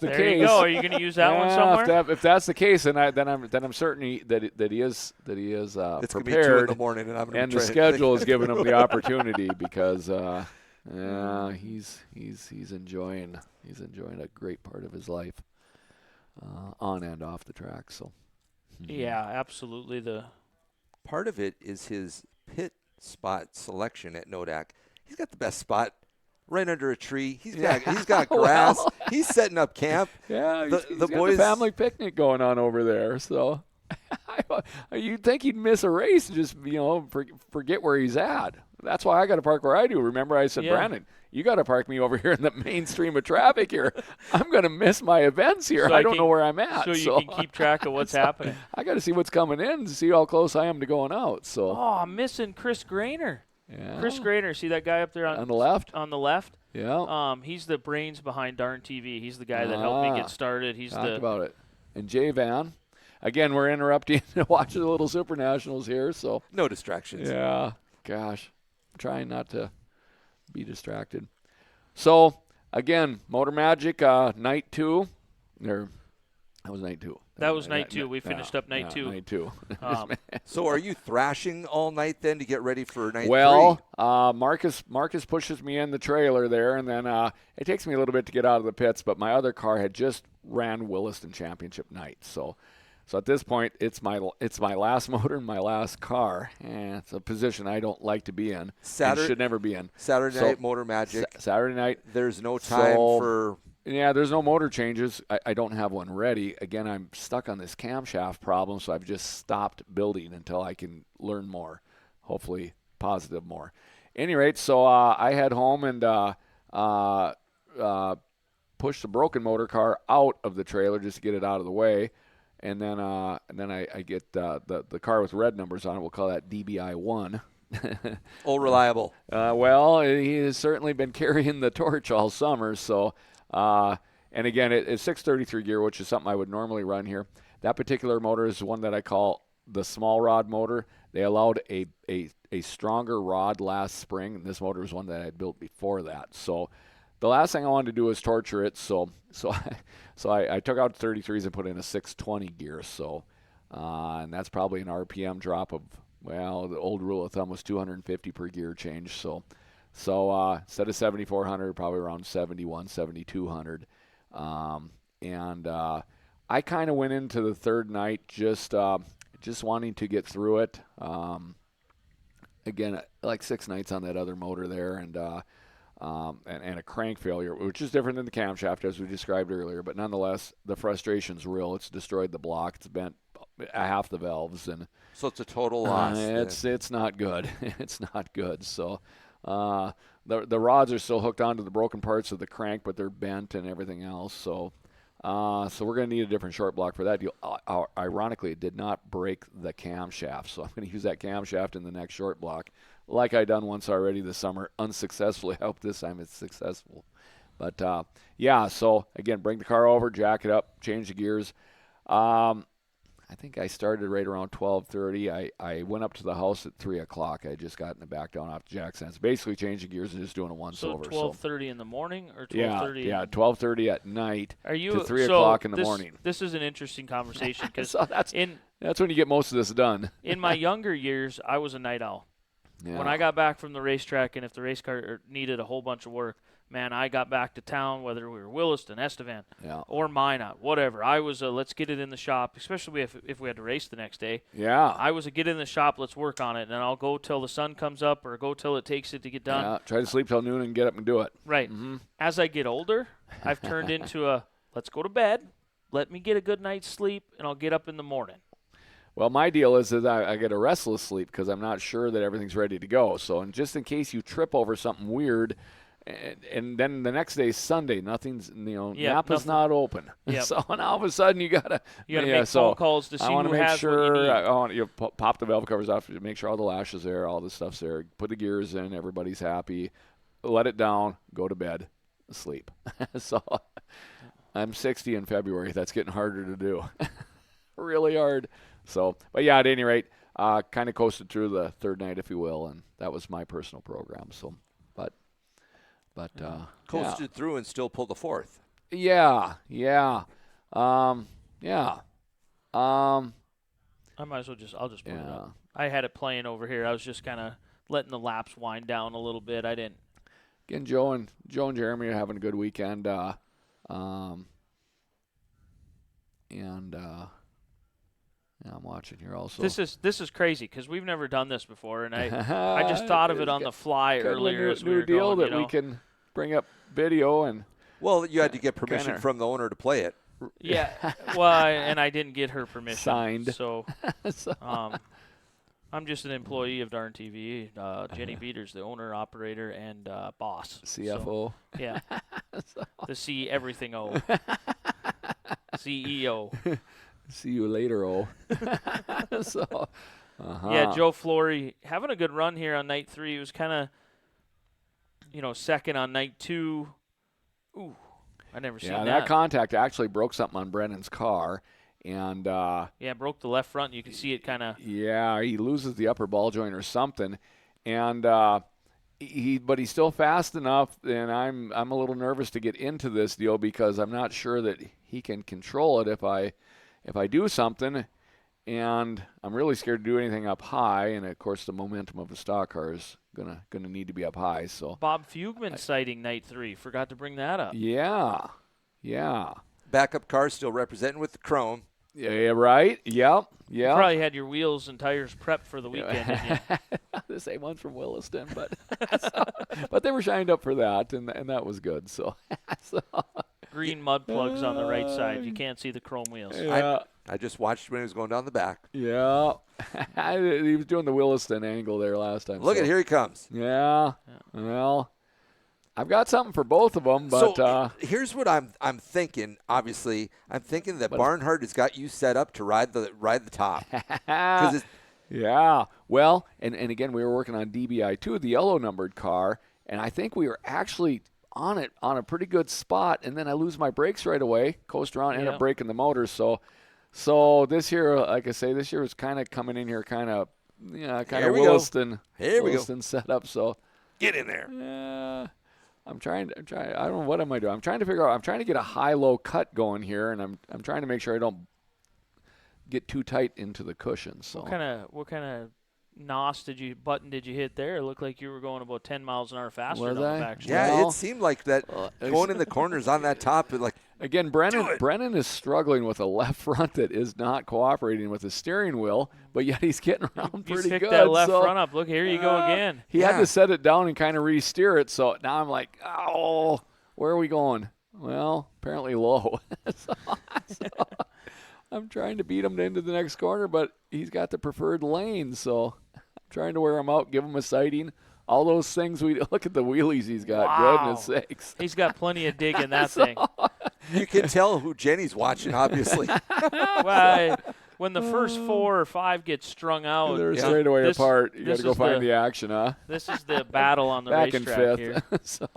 there you go. Are you going to use that one somewhere? If that's the case, then I'm certain that he is it's prepared. Gonna be 2 in the morning, and I'm and the schedule is giving him the opportunity because he's enjoying a great part of his life on and off the track. So yeah, absolutely. The part of it is his pit spot selection at Nodak. He's got the best spot. Right under a tree. He's got grass. Well, he's setting up camp. Yeah, the got boys the family picnic going on over there. So you'd think he'd miss a race and just forget where he's at. That's why I got to park where I do. Remember, I said, Brandon, you got to park me over here in the mainstream of traffic here. I'm going to miss my events here. So I don't know where I'm at. So you can keep track of what's happening. I got to see what's coming in to see how close I am to going out. So I'm missing Chris Grainer. Yeah. Chris Grainer, see that guy up there on the left? On the left. Yeah. He's the brains behind Darn TV. He's the guy that helped me get started. He's talked about it. And Jay Van. Again, we're interrupting to watch the little Supernationals here, so no distractions. Yeah. Gosh. I'm trying not to be distracted. So, again, Motor Magic, night 2. That was night 2. That was night 2. We finished up night 2. Night 2. So are you thrashing all night then to get ready for night 3? Well, Marcus pushes me in the trailer there, and then it takes me a little bit to get out of the pits, but my other car had just ran Williston Championship night. So at this point, it's my last motor and my last car. It's a position I don't like to be in. Saturday should never be in. Saturday night Motor Magic. Saturday night. There's no time for. Yeah, there's no motor changes. I don't have one ready. Again, I'm stuck on this camshaft problem, so I've just stopped building until I can learn more, hopefully positive more. Any rate, so I head home and push the broken motor car out of the trailer just to get it out of the way. And then I get the car with red numbers on it. We'll call that DBI 1. Old reliable. Well, he has certainly been carrying the torch all summer, so... and again, it's 633 gear, which is something I would normally run here. That particular motor is one that I call the small rod motor. They allowed a stronger rod last spring, and this motor was one that I had built before that. So the last thing I wanted to do was torture it. So I took out 33s and put in a 620 gear. So and that's probably an RPM drop of, well, the old rule of thumb was 250 per gear change. So instead of 7,400, probably around 7,100, 7,200. And I kind of went into the third night just wanting to get through it. Again, like 6 nights on that other motor there, and a crank failure, which is different than the camshaft as we described earlier. But nonetheless, the frustration's real. It's destroyed the block. It's bent half the valves, and so it's a total loss. It's not good. It's not good. So. The rods are still hooked onto the broken parts of the crank, but they're bent and everything else. So we're going to need a different short block for that deal. Ironically, it did not break the camshaft, so I'm going to use that camshaft in the next short block, like I done once already this summer, unsuccessfully. I hope this time it's successful. But yeah, so again, bring the car over, jack it up, change the gears. I think I started right around 12:30. I went up to the house at 3 o'clock. I just got in the back down off Jackson. It's basically changing gears and just doing a once-over. So 12:30 in the morning or 12:30? Yeah, 12:30 at night Are you, to 3 o'clock in the this, morning. This is an interesting conversation because So that's when you get most of this done. in my younger years, I was a night owl. Yeah. When I got back from the racetrack, and if the race car needed a whole bunch of work, man, I got back to town, whether we were Williston, Estevan, or Minot, whatever. I was a let's get it in the shop, especially if we had to race the next day. Yeah. I was a get in the shop, let's work on it, and I'll go till the sun comes up or go till it takes it to get done. Yeah, try to sleep till noon and get up and do it. Right. Mm-hmm. As I get older, I've turned into a let's go to bed, let me get a good night's sleep, and I'll get up in the morning. Well, my deal is that I get a restless sleep because I'm not sure that everything's ready to go. So, and just in case you trip over something weird, and then the next day is Sunday, nothing's, Napa's not open. Yep. So now all of a sudden you gotta make phone calls to see I want who to make has sure what you need. I want you pop the valve covers off, make sure all the lashes there, all the stuff's there, put the gears in, everybody's happy, let it down, go to bed, sleep. So I'm 60 in February. That's getting harder to do. Really hard. So, but yeah, at any rate, kind of coasted through the third night, if you will, and that was my personal program. So, but Coasted through and still pulled the fourth. Yeah. I might as well I'll just put it up. I had it playing over here. I was just kind of letting the laps wind down a little bit. I didn't. Again, Joe and Jeremy are having a good weekend. Yeah, I'm watching here also. This is crazy because we've never done this before, and I just thought of it on the fly earlier as we were deal going, that we can bring up video and. Well, you had to get permission from the owner to play it. Yeah, well, and I didn't get her permission. Signed. So, I'm just an employee of Darn TV. Jenny Beaters, the owner, operator, and boss. CFO. So, yeah. The C everything O. CEO. See you later, O. So, yeah, Joe Flory having a good run here on night 3. He was kind of, second on night 2. Ooh, I never seen that. Yeah, that contact actually broke something on Brennan's car, and broke the left front. You can see it kind of. Yeah, he loses the upper ball joint or something, and but he's still fast enough, and I'm a little nervous to get into this deal because I'm not sure that he can control it if I do something, and I'm really scared to do anything up high, and of course the momentum of the stock car is gonna need to be up high. So Bob Fugman sighting night 3. Forgot to bring that up. Yeah. Backup car still representing with the chrome. Yeah, right. Yep. You probably had your wheels and tires prepped for the weekend, didn't you? The same ones from Williston, but they were shined up for that, and that was good. So. Green mud plugs on the right side. You can't see the chrome wheels. Yeah. I just watched when he was going down the back. Yeah. He was doing the Williston angle there last time. Look at here he comes. Yeah. Well, I've got something for both of them, but so here's what I'm thinking. Obviously, I'm thinking that Barnhart has got you set up to ride the top. Yeah. Well, and again, we were working on DBI2, the yellow numbered car, and I think we were actually on it on a pretty good spot, and then I lose my brakes right away, coast around, end up breaking the motor. So this year, like I say, this year was kind of coming in here, kind of Williston setup. So get in there. Yeah, I'm trying. I don't know what am I doing. I'm trying to figure out. I'm trying to get a high-low cut going here, and I'm trying to make sure I don't get too tight into the cushion. So what kind of NOS did you hit there? It looked like you were going about 10 miles an hour faster was down I? the back. Yeah, Well, it seemed like that going in the corners on that top. Like again, Brennan is struggling with a left front that is not cooperating with the steering wheel, but yet he's getting around pretty you picked good. that left front up. Look, here you go again. He had to set it down and kind of re-steer it. So now I'm like, oh, where are we going? Well, apparently low. so I'm trying to beat him into the next corner, but he's got the preferred lane, so I'm trying to wear him out, give him a sighting. All those things look at the wheelies he's got. Wow. Goodness sakes. He's got plenty of dig in that thing. You can tell who Jenny's watching, obviously. Well, when the first 4 or 5 get strung out, They're straight away apart. You got to go find the action, huh? This is the battle on the Back in racetrack fifth. here. So,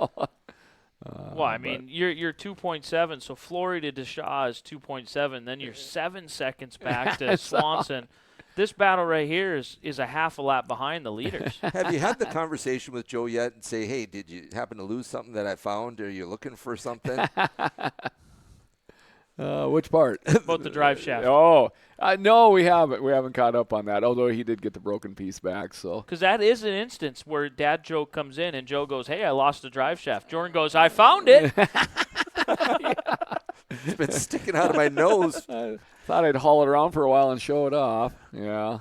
Well, I mean, you're 2.7, so Florida to Shaw is 2.7. Then you're 7 seconds back to Swanson. This battle right here is a half a lap behind the leaders. Have you had the conversation with Joe yet and say, hey, did you happen to lose something that I found? Are you looking for something? Which part? About the drive shaft. Oh, no, we haven't. We haven't caught up on that, although he did get the broken piece back. So, because that is an instance where Dad Joe comes in and Joe goes, hey, I lost the drive shaft. Joren goes, I found it. It's been sticking out of my nose. I thought I'd haul it around for a while and show it off. Yeah.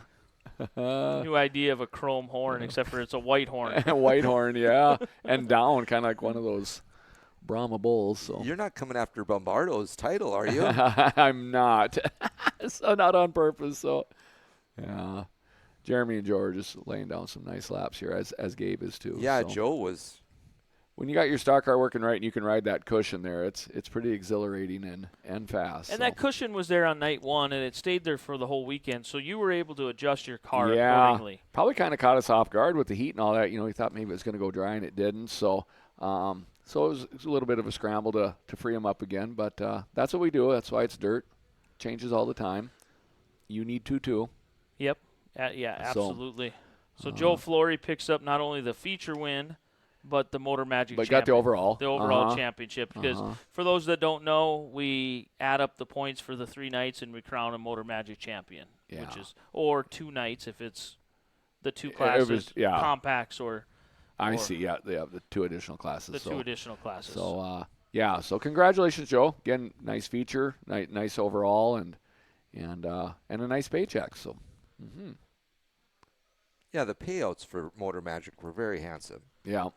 New idea of a chrome horn, except for it's a white horn. White horn, yeah. And down, kind of like one of those Brahma bulls. So. You're not coming after Bombardo's title, are you? I'm not. So not on purpose. So, yeah. Jeremy and Joe are just laying down some nice laps here, as Gabe is too. Yeah, so. Joe was. When you got your stock car working right and you can ride that cushion there, it's pretty exhilarating and fast. And that cushion was there on night one, and it stayed there for the whole weekend, so you were able to adjust your car accordingly. Probably kind of caught us off guard with the heat and all that. You know, we thought maybe it was going to go dry, and it didn't. So it was a little bit of a scramble to free them up again. But that's what we do. That's why it's dirt. Changes all the time. You need to, too. Yep. Yeah, absolutely. So Joe Flory picks up not only the feature win, but the Motor Magic But got the overall. The overall championship. Because for those that don't know, we add up the points for the 3 nights and we crown a Motor Magic champion. Yeah. Or 2 nights if it's the 2 classes, compacts or I see, yeah, they have the 2 additional classes. The 2 additional classes. So, so congratulations, Joe. Again, nice feature, nice overall, and a nice paycheck. So, Yeah, the payouts for Motor Magic were very handsome. Yeah.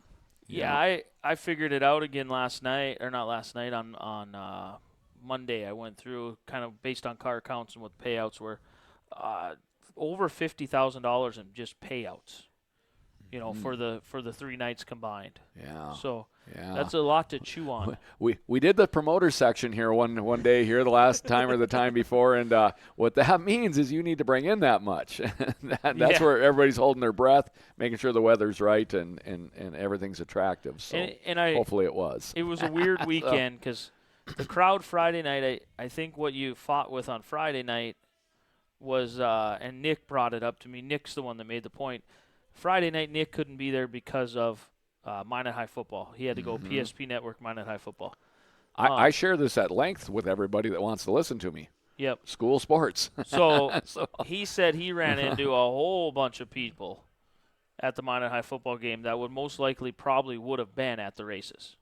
Yeah, I figured it out again last night, or not last night, on Monday. I went through kind of based on car counts and what the payouts were. Over $50,000 in just payouts, for the 3 nights combined. Yeah. So that's a lot to chew on. We did the promoter section here one day here the last time or the time before, and what that means is you need to bring in that much. That's where everybody's holding their breath, making sure the weather's right and everything's attractive. So hopefully it was. It was a weird weekend because the crowd Friday night, I think what you fought with on Friday night was, and Nick brought it up to me. Nick's the one that made the point. Friday night, Nick couldn't be there because of Minot High Football. He had to go PSP Network, Minot High Football. I share this at length with everybody that wants to listen to me. Yep. School sports. So he said he ran into a whole bunch of people at the Minot High Football game that would most likely probably would have been at the races.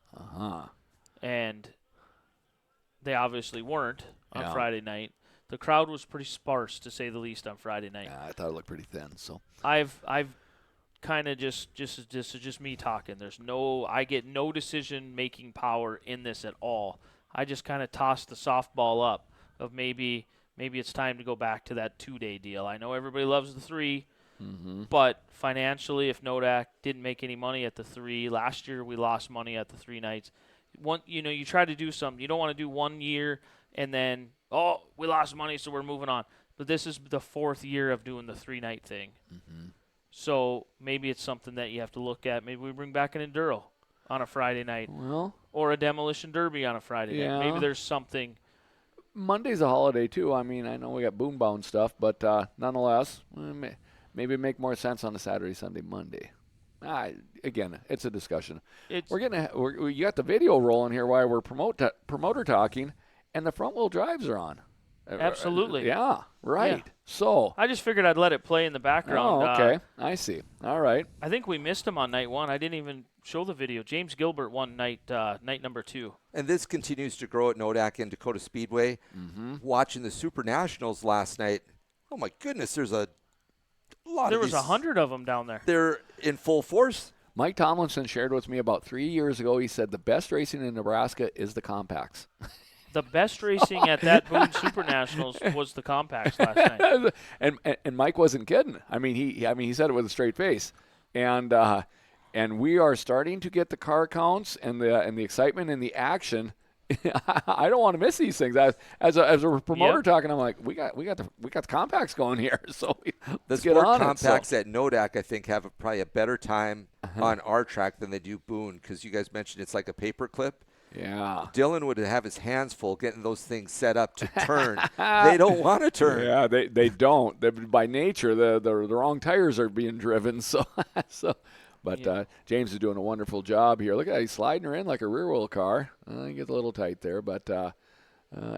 And they obviously weren't on Friday night. The crowd was pretty sparse, to say the least, on Friday night. Yeah, I thought it looked pretty thin. So I've kind of just me talking. I get no decision-making power in this at all. I just kind of toss the softball up of maybe it's time to go back to that 2-day deal. I know everybody loves the 3, but financially, if Nodak didn't make any money at the 3, last year we lost money at the 3 nights. You try to do something. You don't want to do 1 year and then, we lost money, so we're moving on. But this is the 4th year of doing the 3-night thing. So maybe it's something that you have to look at. Maybe we bring back an Enduro on a Friday night. Well, or a Demolition Derby on a Friday night. Maybe there's something. Monday's a holiday, too. I mean, I know we got boombound stuff, but nonetheless, maybe make more sense on a Saturday, Sunday, Monday. Again, it's a discussion. You got the video rolling here while we're promoter talking, and the front-wheel drives are on. Absolutely. Yeah, right. Yeah. So I just figured I'd let it play in the background. Oh, okay. I see. All right. I think we missed him on night 1. I didn't even show the video. James Gilbert won night number 2. And this continues to grow at Nodak and Dakota Speedway. Watching the Supernationals last night, oh my goodness, there's a lot there of was 100 of them down there. They're in full force. Mike Tomlinson shared with me about 3 years ago. He said the best racing in Nebraska is the compacts. The best racing at that Boone Supernationals was the compacts last night. And Mike wasn't kidding. I mean, he said it with a straight face. And we are starting to get the car counts and the excitement and the action I don't want to miss these things. As a promoter Yep. talking, I'm like, we got the compacts going here, so The let's get sport on compacts it. at Nodak, I think, have probably a better time Uh-huh. on our track than they do Boone, because you guys mentioned it's like a paper clip. Yeah. Dylan would have his hands full getting those things set up to turn. They don't want to turn. Yeah, they don't. By nature, the wrong tires are being driven. So but Yeah. James is doing a wonderful job here. Look at that, he's sliding her in like a rear wheel car. He gets a little tight there, but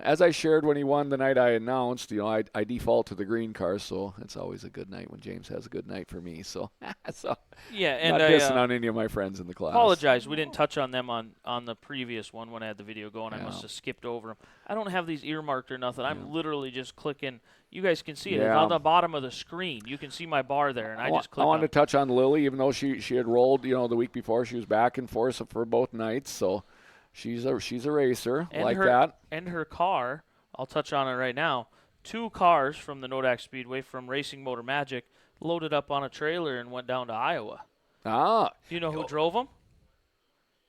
as I shared when he won the night I announced, I default to the green car, so it's always a good night when James has a good night for me. So so Yeah, and not I dissing on any of my friends in the class. apologize. We didn't touch on them on the previous one when I had the video going. I Yeah. must have skipped over them. I don't have these earmarked or nothing. I'm literally just clicking. You guys can see it. It's Yeah. on the bottom of the screen. You can see my bar there, and I just click I wanted on to touch on Lily, even though she had rolled, the week before. She was back and forth for both nights, so she's a racer and like her, that. And her car, I'll touch on it right now. 2 cars from the Nodak Speedway from Racing Motor Magic loaded up on a trailer and went down to Iowa. Ah, Do you know who drove them?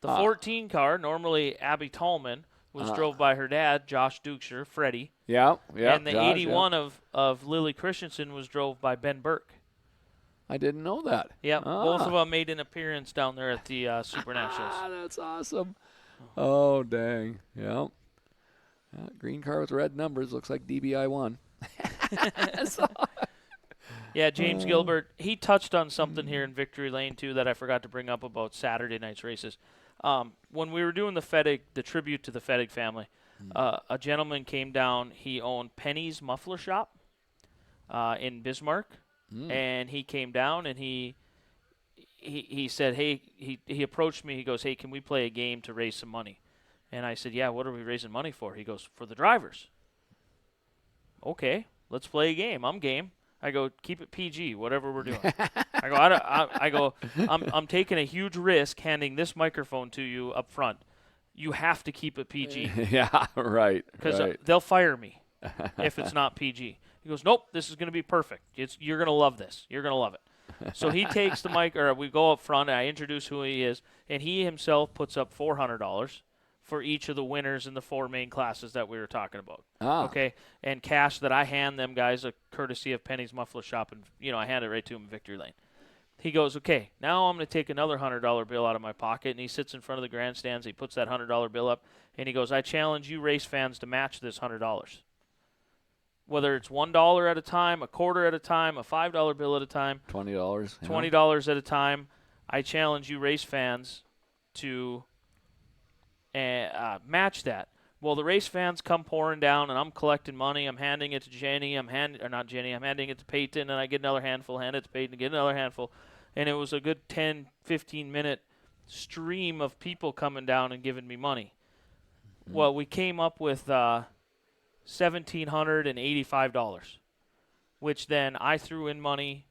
The 14 car, normally Abby Tallman, was drove by her dad, Josh Dukesher, Freddie. yeah. And the Josh, 81 of Lily Christensen was drove by Ben Burke. I didn't know that. Yep, Ah. both of them made an appearance down there at the Supernationals. That's awesome. Oh, dang. Yeah. Green car with red numbers. Looks like DBI won. Yeah, James Gilbert, he touched on something here in Victory Lane, too, that I forgot to bring up about Saturday night's races. When we were doing the tribute to the Fedig family, a gentleman came down. He owned Penny's Muffler Shop in Bismarck, and he came down and he said, hey, he approached me. He goes, hey, can we play a game to raise some money? And I said, yeah, what are we raising money for? He goes, for the drivers. Okay, let's play a game. I'm game. I go, keep it PG, whatever we're doing. I'm taking a huge risk handing this microphone to you up front. You have to keep it PG Yeah, right. because right. they'll fire me if it's not PG. He goes, nope, this is going to be perfect. You're going to love this. You're going to love it. So he takes the mic, or we go up front, and I introduce who he is, and he himself puts up $400 for each of the winners in the 4 main classes that we were talking about. Okay, and cash that I hand them guys, a courtesy of Penny's Muffler Shop, and I hand it right to him in Victory Lane. He goes, okay, now I'm going to take another $100 bill out of my pocket, and he sits in front of the grandstands. He puts that $100 bill up, and he goes, I challenge you race fans to match this $100. Whether it's $1 at a time, a quarter at a time, a $5 bill at a time, $20. $20 at a time, I challenge you race fans to match that. Well, the race fans come pouring down, and I'm collecting money. I'm handing it to Jenny. I'm handing it to Peyton, and I get another handful. Hand it to Peyton, get another handful. And it was a good 10, 15-minute stream of people coming down and giving me money. Well, we came up with $1,785, which then I threw in money.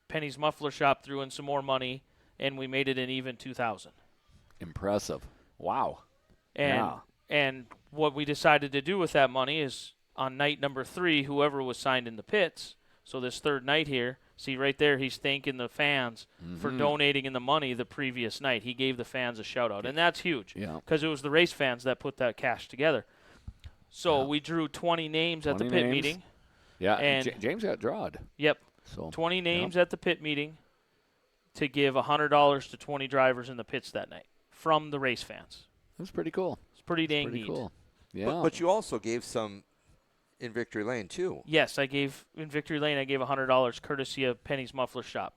Penny's Muffler Shop threw in some more money, and we made it an even $2,000. Impressive. Wow. And what we decided to do with that money is on night number 3, whoever was signed in the pits, so this third night here, see right there, he's thanking the fans for donating in the money the previous night. He gave the fans a shout-out, and that's huge because it was the race fans that put that cash together. So we drew 20 names at the pit meeting. Yeah, and James got drawed. Yep, So 20 names at the pit meeting to give $100 to 20 drivers in the pits that night from the race fans. That's pretty cool. It's pretty dang Pretty neat. cool. Yeah. But you also gave some in Victory Lane, too. Yes, I gave in Victory Lane. I gave $100 courtesy of Penny's Muffler Shop.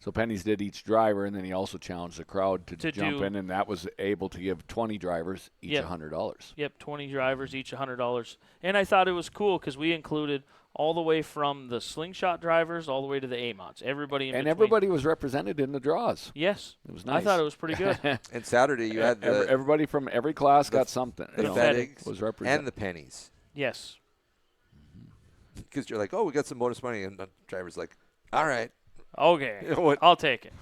So Penny's did each driver, and then he also challenged the crowd to jump in, and that was able to give 20 drivers each $100. Yep, 20 drivers each $100. And I thought it was cool because we included all the way from the slingshot drivers all the way to the A-mods. Everybody in And between. everybody was represented in the draws. Yes. It was nice. I thought it was pretty good. And Saturday you had everybody from every class got something. the FedEx was represented. and the pennies. Yes. Because you're like, oh, we got some bonus money. And the driver's like, all right. Okay. What? I'll take it.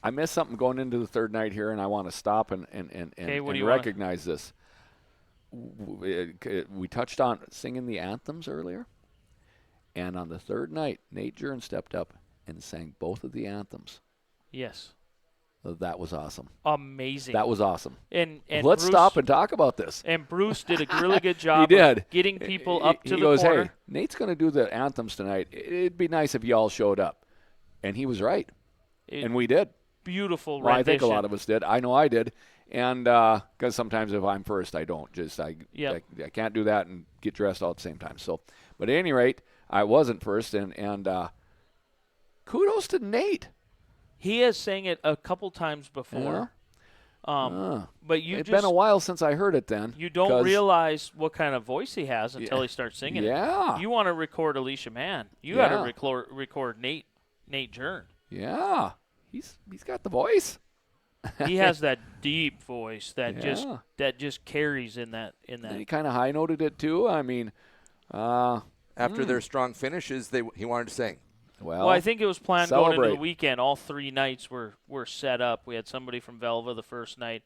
I missed something going into the third night here, and I want to stop and what do you recognize this. We touched on singing the anthems earlier, and on the third night, Nate Joren stepped up and sang both of the anthems. Yes. That was awesome. Amazing. That was awesome. And Let's Bruce, stop and talk about this. And Bruce did a really good job He did. of getting people up to he the goes, corner. hey, Nate's going to do the anthems tonight. It'd be nice if you all showed up. And he was right. And we did. Beautiful Well, I think a rendition. lot of us did. I know I did. And because sometimes if I'm first, I don't. I can't do that and get dressed all at the same time. So, but at any rate, I wasn't first. And kudos to Nate. He has sang it a couple times before. But It's been a while since I heard it then. You don't realize what kind of voice he has until he starts singing it. Yeah. You want to record Alicia Mann. You got to record Nate Joren. Yeah. He's got the voice. He has that deep voice that just carries in that. And he kind of high noted it too. I mean, after their strong finishes, he wanted to sing. Well, I think it was planned going into the celebrate. weekend. All 3 nights were set up. We had somebody from Velva the first night.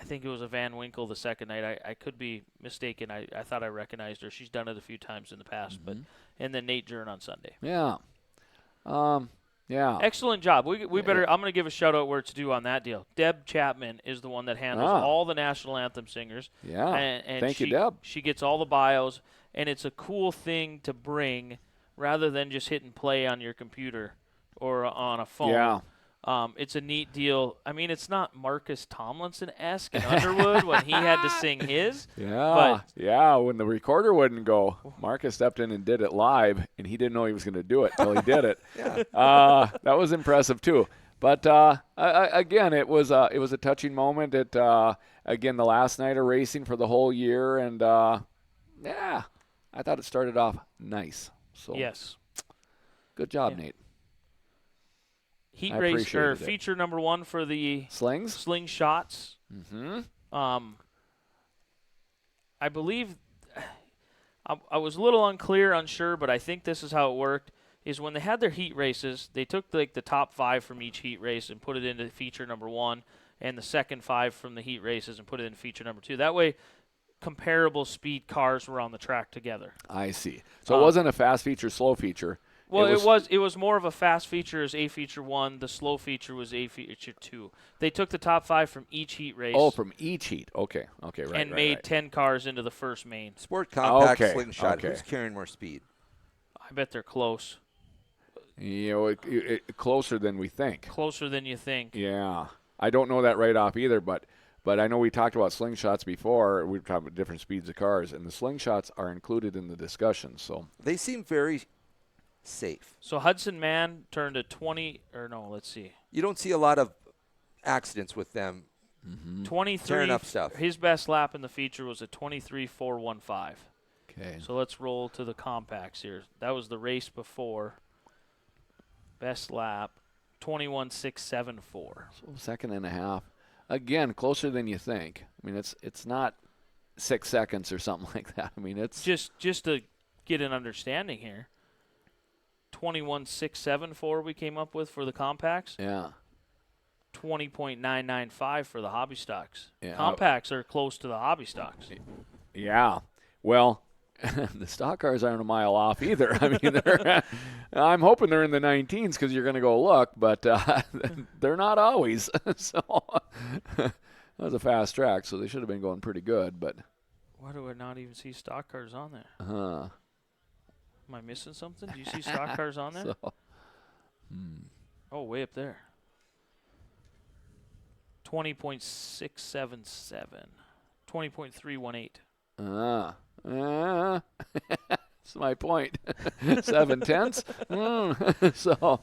I think it was a Van Winkle the second night. I could be mistaken. I thought I recognized her. She's done it a few times in the past. And then Nate Joren on Sunday. Yeah. Yeah. Excellent job. We better. I'm going to give a shout out where it's due on that deal. Deb Chapman is the one that handles all the national anthem singers. Yeah. And Thank you, Deb. She gets all the bios, and it's a cool thing to bring rather than just hitting play on your computer or on a phone. Yeah. It's a neat deal. I mean, it's not Marcus Tomlinson-esque in Underwood when he had to sing his. Yeah. When the recorder wouldn't go, Marcus stepped in and did it live, and he didn't know he was going to do it until he did it. That was impressive too. But again, it was a touching moment. Again, the last night of racing for the whole year, and I thought it started off nice. So yes. Good job, Nate. Heat I race appreciated or it. feature number 1 for the slingshots. Mm-hmm. I believe I was a little unsure, but I think this is how it worked. Is when they had their heat races, they took the top 5 from each heat race and put it into feature number 1, and the second 5 from the heat races and put it in feature number 2. That way, comparable speed cars were on the track together. I see. So it wasn't a fast feature, slow feature. Well, it was more of a fast feature as A feature 1. The slow feature was A feature 2. They took the top 5 from each heat race. Oh, from each heat. Okay, right. And made 10 cars into the first main. Sport compact slingshot. Okay. Who's carrying more speed? I bet they're close. You know, it closer than we think. Closer than you think. Yeah, I don't know that right off either, but I know we talked about slingshots before. We talked about different speeds of cars, and the slingshots are included in the discussion. So they seem very safe. So Hudson Mann turned a 20, or no, let's see. You don't see a lot of accidents with them. 23. Tearing up stuff. His best lap in the feature was a 23.415. okay, So let's roll to the compacts here. That was the race before. Best lap, 21.674. so second and a half. Again, closer than you think. I mean, it's not 6 seconds or something like that. I mean, it's Just to get an understanding here. 21.674 we came up with for the compacts. yeah. 20.995 for the hobby stocks. Yeah. Compacts are close to the hobby stocks. Yeah. Well, the stock cars aren't a mile off either. I mean, I'm hoping they're in the 19s because you're going to go look, but they're not always. So that was a fast track, so they should have been going pretty good. But Why do I not even see stock cars on there? uh, Am I missing something? Do you see stock cars on there? so Oh, way up there. 20.677. 20.318. That's my point. 7/10. So,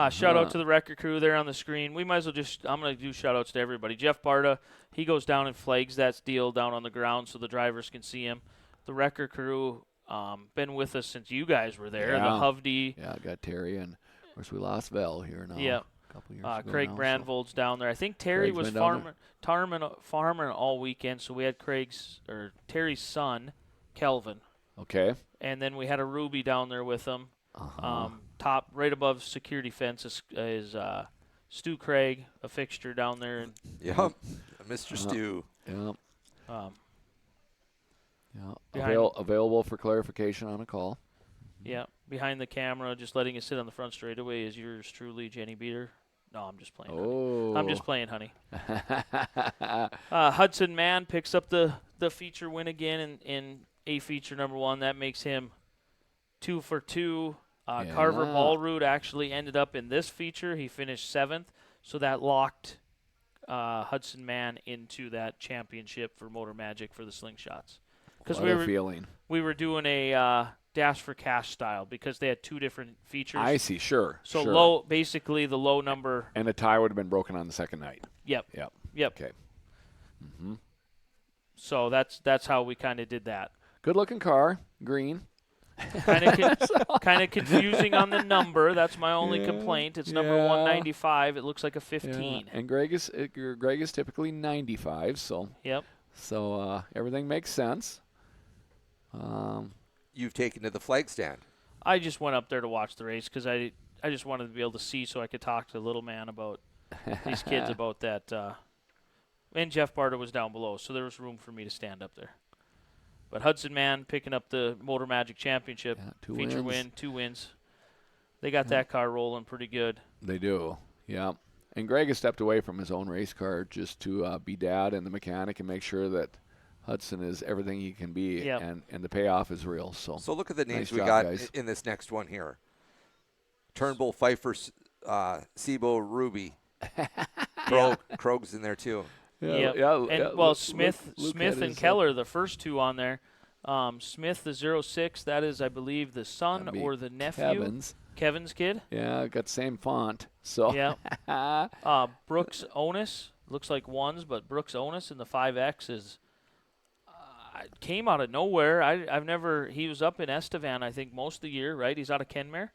Shout out to the record crew there on the screen. We might as well I'm going to do shout outs to everybody. Jeff Barta, he goes down and flags that deal down on the ground so the drivers can see him. The record crew, been with us since you guys were there. Yeah. The Hovde. yeah, I got Terry, and of course we lost Val here now. Yeah. A couple years ago Craig now, Brandvold's down there. I think Terry Craig's was been down farming all weekend, so we had Terry's son, Kelvin. Okay. And then we had a Ruby down there with him. Uh-huh. Top right above security fence is Stu Craig, a fixture down there. And Yep. Mr. Stu. Yeah. um, Yeah. Behind- Available for clarification on a call. Yeah, behind the camera, just letting it sit on the front straightaway is yours truly, Jenny Beater. No, I'm just playing. Oh. Honey. I'm just playing, honey. Hudson Mann picks up the feature win again in a feature number 1. That makes him 2 for 2. Carver Ballroot actually ended up in this feature. He finished 7th, so that locked Hudson Mann into that championship for Motor Magic for the slingshots. Because we were doing a dash for cash style because they had 2 different features. I see, sure. So sure. basically the low number. And a tie would have been broken on the second night. Yep. Okay. Mm-hmm. So that's how we kind of did that. Good looking car, green. Kind of confusing on the number. That's my only complaint. It's number 195. It looks like a 15. And Greg is typically 95, so everything makes sense. You've taken to the flag stand. I just went up there to watch the race because I just wanted to be able to see so I could talk to the little man about these kids about that. And Jeff Barter was down below, so there was room for me to stand up there. But Hudson Mann picking up the Motor Magic Championship, feature win, 2 wins. They got that car rolling pretty good. They do, yeah. And Greg has stepped away from his own race car just to be dad and the mechanic and make sure that Hudson is everything he can be, and the payoff is real. So look at the names nice we job, got guys. in this next one here. Turnbull, Pfeiffer, Sebo, Ruby. Krog's in there too. Smith and Keller, the first 2 on there. Smith, the 06, that is, I believe, the son or the nephew. Kevin's kid. Yeah, got the same font. So Brooks Onus, looks like 1s, but Brooks Onus in the 5X is came out of nowhere. He was up in Estevan, I think, most of the year, right? He's out of Kenmare.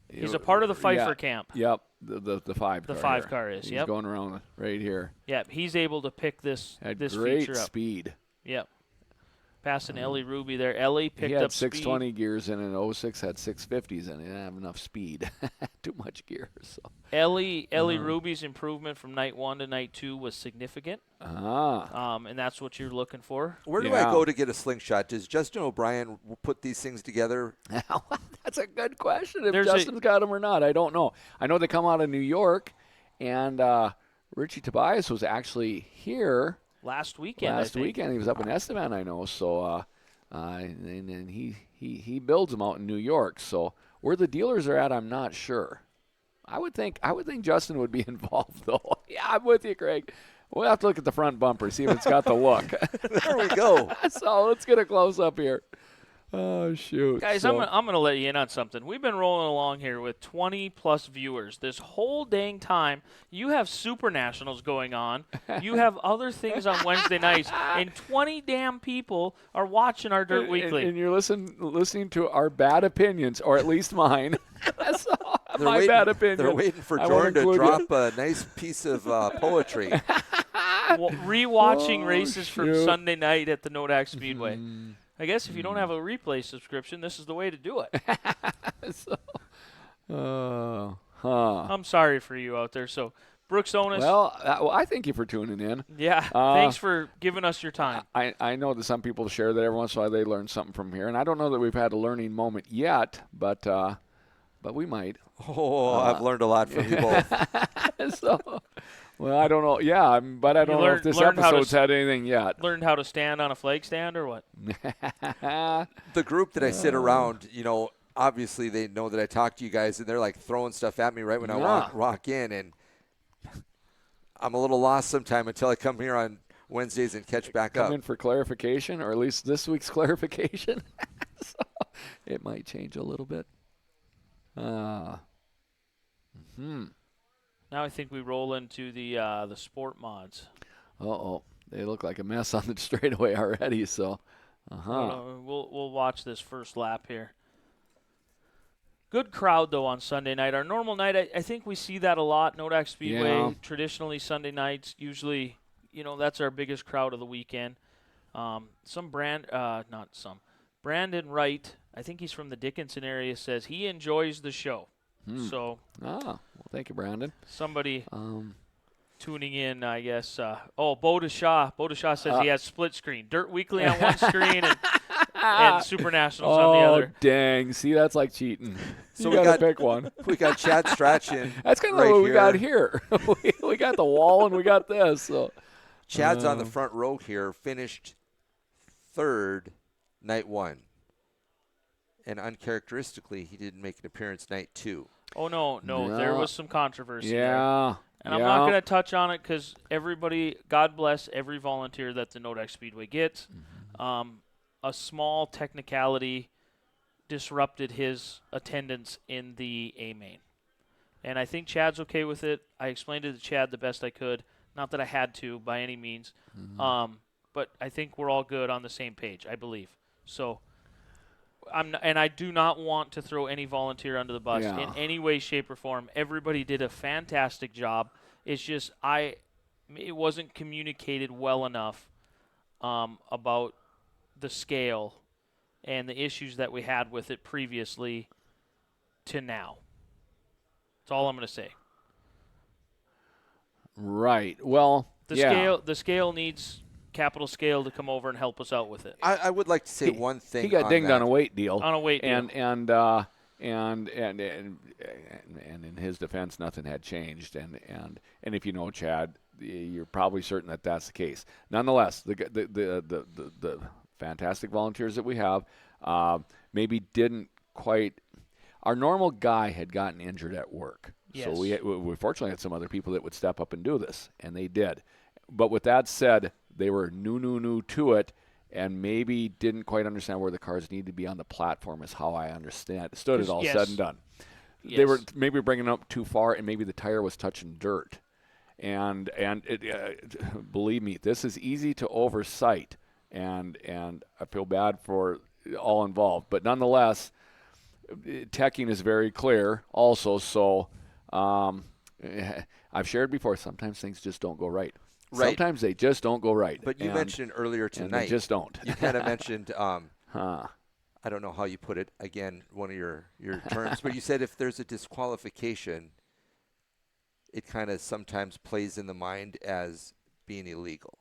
He's a part of the Pfeiffer camp. Yep, the 5 car. The 5 car is, He's going around right here. Yep, he's able to pick this great feature up. Speed. Yep. Passing Ellie Ruby there. Ellie picked up speed. He had 620 gears in an 06, had 650s, and he didn't have enough speed. Too much gear. So. Ellie Ruby's improvement from night 1 to night 2 was significant. And that's what you're looking for. Where do I go to get a slingshot? Does Justin O'Brien put these things together? That's a good question. If Justin's got them or not, I don't know. I know they come out of New York, and Richie Tobias was actually here last weekend. He was up in Estevan, I know. So, and he builds them out in New York. So where the dealers are at, I'm not sure. I would think Justin would be involved, though. Yeah, I'm with you, Craig. We'll have to look at the front bumper, see if it's got the look. There we go. So let's get a close up here. Oh, shoot. Guys, I'm going to let you in on something. We've been rolling along here with 20-plus viewers this whole dang time. You have Supernationals going on. You have other things on Wednesday nights, and 20 damn people are watching our Dirt Weekly. And you're listening to our bad opinions, or at least mine. That's my bad opinion. They're waiting for Joren to drop a nice piece of poetry. Rewatching races from Sunday night at the Nodak Speedway. I guess if you don't have a replay subscription, this is the way to do it. I'm sorry for you out there. So, Brooks Onus. Well, I thank you for tuning in. Yeah, thanks for giving us your time. I know that some people share that every once in a while they learn something from here, and I don't know that we've had a learning moment yet, but we might. I've learned a lot from you both. Well, I don't know. Yeah, but I don't know if this episode's had anything yet. Learned how to stand on a flag stand or what? The group that I sit around, obviously they know that I talk to you guys, and they're like throwing stuff at me right when I walk in, and I'm a little lost sometime until I come here on Wednesdays and catch back up. Come in for clarification, or at least this week's clarification. So it might change a little bit. Now I think we roll into the sport mods. They look like a mess on the straightaway already. So, we'll watch this first lap here. Good crowd though on Sunday night. Our normal night, I think we see that a lot. Nodak Speedway traditionally Sunday nights. Usually, that's our biggest crowd of the weekend. Brandon Wright, I think he's from the Dickinson area, says he enjoys the show. So. Well, thank you, Brandon. Somebody tuning in, I guess. Bo Deshaw. Bo Deshaw says he has split screen. Dirt Weekly on one screen and Supernationals on the Oh, other. dang. See, that's like cheating. So You we got to got pick one. we got Chad Strachan. That's kind of right what we got here. here. we got the wall and we got this. So. Chad's on the front row here, finished third night one. And uncharacteristically, he didn't make an appearance night two. Oh, no, there was some controversy there. Yeah. And I'm not going to touch on it because everybody, God bless every volunteer that the Nodak Speedway gets. A small technicality disrupted his attendance in the A main. And I think Chad's okay with it. I explained it to Chad the best I could. Not that I had to by any means. But I think we're all good on the same page, I believe. So, and I do not want to throw any volunteer under the bus in any way, shape, or form. Everybody did a fantastic job. It's just it wasn't communicated well enough about the scale and the issues that we had with it previously to now. That's all I'm going to say. Right. Well, the scale needs capital scale to come over and help us out with it. I would like to say one thing. He got dinged that. on a weight deal. On a weight deal. And in his defense, nothing had changed. And if you know Chad, you're probably certain that that's the case. Nonetheless, the fantastic volunteers that we have maybe didn't quite. Our normal guy had gotten injured at work. Yes. So we fortunately had some other people that would step up and do this, and they did. But with that said, they were new to it, and maybe didn't quite understand where the cars need to be on the platform is how I understood it all said and done. Yes. They were maybe bringing it up too far, and maybe the tire was touching dirt. And believe me, this is easy to oversight, and I feel bad for all involved. But nonetheless, teching is very clear also, so I've shared before, sometimes things just don't go right. Sometimes they just don't go right. But you mentioned earlier tonight. They just don't. You kind of mentioned, I don't know how you put it, again, one of your terms, but you said if there's a disqualification, it kind of sometimes plays in the mind as being illegal.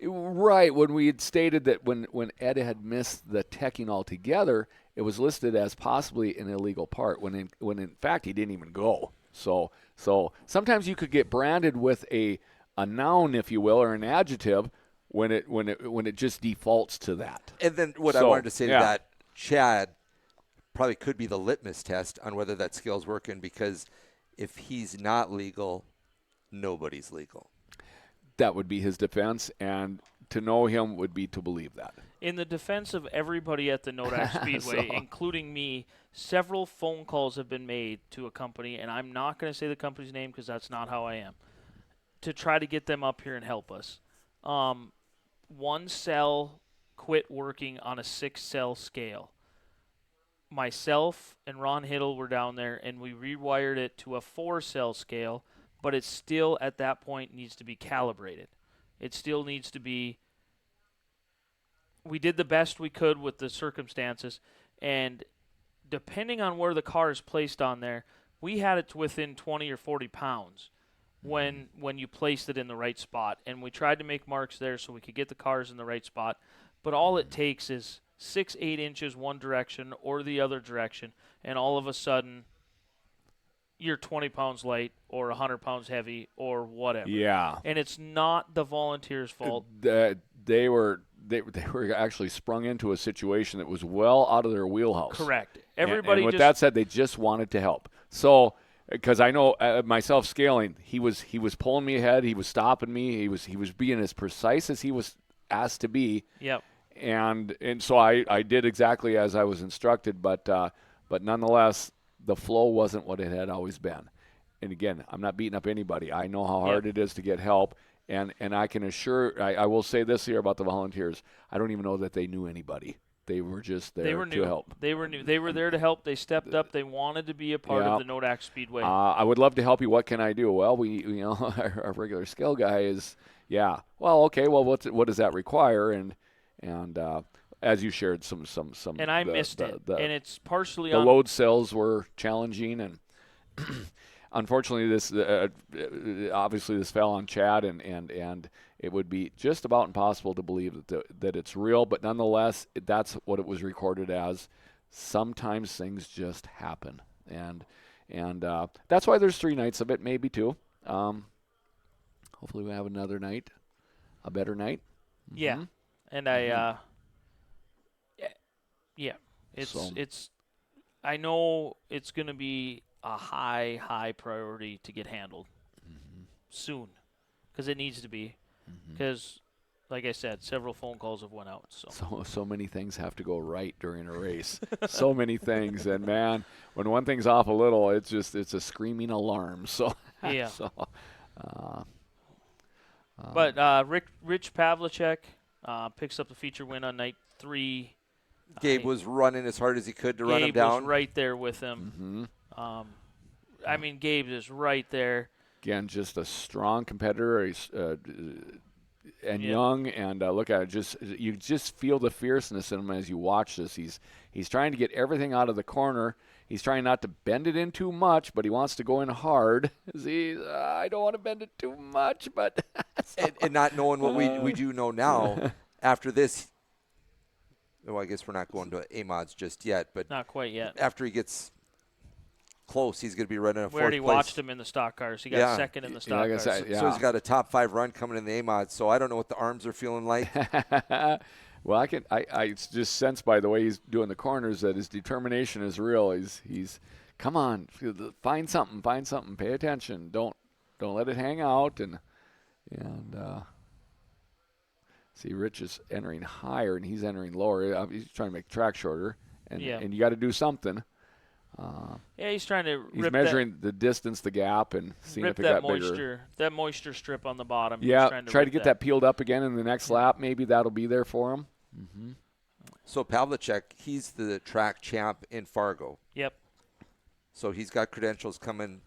Right. When we had stated that when Ed had missed the teching altogether, it was listed as possibly an illegal part, when in fact he didn't even go. So sometimes you could get branded with a noun, if you will, or an adjective when it just defaults to that. And then I wanted to say to that, Chad probably could be the litmus test on whether that scale's working, because if he's not legal, nobody's legal. That would be his defense, and to know him would be to believe that. In the defense of everybody at the Nodak Speedway, including me, several phone calls have been made to a company, and I'm not going to say the company's name because that's not how I am, to try to get them up here and help us. One cell quit working on a 6-cell scale. Myself and Ron Hiddle were down there, and we rewired it to a 4-cell scale, but it still, at that point, needs to be calibrated. It still needs to be... We did the best we could with the circumstances, and depending on where the car is placed on there, we had it to within 20 or 40 pounds when you placed it in the right spot. And we tried to make marks there so we could get the cars in the right spot. But all it takes is 6-8 inches one direction or the other direction, and all of a sudden you're 20 pounds light or 100 pounds heavy or whatever. Yeah. And it's not the volunteers' fault. They were actually sprung into a situation that was well out of their wheelhouse. Correct. And with that said, they just wanted to help. So, because I know myself scaling, he was pulling me ahead. He was stopping me. He was being as precise as he was asked to be. Yep. And so I did exactly as I was instructed, but nonetheless, the flow wasn't what it had always been. And again, I'm not beating up anybody. I know how hard it is to get help. And I can assure, I will say this here about the volunteers. I don't even know that they knew anybody. They were just there to help. They were new. They were there to help. They stepped up. They wanted to be a part of the Nodak Speedway. I would love to help you. What can I do? Well, our regular scale guy is, well, okay. Well, what does that require? And as you shared some. And I missed it. And it's partially the load cells were challenging, and unfortunately, this obviously this fell on Chad, and it would be just about impossible to believe that it's real. But nonetheless, that's what it was recorded as. Sometimes things just happen, and that's why there's 3 nights of it, maybe 2. Hopefully, we have another night, a better night. Yeah, and yeah, it's. I know it's going to be a high priority to get handled soon, because it needs to be. Because, like I said, several phone calls have went out. So many things have to go right during a race. So many things, and man, when one thing's off a little, it's a screaming alarm. So yeah. But Rich Pavlicek picks up the feature win on night 3. Gabe was running as hard as he could to run him down. Gabe was right there with him. I mean, Gabe is right there. Again, just a strong competitor. He's young, and look at it. You just feel the fierceness in him as you watch this. He's trying to get everything out of the corner. He's trying not to bend it in too much, but he wants to go in hard. I don't want to bend it too much, but and not knowing what we do know now after this. Well, I guess we're not going to A-Mods just yet, but not quite yet. After he gets close, he's going to be running a 4th place. We already watched him in the stock cars. He got second in the stock cars. So he's got a top 5 run coming in the A-Mods. So I don't know what the arms are feeling like. Well, I just sense by the way he's doing the corners that his determination is real. He's come on, find something, pay attention. Don't let it hang out and see, Rich is entering higher and he's entering lower. He's trying to make the track shorter, and you got to do something. He's trying to. He's measuring the distance, the gap, and seeing if it got bigger. That moisture strip on the bottom. Yeah, try to get that peeled up again in the next lap. Maybe that'll be there for him. So Pavlicek, he's the track champ in Fargo. Yep. So he's got credentials coming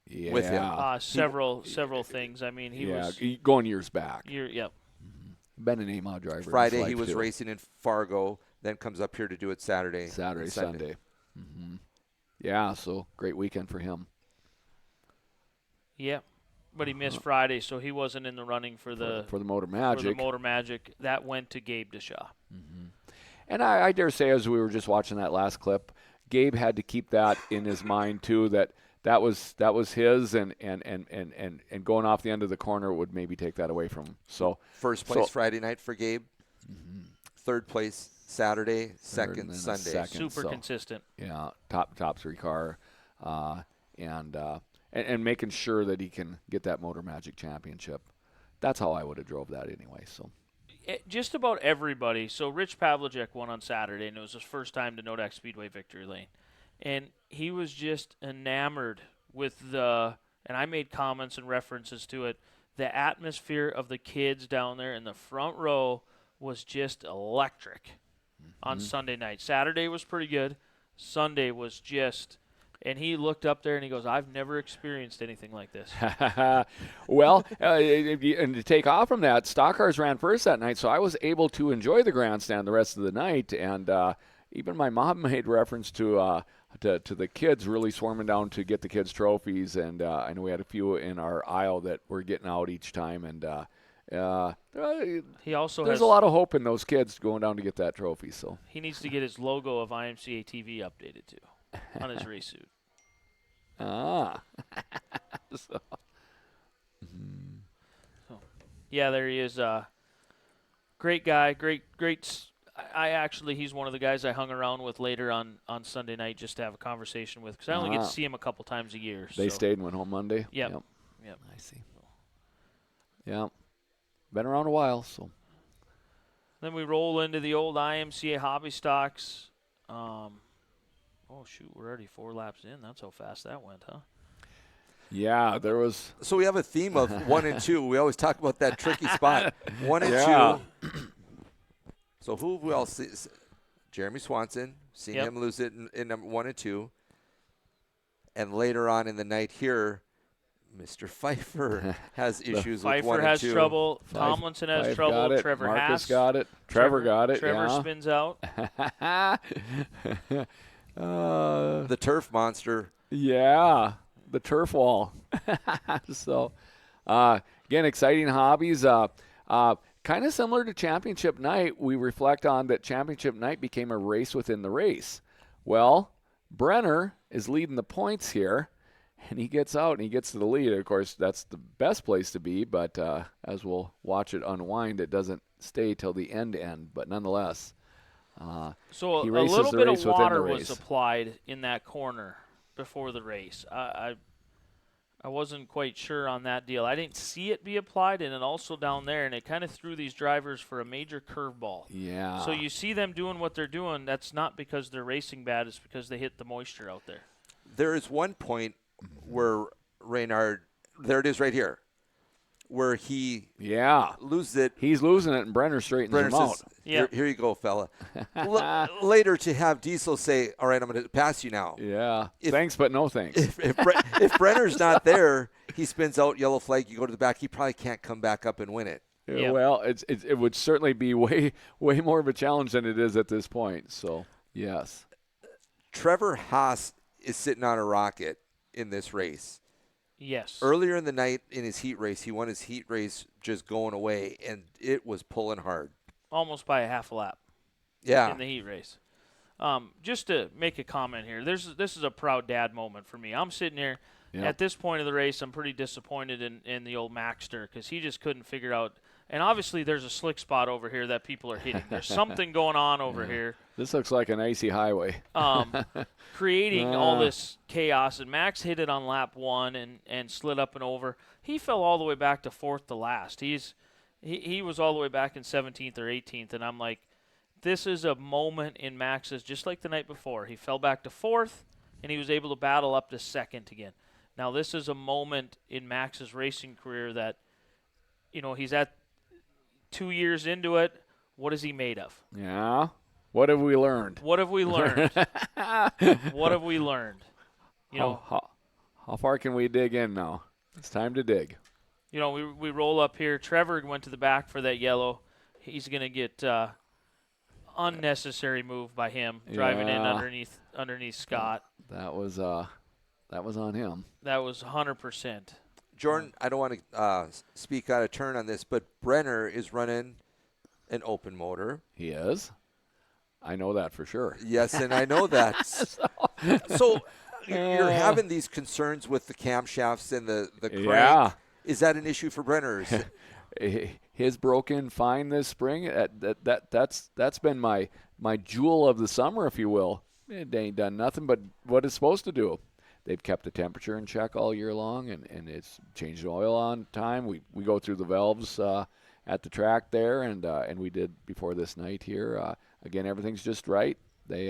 with him. Several things. I mean, he was going years back. Yep. Been an A-Mod driver. Friday he was racing in Fargo, then comes up here to do it Saturday, Sunday. Yeah, so great weekend for him. Yeah, but he missed Friday, so he wasn't in the running for the Motor Magic. For the Motor Magic, that went to Gabe Deshaw. And I dare say, as we were just watching that last clip, Gabe had to keep that in his mind too. That was his, and going off the end of the corner would maybe take that away from him. So 1st place Friday night for Gabe. 3rd place Saturday, 2nd Sunday. Super consistent. Yeah, top 3 car, and making sure that he can get that Motor Magic Championship. That's how I would have drove that anyway. So. Just about everybody. So Rich Pavlicek won on Saturday, and it was his first time to Nodak Speedway victory lane. And he was just enamored with and I made comments and references to it, the atmosphere of the kids down there in the front row was just electric on Sunday night. Saturday was pretty good. Sunday was just, and he looked up there and he goes, I've never experienced anything like this. Well, and to take off from that, stock cars ran first that night, so I was able to enjoy the grandstand the rest of the night. And even my mom made reference to the kids really swarming down to get the kids' trophies. And I know we had a few in our aisle that were getting out each time. And he also there's a lot of hope in those kids going down to get that trophy. So he needs to get his logo of IMCA TV updated too on his race suit. So. Yeah, there he is. Great guy, great. He's one of the guys I hung around with later on Sunday night just to have a conversation with, because I only get to see him a couple times a year. They stayed and went home Monday? Yep. I see. Yeah. Been around a while, so. Then we roll into the old IMCA hobby stocks. We're already 4 laps in. That's how fast that went, huh? Yeah, there was. So we have a theme of 1 and 2. We always talk about that tricky spot. 1 and 2. So who have we all see? Jeremy Swanson. Seen him lose it in number 1 and 2. And later on in the night here, Mr. Pfeiffer has issues with 1 and 2. Pfeiffer has trouble. Tomlinson has trouble. Trevor Marcus got it. Trevor got it. Trevor spins out. The turf monster. Yeah. the turf wall. So, again, exciting hobbies. Kind of similar to championship night, we reflect on that championship night became a race within the race. Well, Brenner is leading the points here, and he gets out and he gets to the lead. Of course, that's the best place to be, but as we'll watch it unwind, it doesn't stay till the end. But nonetheless, so he a races little the bit race of within water the was race. applied in that corner before the race. I wasn't quite sure on that deal. I didn't see it be applied, and then also down there, and it kind of threw these drivers for a major curveball. Yeah. So you see them doing what they're doing. That's not because they're racing bad. It's because they hit the moisture out there. There is one point where Reynard, there it is right here, where he loses it. He's losing it, and Brenner straightens him out. Says, here you go, fella. Later to have Diesel say, all right, I'm going to pass you now. Yeah. Thanks, but no thanks. If Brenner's not there, he spins out, yellow flag, you go to the back, he probably can't come back up and win it. Yeah. Well, it would certainly be way more of a challenge than it is at this point. So, yes. Trevor Haas is sitting on a rocket in this race. Yes. Earlier in the night in his heat race, he won his heat race just going away, and it was pulling hard. Almost by a half a lap. Yeah. In the heat race. Just to make a comment here, this is a proud dad moment for me. I'm sitting here at this point of the race. I'm pretty disappointed in the old Maxter because he just couldn't figure out. And obviously, there's a slick spot over here that people are hitting. There's something going on over here. This looks like an icy highway. Creating all this chaos. And Max hit it on lap 1 and slid up and over. He fell all the way back to 4th to last. He was all the way back in 17th or 18th, and I'm like, this is a moment in Max's, just like the night before. He fell back to 4th, and he was able to battle up to 2nd again. Now, this is a moment in Max's racing career that, he's at 2 years into it. What is he made of? Yeah. What have we learned? What have we learned? What have we learned? How far can we dig in now? It's time to dig. We roll up here. Trevor went to the back for that yellow. He's going to get unnecessary move by him driving in underneath Scott. That was on him. That was 100%. Jordan, I don't want to speak out of turn on this, but Brenner is running an open motor. He is. I know that for sure. Yes, and I know that. So you're having these concerns with the camshafts and the crank. Yeah. Is that an issue for Brenner? His broken fine this spring. That's been my jewel of the summer, if you will. It ain't done nothing but what it's supposed to do. They've kept the temperature in check all year long, and it's changed oil on time. We go through the valves at the track there, and we did before this night here. Again, everything's just right. They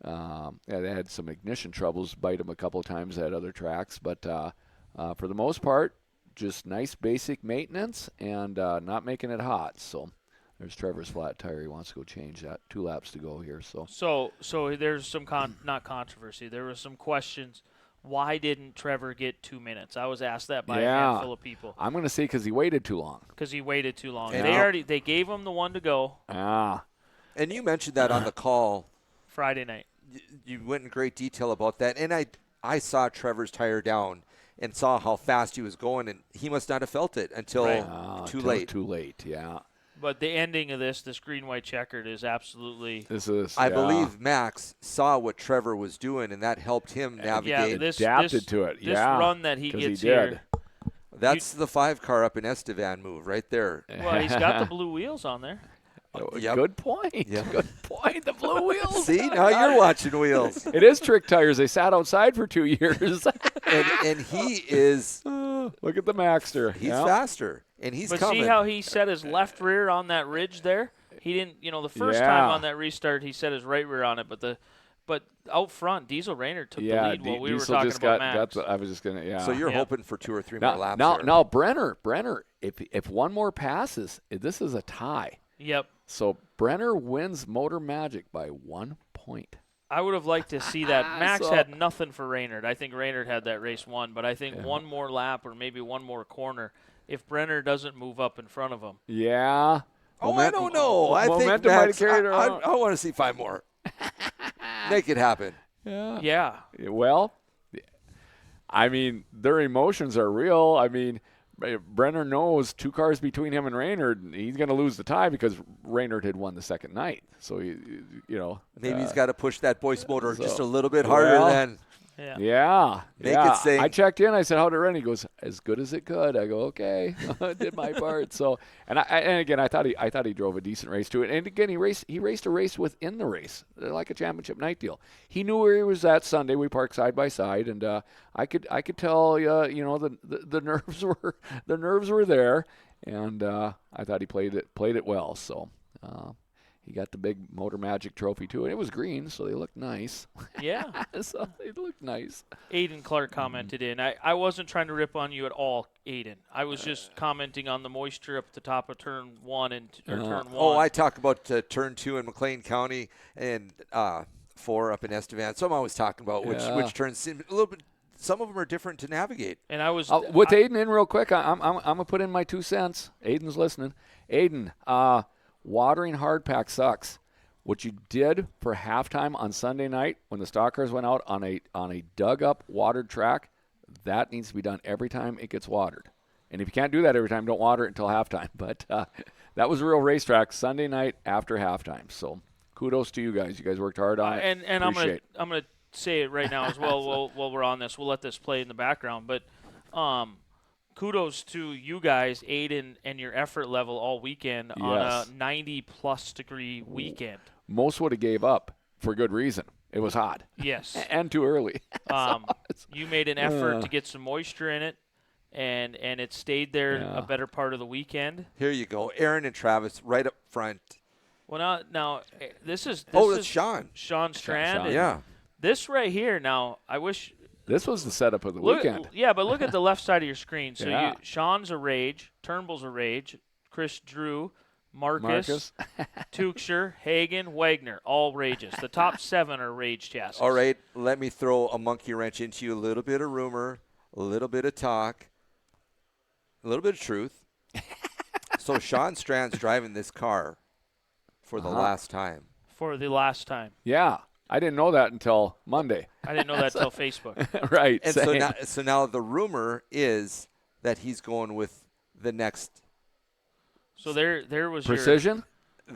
they had some ignition troubles, bite them a couple of times at other tracks, but for the most part, just nice basic maintenance and not making it hot. So there's Trevor's flat tire. He wants to go change that. 2 laps to go here. So there's some not controversy. There were some questions. Why didn't Trevor get 2 minutes? I was asked that by a handful of people. I'm going to say because he waited too long. Because he waited too long. And they gave him the one to go. And you mentioned that on the call Friday night. You went in great detail about that, and I saw Trevor's tire down and saw how fast he was going, and he must not have felt it until too late. Too late, yeah. But the ending of this green-white checkered, is absolutely. I believe Max saw what Trevor was doing, and that helped him navigate. Adapted to it. This run that he gets here. That's the 5-car up in Estevan move right there. Well, he's got the blue wheels on there. Yep. Good point. Yep. Good point. The blue wheels. See, now you're watching wheels. It is trick tires. They sat outside for 2 years. and he is. Look at the Maxter. He's faster, and he's coming. But see how he set his left rear on that ridge there? He didn't. The first time on that restart, he set his right rear on it, but out front, Diesel Rayner took the lead while we were talking about Max. I was just gonna. So you're hoping for 2 or 3 more laps. Now, Brenner. If one more passes, this is a tie. Yep. So Brenner wins Motor Magic by 1 point. I would have liked to see that. Max had nothing for Reynard. I think Reynard had that race won, but I think one more lap or maybe one more corner if Brenner doesn't move up in front of him. Yeah. I don't know. I think Max, I want to see 5 more. Make it happen. Yeah. Well, I mean, their emotions are real. I mean, Brenner knows 2 cars between him and Raynard. He's going to lose the tie because Raynard had won the second night. So, Maybe he's got to push that Boyce motor so- just a little bit harder well, then. Yeah. Make it sing. I checked in. I said, "How'd it run?" He goes, "As good as it could." I go, "Okay, I did my part." So, and again, I thought he drove a decent race to it. And again, he raced a race within the race, like a championship night deal. He knew where he was at Sunday. We parked side by side, and I could tell, the nerves were there, and I thought he played it well. So. He got the big Motor Magic trophy too, and it was green, so they looked nice. Yeah. So they looked nice. Aiden Clark commented in. I wasn't trying to rip on you at all, Aiden. I was just commenting on the moisture up at the top of turn 1 and turn 1. Oh, I talk about turn 2 in McLean County and 4 up in Estevan. So I'm always talking about which turns seem a little bit. Some of them are different to navigate. And I was with Aiden in real quick. I'm gonna put in my 2 cents. Aiden's listening. Aiden, watering hard pack sucks. What you did for halftime on Sunday night when the stock cars went out on a dug up watered track, that needs to be done every time it gets watered. And if you can't do that every time, don't water it until halftime. But that was a real racetrack Sunday night after halftime. So kudos to you guys. You guys worked hard on it. and I'm gonna say it right now as well. While we're on this, we'll let this play in the background. But kudos to you guys, Aiden, and your effort level all weekend on a 90-plus degree weekend. Most would have gave up for good reason. It was hot. Yes. And too early. You made an effort to get some moisture in it, and it stayed there a better part of the weekend. Here you go. Aaron and Travis right up front. Well, now this is Sean. Sean Strand. Sean. Yeah. This right here, now, I wish – this was the setup of the weekend. Yeah, but look at the left side of your screen. So Yeah. Sean's a rage, Turnbull's a rage, Chris Drew, Marcus. Tuchscher, Hagen, Wagner, all rages. The top 7 are rage chassis. All right, let me throw a monkey wrench into you. A little bit of rumor, a little bit of talk, a little bit of truth. So Sean Strand's driving this car for the last time. For the last time. Yeah. I didn't know that until Monday. I didn't know that until Facebook. Right. And so now the rumor is that he's going with the next. So there was Precision?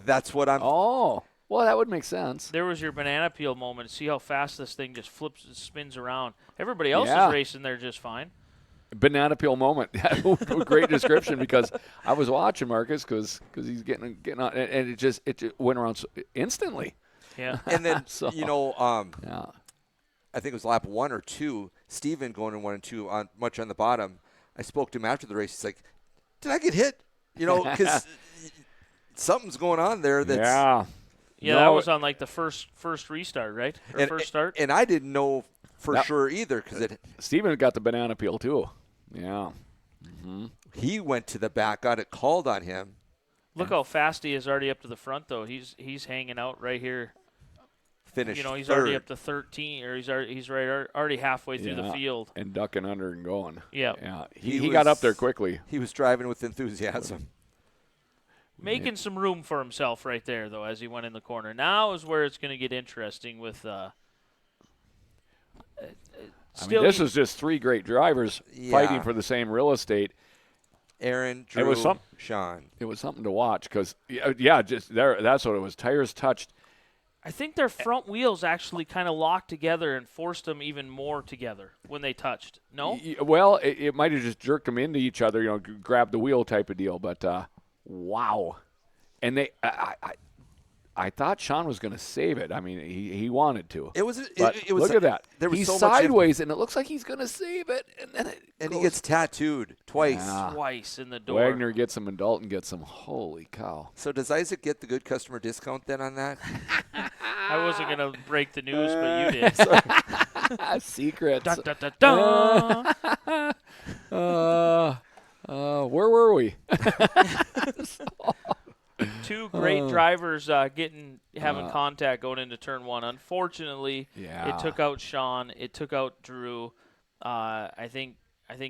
That's what I'm. Oh, well, that would make sense. There was your banana peel moment. See how fast this thing just flips and spins around. Everybody else is racing there just fine. Banana peel moment. Great description, because I was watching Marcus because he's getting on, and it just went around instantly. Yeah. And then, Yeah. I think it was lap 1 or 2, Steven going in 1 and 2 much on the bottom. I spoke to him after the race. He's like, did I get hit? Because something's going on there. Yeah. Yeah, that was on like the first restart, right? Or first start. And I didn't know for sure either because Steven got the banana peel too. Yeah. Mm-hmm. He went to the back, got it called on him. Look how fast he is already up to the front, though. He's hanging out right here. Finished he's third. already up to 13, or he's already halfway through the field and ducking under and going. Yeah. Yeah. He got up there quickly. He was driving with enthusiasm. Making some room for himself right there, though, as he went in the corner. Now is where it's going to get interesting with this is just 3 great drivers fighting for the same real estate. Aaron, Drew, Sean. It was something to watch because, just there. That's what it was. Tires touched. I think their front wheels actually kind of locked together and forced them even more together when they touched. No? Well, it might have just jerked them into each other, grab the wheel type of deal. But, wow. And I thouut Sean was going to save it. I mean, he wanted to. It was look at that. There was he's so sideways, and it looks like he's going to save it. And he gets tattooed twice. Yeah. Twice in the door. Wagner gets him, and Dalton gets him. Holy cow. So does Isaac get the good customer discount then on that? I wasn't going to break the news, but you did. Secrets. Dun, dun, dun, dun. Where were we? 2 great drivers having contact going into turn 1. Unfortunately, it took out Sean. It took out Drew. I think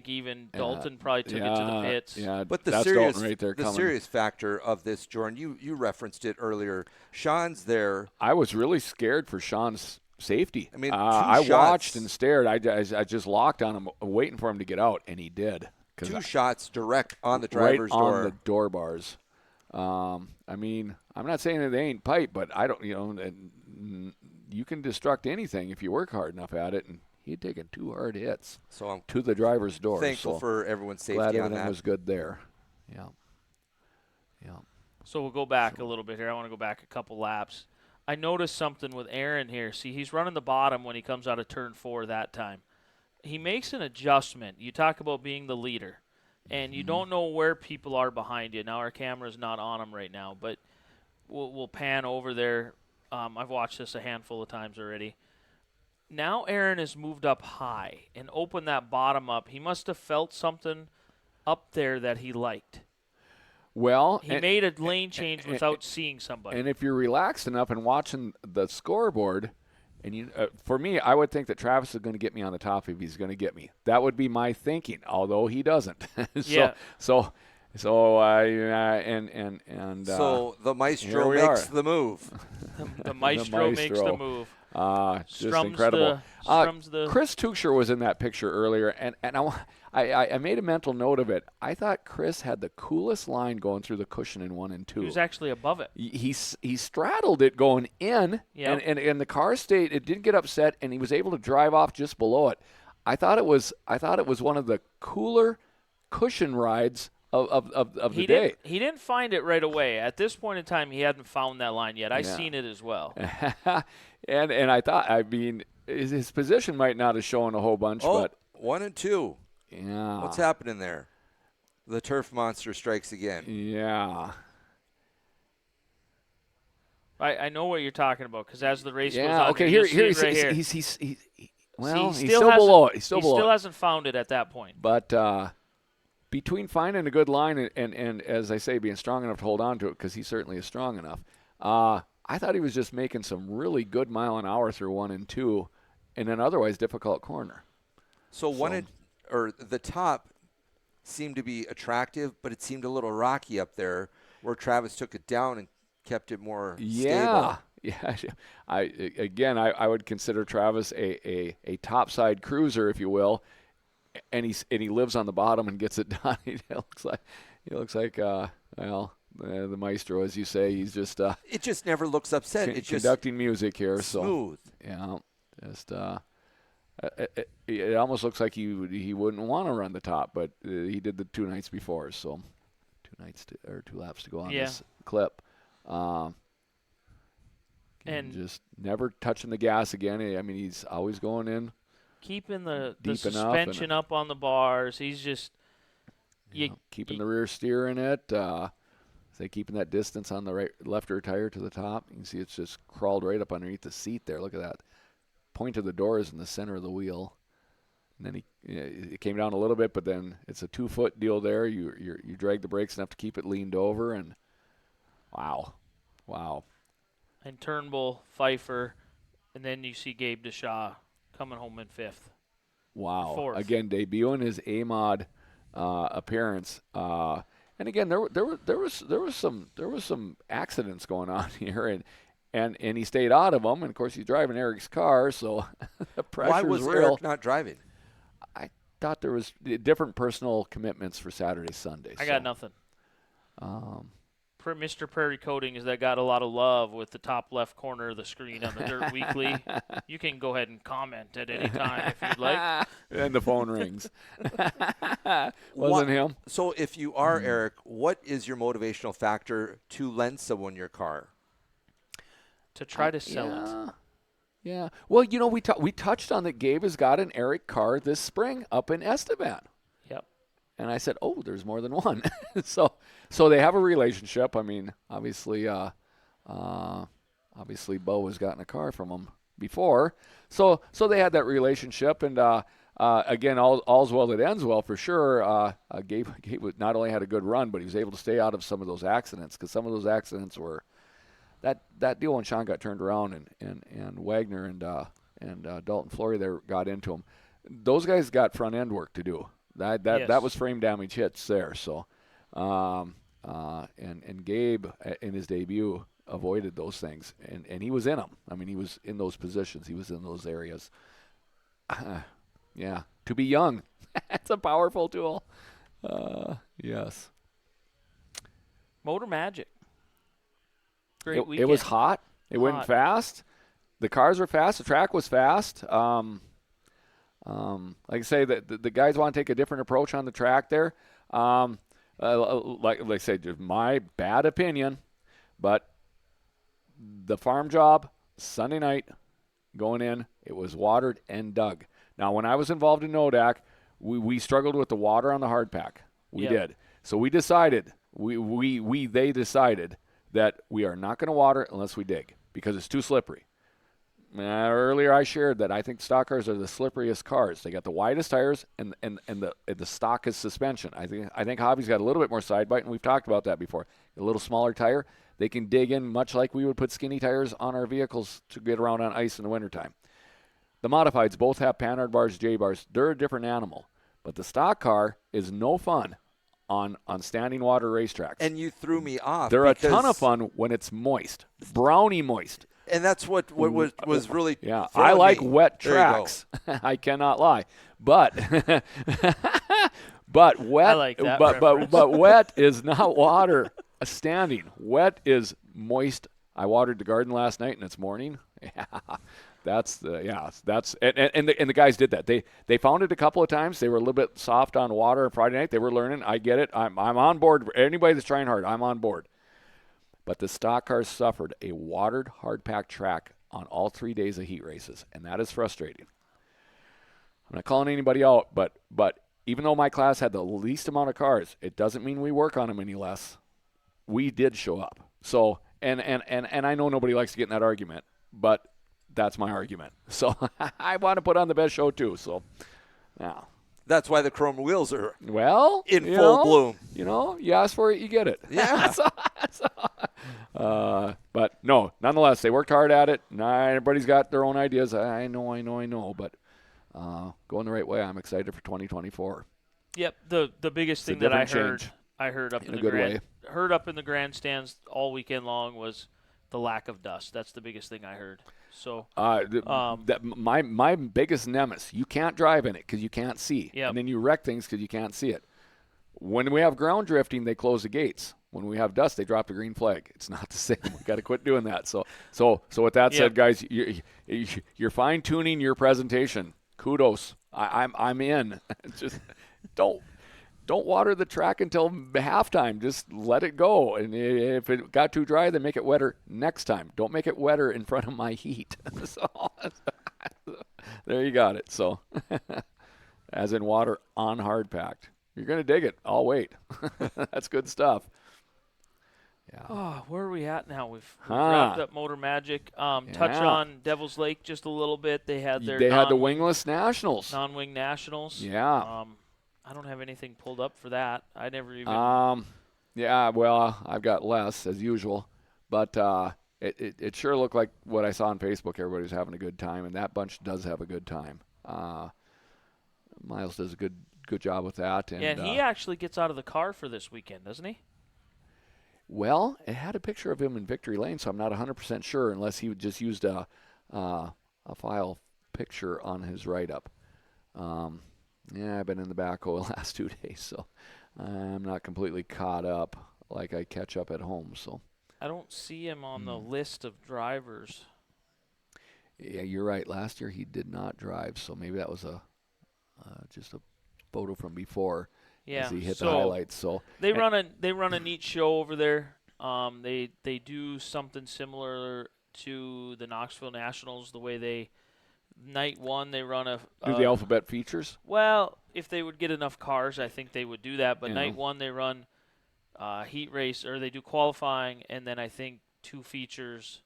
even Dalton probably took it to the pits. Yeah, but the that's serious, Dalton right there the coming. serious factor of this, Joren, you referenced it earlier. Sean's there. I was really scared for Sean's safety. I mean, I shots. watched and stared. I just locked on him, waiting for him to get out, and he did. 2 shots direct on the right driver's on door. the door bars. I mean, I'm not saying that they ain't pipe, but I don't. You can destruct anything if you work hard enough at it, and he'd taken 2 hard hits So I'm to the driver's door. thankful so for everyone's safety glad on everything that. was good there. Yeah. So we'll go back a little bit here. I want to go back a couple laps. I noticed something with Aaron here. See, he's running the bottom when he comes out of turn 4 that time. He makes an adjustment. You talk about being the leader, and you don't know where people are behind you. Now our camera's not on him right now, but we'll pan over there. I've watched this a handful of times already. Now Aaron has moved up high and opened that bottom up. He must have felt something up there that he liked. Well, He made a lane change without seeing somebody. And if you're relaxed enough and watching the scoreboard, and for me, I would think that Travis is going to get me on the top if he's going to get me. That would be my thinking, although he doesn't. Yeah. So the maestro makes the move. The maestro makes the move. Just incredible. Chris Tuchscher was in that picture earlier, and I made a mental note of it. I thought Chris had the coolest line going through the cushion in 1 and 2. He was actually above it. He straddled it going in, Yep. and the car stayed. It didn't get upset, and he was able to drive off just below it. I thought it was one of the cooler cushion rides of the day. He didn't find it right away. At this point in time, he hadn't found that line yet. I seen it as well. and I thought, I mean, his position might not have shown a whole bunch, but 1 and 2. Yeah. What's happening there? The turf monster strikes again. Yeah. I know what you're talking about because as the race goes Yeah. on, Okay. you'll Here see it right here. he's See, still hasn't- below it. He's still he below still it. hasn't found it at that point. But between finding a good line and as I say, being strong enough to hold on to it, because he certainly is strong enough, I thought he was just making some really good mile an hour through 1 and 2 in an otherwise difficult corner. So the top seemed to be attractive, but it seemed a little rocky up there where Travis took it down and kept it more stable. Yeah. I would consider Travis a topside cruiser, if you will, and he lives on the bottom and gets it done. He looks like the maestro, as you say. He's just it just never looks upset. It's just conducting music here, smooth. So yeah, just it almost looks like he wouldn't want to run the top, but he did the 2 nights before, so 2 laps to go on this clip. And just never touching the gas again. I mean, he's always going in. Keeping the Deep suspension up on the bars. He's just keeping the rear steer in it. Keeping that distance on the left rear tire to the top. You can see it's just crawled right up underneath the seat there. Look at that. Point of the door is in the center of the wheel. And then it came down a little bit, but then it's a 2-foot deal there. You drag the brakes enough to keep it leaned over, and wow. And Turnbull, Pfeiffer, and then you see Gabe Deshaw coming home in 5th. Wow. 4th. Again, debuting his A-Mod appearance. And again, there was some accidents going on here, and he stayed out of them. And of course, he's driving Eric's car, so the pressure's Why was real. Eric not driving? I thought there was different personal commitments for Saturday, Sunday. I got nothing. Mr. Prairie Coating is that got a lot of love with the top left corner of the screen on the Dirt Weekly. You can go ahead and comment at any time if you'd like. And the phone rings. Wasn't him. So if you are Eric, what is your motivational factor to lend someone your car? To try to sell it. Yeah. Well, we touched on that Gabe has got an Eric car this spring up in Esteban. Yep. And I said, oh, there's more than one. So they have a relationship. I mean, obviously Bo has gotten a car from him before. So they had that relationship. And again, all's well that ends well for sure. Gabe not only had a good run, but he was able to stay out of some of those accidents, because some of those accidents were that deal when Sean got turned around and Wagner and Dalton Flory there got into him. Those guys got front end work to do. That was frame damage hits there. So and Gabe in his debut avoided those things, and he was in them. I mean, he was in those positions. He was in those areas. Yeah, to be young, it's a powerful tool. Yes. Motor Magic. Great It weekend. was hot. It went Hot. fast. The cars were fast. The track was fast. Like I say, the guys want to take a different approach on the track there. Like I say, just my bad opinion, but the farm job Sunday night going in, it was watered and dug. Now, when I was involved in NODAC, we struggled with the water on the hard pack. We did. So we decided, they decided that we are not going to water unless we dig because it's too slippery. Earlier I shared that I think stock cars are the slipperiest cars. They got the widest tires and the stockest suspension. I think Hobby's got a little bit more side bite, and we've talked about that before. A little smaller tire. They can dig in much like we would put skinny tires on our vehicles to get around on ice in the wintertime. The modifieds both have Panhard bars, J-bars. They're a different animal. But the stock car is no fun on standing water racetracks. And you threw me off. They're a ton of fun when it's moist. Brownie moist. And that's what was really I throwing like me. wet There you go. tracks. I cannot lie. But but wet I like that reference. but wet is not water standing. Wet is moist. I watered the garden last night and it's morning. Yeah. That's and the guys did that. They found it a couple of times. They were a little bit soft on water on Friday night. They were learning. I get it. I'm on board. Anybody that's trying hard, I'm on board. But the stock cars suffered a watered hard pack track on all 3 days of heat races, and that is frustrating. I'm not calling anybody out, but even though my class had the least amount of cars, it doesn't mean we work on them any less. We did show up. So and I know nobody likes to get in that argument, but that's my argument. So I want to put on the best show too. So now That's why the chrome wheels are in full bloom. You know, you ask for it, you get it. Yeah. But no, nonetheless, they worked hard at it. Everybody's got their own ideas. I know. But going the right way, I'm excited for 2024. Yep. The biggest It's a thing that I different heard up in in a the good heard up in the grandstands all weekend long was the lack of dust. That's the biggest thing I heard. So my biggest nemesis, you can't drive in it because you can't see. Yep. And then you wreck things because you can't see it. When we have ground drifting, they close the gates. When we have dust, they drop the green flag. It's not the same. We got to quit doing that. So with that said, guys, you're fine tuning your presentation. Kudos. I'm in. Just don't water the track until halftime. Just let it go. And if it got too dry, then make it wetter next time. Don't make it wetter in front of my heat. So there you got it. So as in water on hard packed. You're going to dig it. I'll wait. That's good stuff. Yeah. Oh, where are we at now? We've wrapped up Motor Magic. Touch on Devil's Lake just a little bit. They had the wingless nationals. Non-wing nationals. Yeah. I don't have anything pulled up for that. I never even. Yeah. Well, I've got less as usual, but it sure looked like what I saw on Facebook. Everybody was having a good time, and that bunch does have a good time. Miles does a good job with that. And he actually gets out of the car for this weekend, doesn't he? Well, it had a picture of him in Victory Lane, so I'm not 100% sure unless he just used a file picture on his write-up. I've been in the backhoe the last 2 days, so I'm not completely caught up like I catch up at home. So I don't see him on the list of drivers. Yeah, you're right. Last year he did not drive, so maybe that was just a photo from before. Yeah, as he hit the highlights. So they run a neat show over there. They do something similar to the Knoxville Nationals. The way night one they run do the alphabet features. Well, if they would get enough cars, I think they would do that. But Yeah. night one they run heat race, or they do qualifying, and then I think 2 features,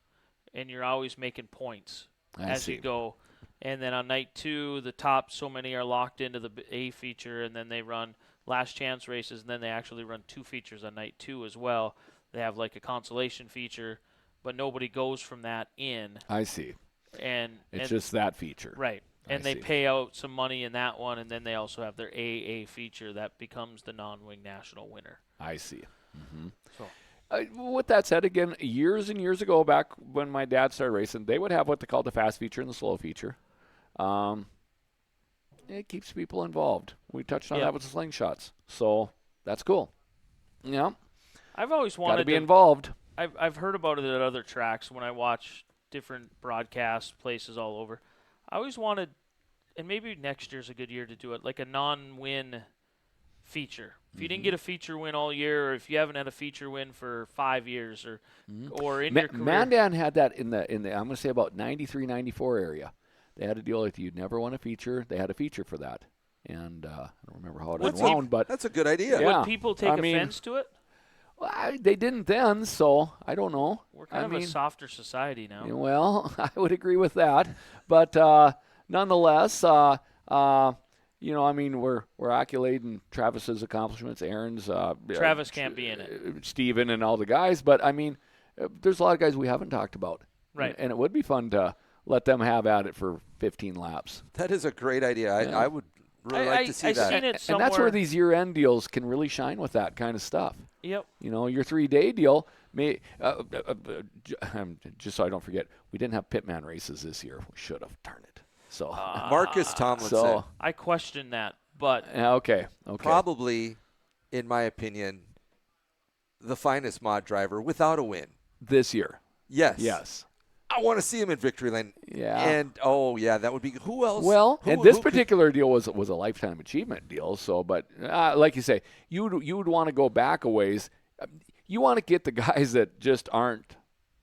and you're always making points as you go. And then on night 2, the top so many are locked into the A feature, and then they run last chance races, and then they actually run 2 features on night 2 as well. They have like a consolation feature, but nobody goes from that in. I see. And it's just that feature. Right. And they pay out some money in that one, and then they also have their AA feature that becomes the non-wing national winner. I see. Mm-hmm. So. with that said, again, years and years ago, back when my dad started racing, they would have what they called the fast feature and the slow feature. It keeps people involved. We touched on that with the slingshots, so that's cool. Yeah, I've always wanted to be involved. I've heard about it at other tracks when I watch different broadcast places all over. I always wanted, and maybe next year's a good year to do it, like a non-win feature. If you didn't get a feature win all year, or if you haven't had a feature win for 5 years, or in your career. Mandan had that in the I'm going to say about 93, 94 area. They had a deal with you'd never won a feature. They had a feature for that, and I don't remember how it unwound, but that's a good idea. Yeah. Would people take offense to it? Well, they didn't then, so I don't know. We're kind of a softer society now. Well, I would agree with that, but nonetheless, we're accolading Travis's accomplishments, Aaron's. Travis can't be in it. Steven and all the guys, but I mean, there's a lot of guys we haven't talked about, right? And it would be fun to let them have at it for 15 laps. That is a great idea. I would really like to see that. Seen it and that's where these year-end deals can really shine with that kind of stuff. Yep. Your 3-day deal may just so I don't forget, we didn't have pitman races this year. We should have. Darn it. So Marcus Tomlinson. I question that, but okay. Probably, in my opinion, the finest mod driver without a win this year. Yes. I want to see him in victory lane. Yeah. And that would be who else? Well, this particular deal was a lifetime achievement deal. So, but like you say, you would want to go back a ways. You want to get the guys that just aren't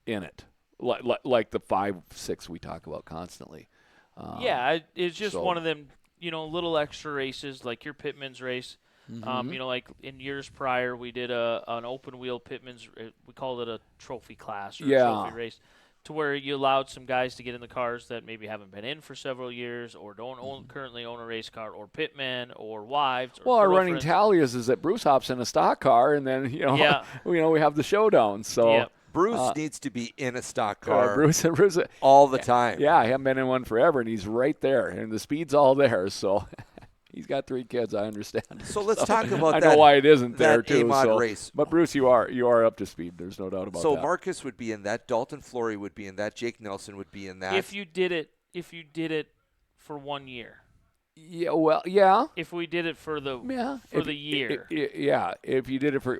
in it, like the 5-6 we talk about constantly. It's just one of them, little extra races like your Pitman's race. Like in years prior, we did an open wheel Pitman's. We called it a trophy class or a trophy race, to where you allowed some guys to get in the cars that maybe haven't been in for several years or don't currently own a race car, or pitmen or wives. Or our running tally is that Bruce hops in a stock car, and then we have the showdown. So Bruce needs to be in a stock car. Bruce all the time. Yeah, I haven't been in one forever, and he's right there, and the speed's all there. So. He's got 3 kids, I understand. So let's talk about that. I know why it isn't there, too. Race. But, Bruce, you are up to speed. There's no doubt about that. So Marcus would be in that. Dalton Flory would be in that. Jake Nelson would be in that. If you did it for 1 year. Yeah, well, yeah. If we did it for the year. If you did it for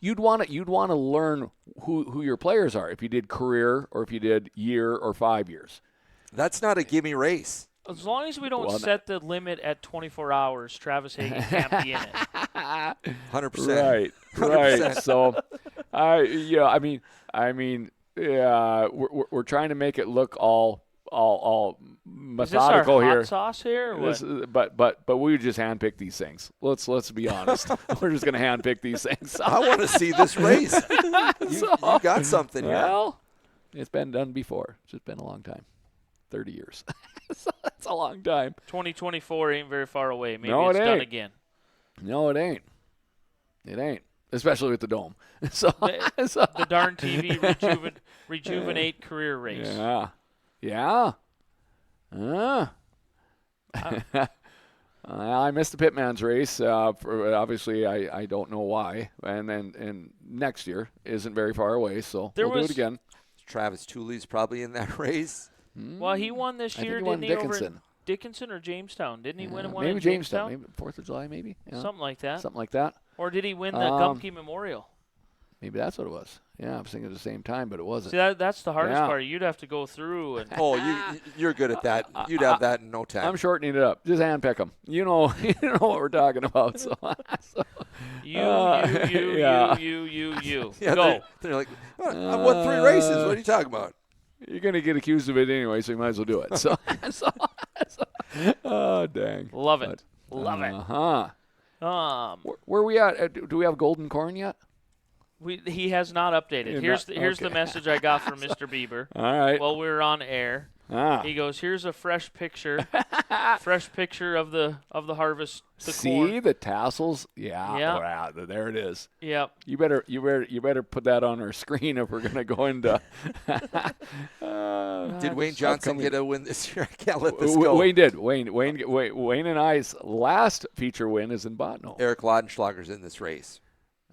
you'd want to learn who your players are if you did career or if you did year or 5 years. That's not a gimme race. As long as we don't set the limit at 24 hours, Travis Hagen can't be in it. 100%. Right. So, we're trying to make it look all methodical here. Is this our hot sauce here? Or what? But we just handpick these things. Let's be honest. We're just going to handpick these things. I want to see this race. You got something here. Well, it's been done before. It's just been a long time. 30 years. So that's a long time. 2024 ain't very far away. Maybe it's done again. No, it ain't. It ain't. Especially with the dome. So the darn TV rejuvenate career race. Yeah. I missed the Pitman's race. Obviously, I don't know why. And next year isn't very far away, so we'll do it again. Travis Tooley's probably in that race. Well, he won this year, didn't he? Dickinson. Over Dickinson or Jamestown? Didn't he win one maybe in Jamestown? Maybe 4th of July, maybe. Yeah. Something like that. Or did he win the Gumke Memorial? Maybe that's what it was. Yeah, I was thinking at the same time, but it wasn't. See, that's the hardest part. You'd have to go through and. You're good at that. You'd have that in no time. I'm shortening it up. Just handpick them. You know what we're talking about. So. You. Yeah, go. They're like, I've won 3 races. What are you talking about? You're going to get accused of it anyway, so you might as well do it. So oh, dang. Love it. Love it. Where are we at? Do we have golden corn yet? He has not updated. Here's the message I got from Mr. Bieber. All right. While we were on air. He goes, here's a fresh picture of the harvest. See the tassels? Yeah. Yeah. Oh, there it is. Yep. You better put that on our screen if we're gonna go into. Did Wayne Johnson get a win this year? I can't let this go. Wayne did. Wayne and I's last feature win is in Botno. Eric Laudenschlager's in this race.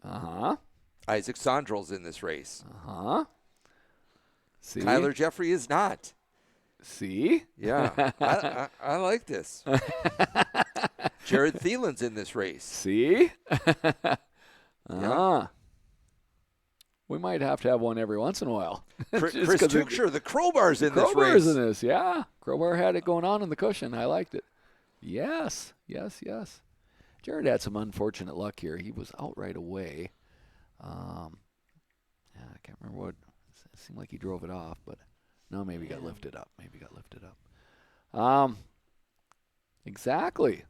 Uh-huh. Isaac Sondrel's in this race. Uh-huh. See? Kyler Jeffrey is not. See? Yeah, I like this. Jared Thielen's in this race. See? Yeah. We might have to have one every once in a while. Chris Just 'cause Tuchscher, the Crowbar's in this Crowbar's race. in this, yeah. Crowbar had it going on in the cushion. I liked it. Yes. Jared had some unfortunate luck here. He was out right away. I can't remember what. It seemed like he drove it off, but no, maybe got lifted up. Exactly.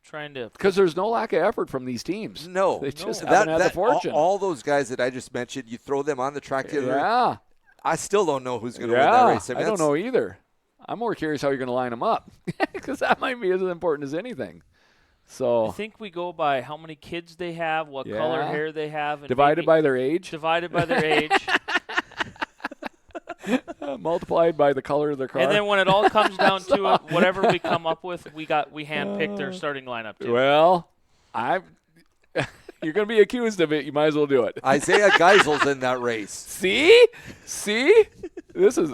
Trying to. Because there's no lack of effort from these teams. No, They just haven't had the fortune. All those guys that I just mentioned, you throw them on the track together. Yeah. I still don't know who's going to win that race. I don't know either. I'm more curious how you're going to line them up because that might be as important as anything. So I think we go by how many kids they have, what color hair they have, and divided by their age, multiplied by the color of their car. And then when it all comes down to it, whatever we come up with, we handpicked their starting lineup too. Well, you're going to be accused of it. You might as well do it. Isaiah Geisel's in that race. See, this is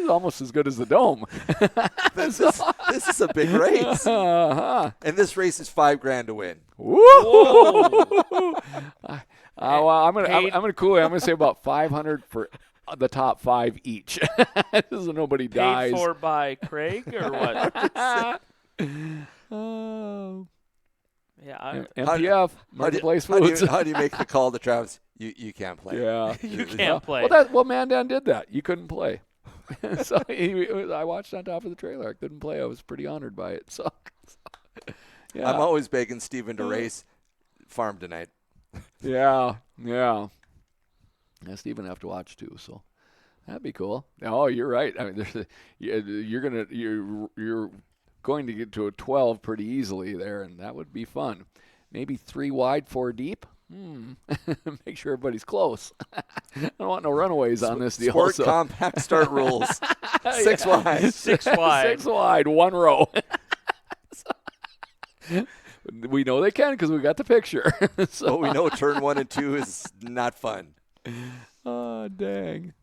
almost as good as the Dome. This is a big race, and this race is $5,000 to win. Whoa! Well, I'm gonna cool it. I'm gonna say about 500 for the top 5 each. So nobody dies. Paid for by Craig or what? Oh. Yeah. MPF, Marketplace Foods. How do you make the call to Travis? You can't play. Yeah. You can't play. Well, Mandan did that. You couldn't play. So I watched on top of the trailer. I couldn't play. I was pretty honored by it. So yeah. I'm always begging Steven to race farm tonight. Yeah. Steven will have to watch too. So that'd be cool. Oh, you're right. I mean, you're going to get to a 12 pretty easily there, and that would be fun. Maybe 3 wide, 4 deep. Make sure everybody's close. I don't want no runaways on this deal. Sport compact start rules. 6 wide. 6 wide. 6 wide, 1 row. We know they can because we got the picture. So we know turn 1 and 2 is not fun. Oh, dang.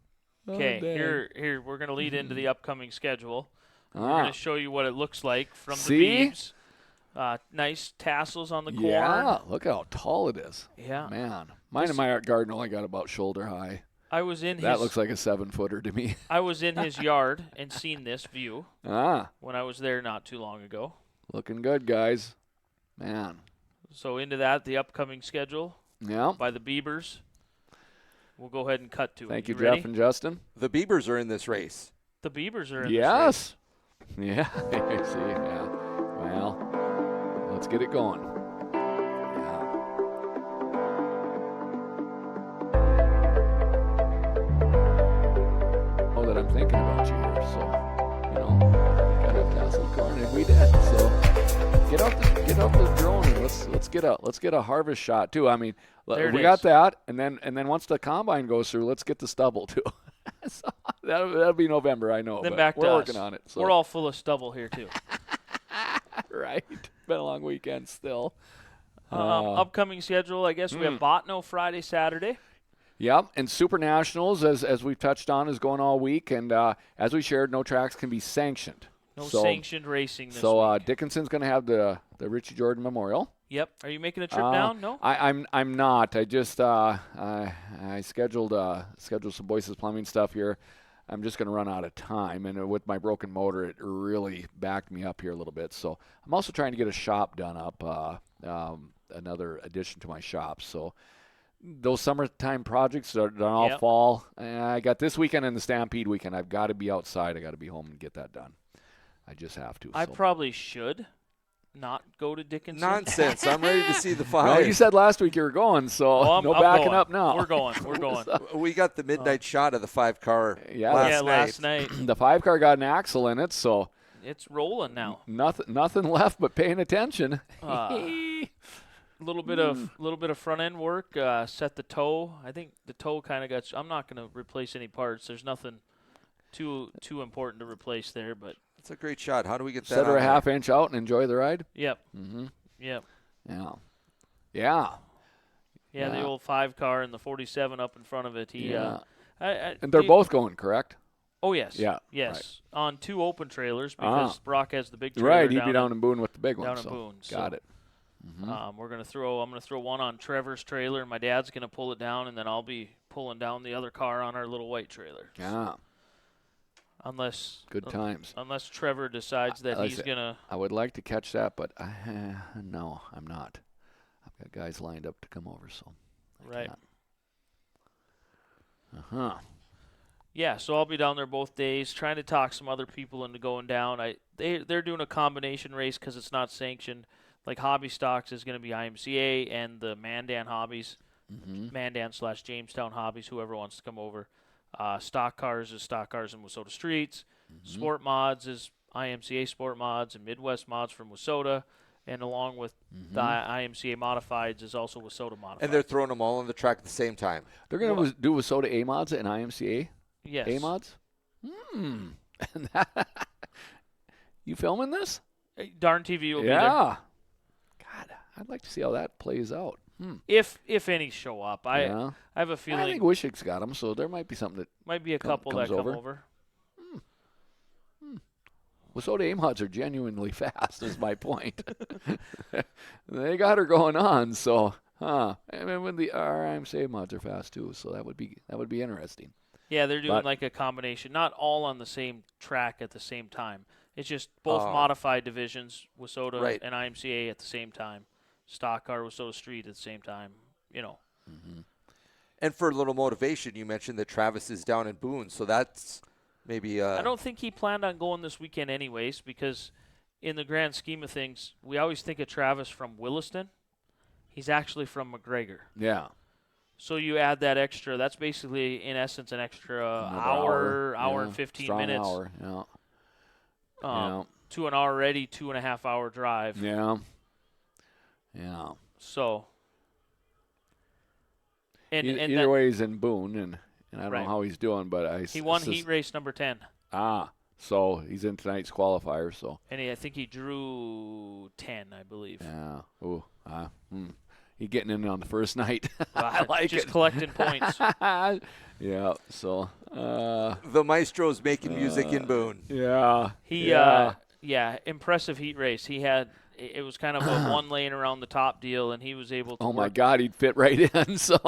Okay, here we're going to lead into the upcoming schedule. We're going to show you what it looks like from the beeves. Nice tassels on the corn. Yeah, look how tall it is. Yeah. Man, mine in my art garden only got about shoulder high. I was in that looks like a 7-footer to me. I was in his yard and seen this view when I was there not too long ago. Looking good, guys. Man. So into that, the upcoming schedule by the Beavers. We'll go ahead and cut to it. Thank you, ready? Jeff and Justin. The Beavers are in this race. The Beavers are in this race. Yeah. See, yeah. Well, let's get it going. Yeah. Oh, that I'm thinking about you here, so gotta have tasseled corn, and we did. So get out the drone and let's get a harvest shot too. I mean, we got that, and then once the combine goes through, let's get the stubble too. So that'll be November, I know. Then but back to we're us. working on it. So. We're all full of stubble here too. Right. Been a long weekend still. Upcoming schedule, I guess we have Botno Friday, Saturday. Yep, and Supernationals, as we've touched on, is going all week, and as we shared, no tracks can be sanctioned. No sanctioned racing this so week. Dickinson's going to have the Richie Jordan Memorial. Yep. Are you making a trip down? No. I'm not. I just I scheduled some Boyce's Plumbing stuff here. I'm just going to run out of time, and with my broken motor, it really backed me up here a little bit. So I'm also trying to get a shop done up, another addition to my shop. So those summertime projects are done all fall. I got this weekend and the Stampede weekend. I've got to be outside. I got to be home and get that done. I just have to. I probably should not go to Dickinson. Nonsense. I'm ready to see the 5. Well, you said last week you were going, so I'm backing going. up now. We're going. We got the midnight shot of the 5-car last night. The 5-car got an axle in it, so it's rolling now. Nothing left but paying attention. A little bit of front end work. Set the toe. I think the toe kind of got. I'm not going to replace any parts. There's nothing too important to replace there, but. It's a great shot. How do we get that? Set her a half inch out and enjoy the ride. Yep. Mm-hmm. Yep. Yeah. Yeah. Yeah, the old 5 car and the 47 up in front of it. And they're both going, correct? Oh, yes. Yeah. Yes. Right. On 2 open trailers because Brock has the big trailer. Right, he'd be down in Boone with the big one. Down in Boone. Got it. Mm-hmm. I'm going to throw one on Trevor's trailer. My dad's going to pull it down, and then I'll be pulling down the other car on our little white trailer. Yeah. Unless good times. Unless Trevor decides that he's going to. I would like to catch that, but no, I'm not. I've got guys lined up to come over, so. Right. Uh-huh. Yeah, so I'll be down there both days, trying to talk some other people into going down. They're doing a combination race because it's not sanctioned. Like Hobby Stocks is going to be IMCA, and the Mandan Hobbies, Mandan/Jamestown Hobbies, whoever wants to come over. Stock Cars is Stock Cars in Wissota Streets. Sport Mods is IMCA Sport Mods, and Midwest Mods from Wissota. And along with the IMCA Modifieds is also Wissota Modifieds. And they're throwing them all on the track at the same time. They're going to do Wissota A-Mods and IMCA? Yes. A-Mods? You filming this? Darn TV will be there. Yeah. God, I'd like to see how that plays out. If any show up. I have a feeling. I think Wishik's got them, so there might be something that might be a couple that come over. Wissota A-Mods are genuinely fast, is my point. They got her going on, so, I mean, when the IMCA mods are fast, too, so that would be interesting. Yeah, they're doing like a combination, not all on the same track at the same time. It's just both modified divisions, Wissota and IMCA at the same time. Stock Car, Wissota Street at the same time, And for a little motivation, you mentioned that Travis is down in Boone, so that's maybe. I don't think he planned on going this weekend anyways, because in the grand scheme of things, we always think of Travis from Williston. He's actually from McGregor. Yeah. So you add that extra. That's basically, in essence, an extra hour and 15 minutes. Hour, yeah. To an already 2.5 hour drive. Yeah. Yeah. So. And either way, he's in Boone, and I don't know how he's doing, but he won heat race number 10. So he's in tonight's qualifier. So. And I think he drew 10, I believe. Yeah. Ooh. He's getting in on the first night. I like just it. collecting points. Yeah. So. The Maestro's making music in Boone. Yeah. Impressive heat race. It was kind of a one lane around the top deal, and he was able to. Oh my God, he'd fit right in. So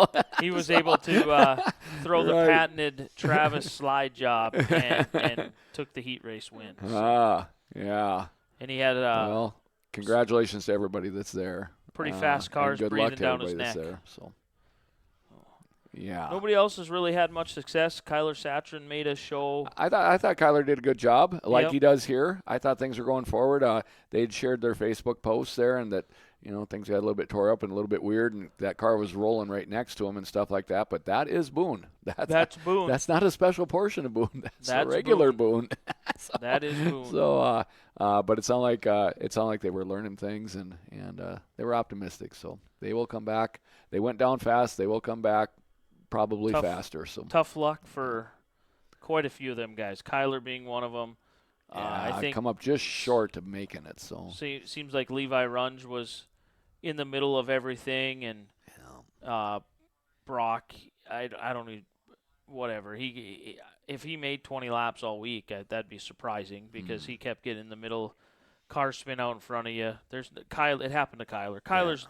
he was able to throw the patented Travis slide job and took the heat race win. Yeah. And he had well, congratulations to everybody that's there. Pretty fast cars breathing down his neck. There, so. Yeah. Nobody else has really had much success. Kyler Satrin made a show. I thought Kyler did a good job, like he does here. I thought things were going forward. They'd shared their Facebook posts there, and that things got a little bit tore up and a little bit weird, and that car was rolling right next to him and stuff like that. But that is Boone. That's Boone. That's not a special portion of Boone. That's a regular Boone. So, that is Boone. So, but it sounded like they were learning things and they were optimistic. So they will come back. They went down fast. They will come back. Probably faster. So tough luck for quite a few of them guys. Kyler being one of them. I think come up just short of making it. So seems like Levi Runge was in the middle of everything, and Brock. I don't need whatever if he made 20 laps all week, that'd be surprising because he kept getting in the middle. Car spin out in front of you. It happened to Kyler. Kyler's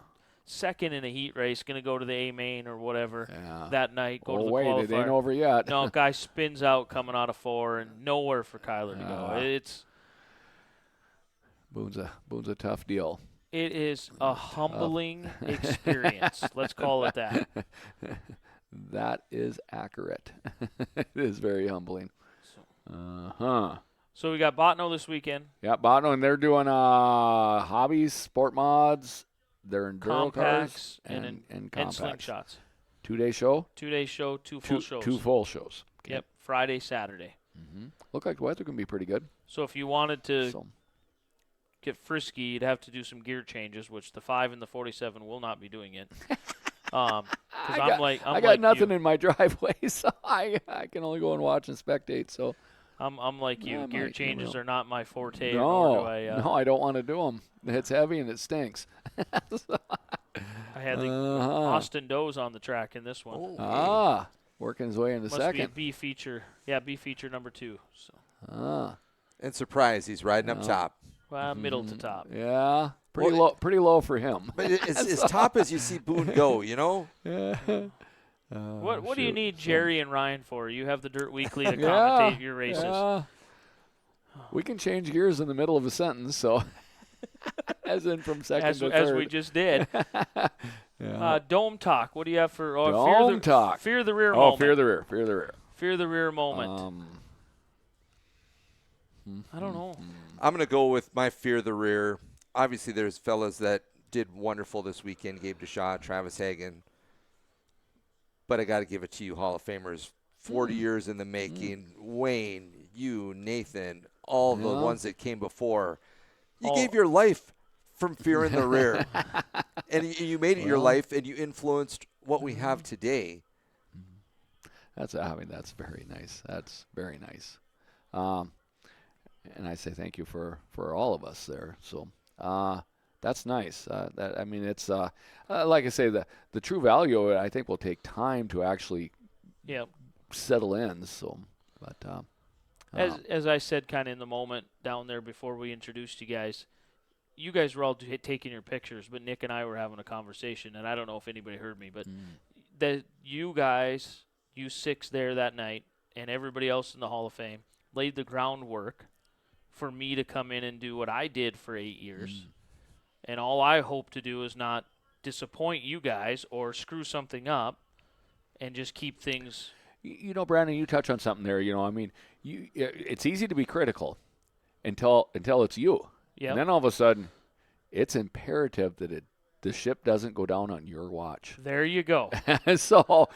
second in a heat race, going to go to the A main or whatever that night. Go to the qualifier. It ain't over yet. No, guy spins out coming out of 4 and nowhere for Kyler to go. It's Boone's a tough deal. It is a humbling experience. Let's call it that. That is accurate. It is very humbling. So we got Botno this weekend. Yeah, Botno, and they're doing hobbies, sport mods. They're enduro cars and compacts. Slingshots. 2-day show? 2-day show, two full shows. Two full shows. Okay. Yep, Friday, Saturday. Look like the weather can be pretty good. So if you wanted to get frisky, you'd have to do some gear changes, which the 5 and the 47 will not be doing it. I got nothing in my driveway, so I can only go and watch and spectate. So I'm like you. Gear changes are not my forte. No, I don't want to do them. It's heavy and it stinks. I had the Austin Doe's on the track in this one. Working his way into Must second. be a B feature. Yeah, B feature number 2. So. And surprise, he's riding up top. Well, middle to top. Yeah, pretty low for him. But as top as you see Boone go, you know? Yeah. What do you need Jerry and Ryan for? You have the Dirt Weekly to commentate your races. Yeah. We can change gears in the middle of a sentence, so as in from second to third. As we just did. Dome talk. What do you have for Dome talk? Fear the rear moment. Fear the rear. Fear the rear moment. I don't know. I'm going to go with my fear the rear. Obviously, there's fellas that did wonderful this weekend. Gabe DeShaw, Travis Hagen. But I got to give it to you, Hall of Famers. 40 years in the making. Wayne, you, Nathan, all the ones that came before. You gave your life from fear in the rear. And you made it your life, and you influenced what we have today. That's very nice. That's very nice. And I say thank you for all of us there. So that's nice. It's like I say, the true value I think will take time to actually settle in. So, but as I said, kind of in the moment down there before we introduced you guys were all taking your pictures, but Nick and I were having a conversation, and I don't know if anybody heard me, but that you guys, you 6 there that night, and everybody else in the Hall of Fame laid the groundwork for me to come in and do what I did for 8 years. And all I hope to do is not disappoint you guys or screw something up and just keep things. You know, Brandon, you touch on something there. You know, I mean, it's easy to be critical until it's you. Yep. And then all of a sudden, it's imperative that the ship doesn't go down on your watch. There you go. So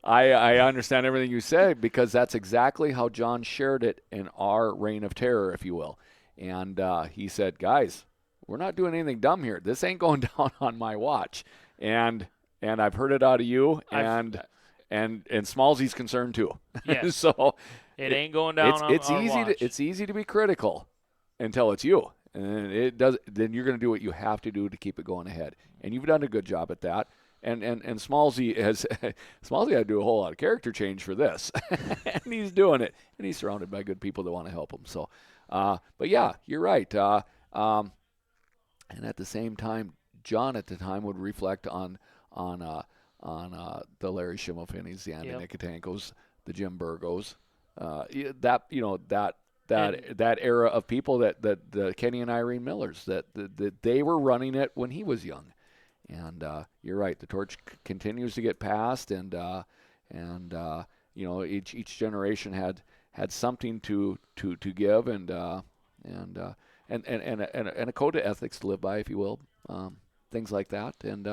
I understand everything you said, because that's exactly how John shared it in our reign of terror, if you will. And he said, guys, we're not doing anything dumb here. This ain't going down on my watch. And I've heard it out of you, and Smallsy's concerned too. Yes. So it ain't going down on our watch. It's easy to be critical until it's you. And then you're going to do what you have to do to keep it going ahead. And you've done a good job at that. And Smallsy had to do a whole lot of character change for this. And he's doing it. And he's surrounded by good people that want to help him. So, but yeah, you're right. And at the same time, John at the time would reflect on the Larry Schimmelfinnies, the Andy Nikitankos, the Jim Burgos, that era of people that the Kenny and Irene Millers, that they were running it when he was young. And you're right, the torch continues to get passed, and each generation had something to give, and a code of ethics to live by, if you will, things like that. And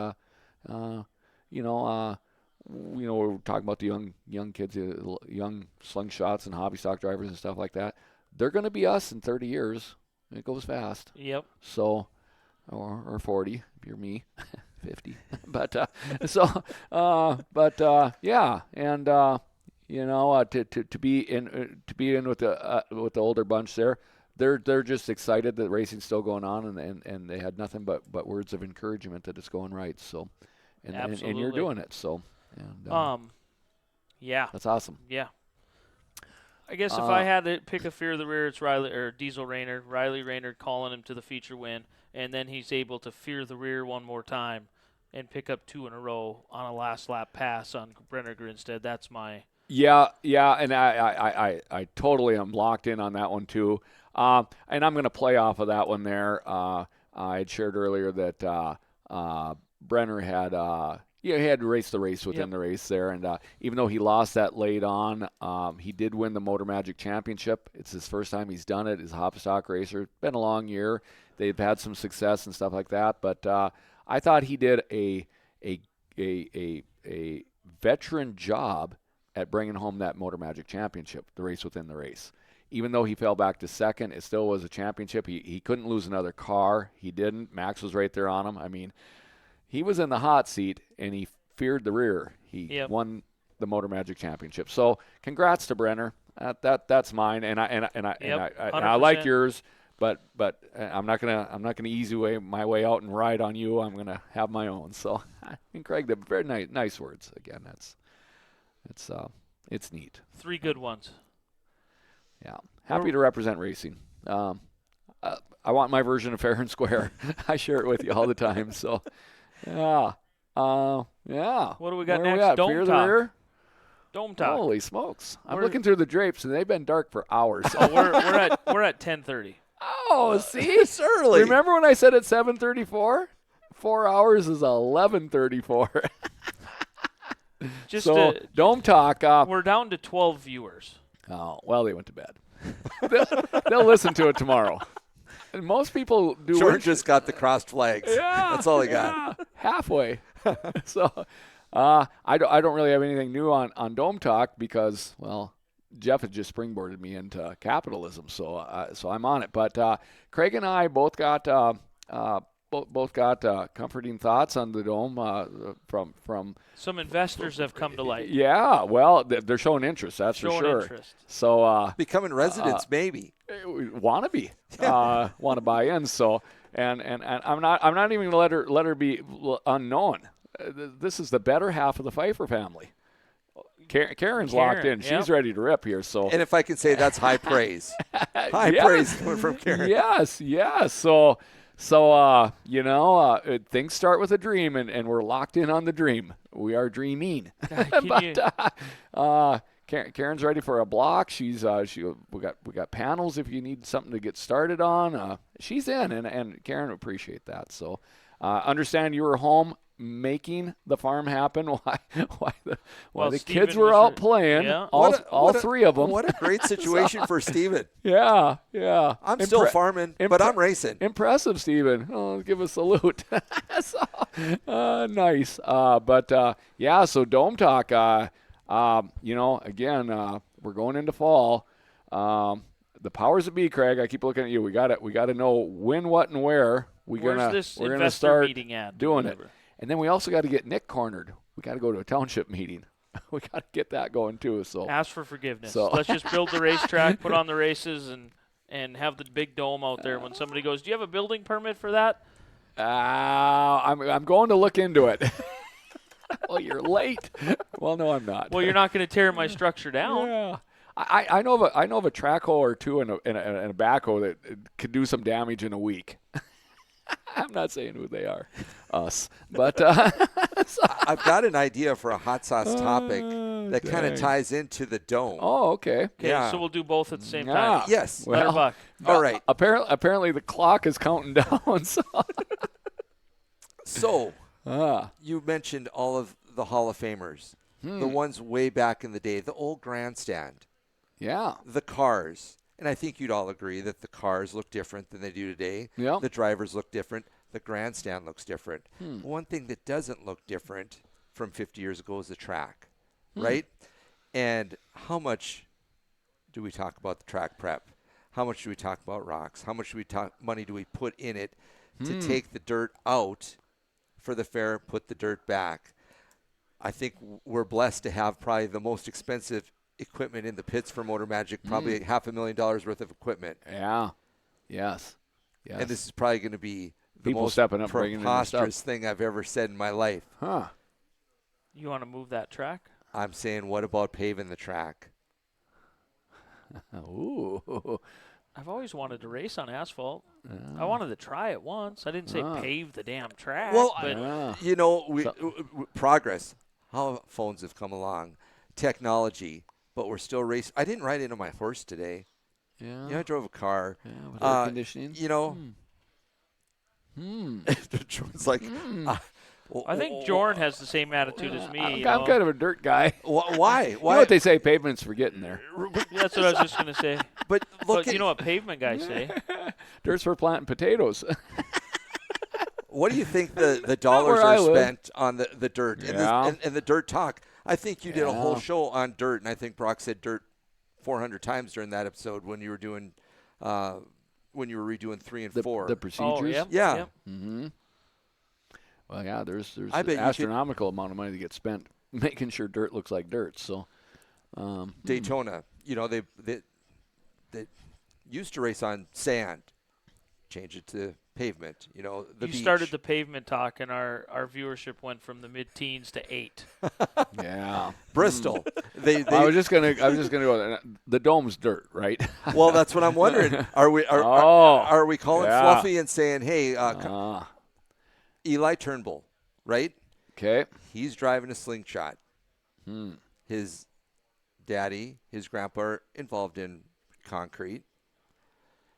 we're talking about the young kids, young slingshots and hobby stock drivers and stuff like that. They're going to be us in 30 years. It goes fast. Yep. So, or 40 if you're me, 50. But yeah, and to be in with the older bunch there, they're just excited that racing's still going on, and they had nothing but words of encouragement that it's going right. So, and you're doing it. So, yeah, that's awesome. Yeah. I guess if I had to pick a fear of the rear, it's Riley or Diesel Raynard. Riley Raynard calling him to the feature win, and then he's able to fear the rear one more time and pick up 2 in a row on a last lap pass on Brenner Grinstead. That's my. Yeah, and I totally am locked in on that one too. And I'm going to play off of that one there. I had shared earlier that Brenner had. He had to race the race within the race there, and even though he lost that late on, he did win the Motor Magic Championship. It's his first time he's done it. He's a hop stock racer. It's been a long year. They've had some success and stuff like that, but I thought he did a veteran job at bringing home that Motor Magic Championship, the race within the race. Even though he fell back to second, it still was a championship. He couldn't lose another car. He didn't. Max was right there on him. I mean, he was in the hot seat, and he feared the rear. He won the Motor Magic Championship. So, congrats to Brenner. That's mine, and I like yours. but I'm not gonna ease my way out and ride on you. I'm gonna have my own. So I think Craig, the very nice words again. It's neat. 3 good ones. Yeah, happy to represent racing. I want my version of fair and square. I share it with you all the time. So yeah, yeah. What do we got Where next? Fear of the Rear? Dome talk. Holy smokes! I'm looking through the drapes, and they've been dark for hours. Oh, we're at 10:30. Oh, see, It's early. Remember when I said at 7:34? 4 hours is 11:34. Just So Dome talk. we're down to 12 viewers. Oh well, they went to bed. They'll listen to it tomorrow. And most people do. George just got the crossed flags. Yeah, That's all he got. halfway. So I don't really have anything new on Dome Talk because, well, Jeff has just springboarded me into capitalism, so I'm on it. But Craig and I both got comforting thoughts on the Dome from Some investors have come to light. Yeah, well, they're showing interest. That's for sure. Interest. So Becoming residents, maybe. want to buy in. So and I'm not even gonna let her be unknown. This is the better half of the Pfeiffer family. Karen's locked in. Yep. She's ready to rip here. So And if I can say, that's high praise. High Yes. praise coming from Karen. yes. So things start with a dream, and we're locked in on the dream. We are dreaming. Karen's ready for a block. We got panels if you need something to get started on. She's in, and Karen would appreciate that. So understand you were home making the farm happen while the Stephen kids were out playing. Yeah. All three of them. What a great situation for Steven. Yeah. I'm still farming, but I'm racing. Impressive, Stephen. Oh, give a salute. Nice. So Dome Talk, again, we're going into fall. The powers that be, Craig, I keep looking at you. We got to know when, what, and where we're gonna start meeting at? doing it. And then we also got to get Nick cornered. We got to go to a township meeting. We got to get that going too. So Ask for forgiveness. So- Let's just build the racetrack, put on the races, and have the big dome out there. When somebody goes, "Do you have a building permit for that?" I'm going to look into it. Well, you're late. Well, no, I'm not. Well, you're not going to tear my structure down. Yeah. I know of a track hoe or two and a backhoe that could do some damage in a week. I'm not saying who they are, us, but I've got an idea for a hot sauce topic that kind of dang. ties into the dome. Oh, okay. Okay, Yeah. so we'll do both at the same Yeah. time. Yes. Well, Letterbuck. All right. Apparently the clock is counting down. So So you mentioned all of the Hall of Famers, the ones way back in the day, the old grandstand, yeah. the cars. And I think you'd all agree that the cars look different than they do today. Yep. The drivers look different. The grandstand looks different. One thing that doesn't look different from 50 years ago is the track, right? And how much do we talk about the track prep? How much do we talk about rocks? How much money do we put in it to take the dirt out for the fair, put the dirt back? I think we're blessed to have probably the most expensive equipment in the pits for Motor Magic, probably $500,000 worth of equipment. Yeah. Yes. And this is probably going to be the People most stepping up, bringing in the stuff. preposterous thing I've ever said in my life. Huh. You want to move that track? I'm saying, what about paving the track? Ooh. I've always wanted to race on asphalt. I wanted to try it once. I didn't say pave the damn track. Well, but you know, progress. How phones have come along, technology, but we're still racing. I didn't ride into my horse today. Yeah. I drove a car. Yeah, with air conditioning. You know, Jordan's like, I think Joren has the same attitude as me. I'm you know? kind of a dirt guy. why? You know what they say, pavement's for getting there. That's what I was just going to say. But look But at you know what pavement guys say? Dirt's for planting potatoes. what do you think the dollars where I are live. spent on the dirt Yeah. and the dirt talk? I think you did a whole Yeah. show on dirt, and I think Brock said dirt 400 times during that episode when you were doing when you were redoing 3 and 4. The procedures. Oh, yep, Yeah. yep. Mm-hmm. Well, yeah, there's I bet an you astronomical amount of money that gets spent making sure dirt looks like dirt. So, Daytona, you know, they used to race on sand. change it to pavement. You know, the You beach. started the pavement talk, and our viewership went from the mid-teens to 8. Yeah. Bristol. They I was just gonna go there. The dome's dirt, right? well, that's what I'm wondering. Are we are we calling yeah. Fluffy and saying, hey, Ah, Eli Turnbull, right? okay. He's driving a slingshot. Hmm. His daddy, his grandpa are involved in concrete.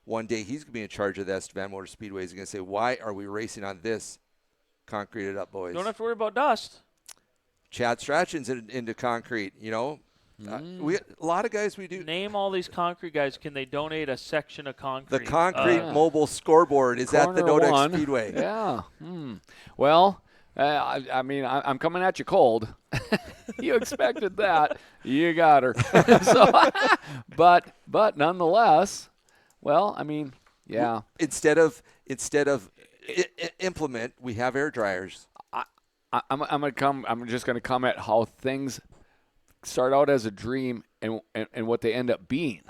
One day he's going to be in charge of the Estevan Motor Speedway. He's going to say, why are we racing on this concreted up, boys? Don't have to worry about dust. Chad Strachan's into concrete, you know. We a lot of guys we do. Name all these concrete guys. Can they donate a section of concrete? The concrete Yeah. mobile scoreboard is at the Corner Nodex one. Speedway. Yeah. Well, I mean, I'm coming at you cold. You expected that. You got her. So, but nonetheless, well, I mean, yeah. Instead of implement, we have air dryers. I'm just gonna come at how things start out as a dream and what they end up being,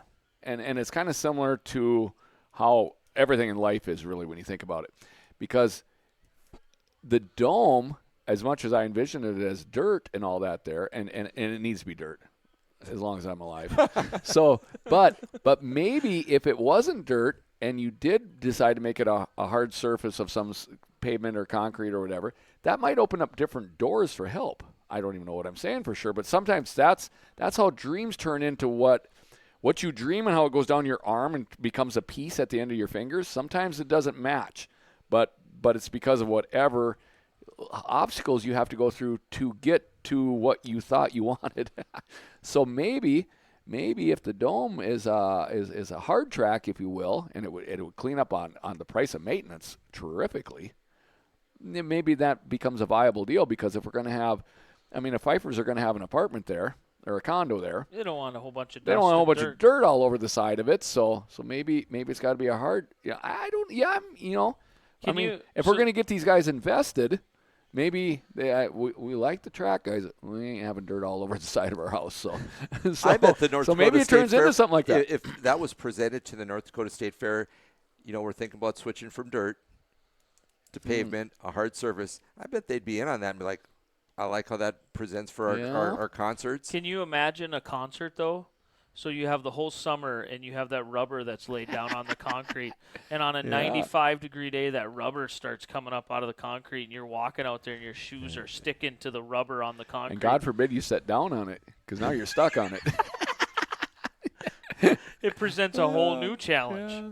and it's kind of similar to how everything in life is really when you think about it, because the dome, as much as I envision it as dirt and all that there, and it needs to be dirt as long as I'm alive. So, but maybe if it wasn't dirt and you did decide to make it a hard surface of some pavement or concrete or whatever, that might open up different doors for help. I don't even know what I'm saying for sure, but sometimes that's how dreams turn into what you dream and how it goes down your arm and becomes a piece at the end of your fingers. Sometimes it doesn't match, but it's because of whatever obstacles you have to go through to get to what you thought you wanted. So maybe if the dome is a hard track, if you will, and it would clean up on the price of maintenance terrifically, maybe that becomes a viable deal, because if we're going to have, I mean, if Pfeiffer's are going to have an apartment there or a condo there, They don't want a whole bunch of dust. they don't want a whole bunch dirt. of dirt all over the side of it. So maybe it's got to be a hard. Yeah, I don't. Yeah, if we're going to get these guys invested, maybe we like the track, guys. We ain't having dirt all over the side of our house. So I bet the North Dakota maybe it State turns Fair, into something like that. If that was presented to the North Dakota State Fair, you know, we're thinking about switching from dirt to pavement, a hard surface. I bet they'd be in on that and be like, I like how that presents for our concerts. Can you imagine a concert, though? So you have the whole summer, and you have that rubber that's laid down on the concrete. And on a 95-degree day, that rubber starts coming up out of the concrete, and you're walking out there, and your shoes are sticking to the rubber on the concrete. And God forbid you sit down on it, because now you're stuck on it. It presents a whole new challenge. Yeah.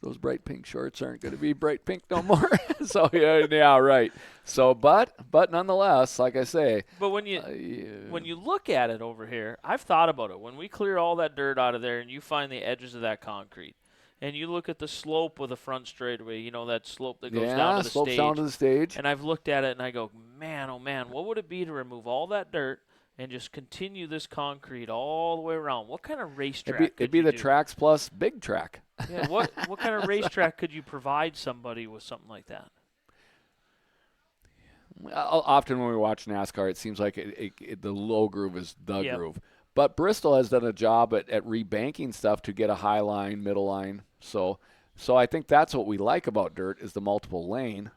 Those bright pink shorts aren't going to be bright pink no more. So yeah, right. So, but nonetheless, like I say. But when you look at it over here, I've thought about it. When we clear all that dirt out of there, and you find the edges of that concrete, and you look at the slope of the front straightaway, you know, that slope that goes down to the slopes stage. down to the stage. And I've looked at it, and I go, man, oh man, what would it be to remove all that dirt and just continue this concrete all the way around? What kind of racetrack? It'd be the tracks plus big track. Yeah, what kind of racetrack could you provide somebody with something like that? Often when we watch NASCAR, it seems like the low groove is the groove. But Bristol has done a job at rebanking stuff to get a high line, middle line. So I think that's what we like about dirt, is the multiple lane.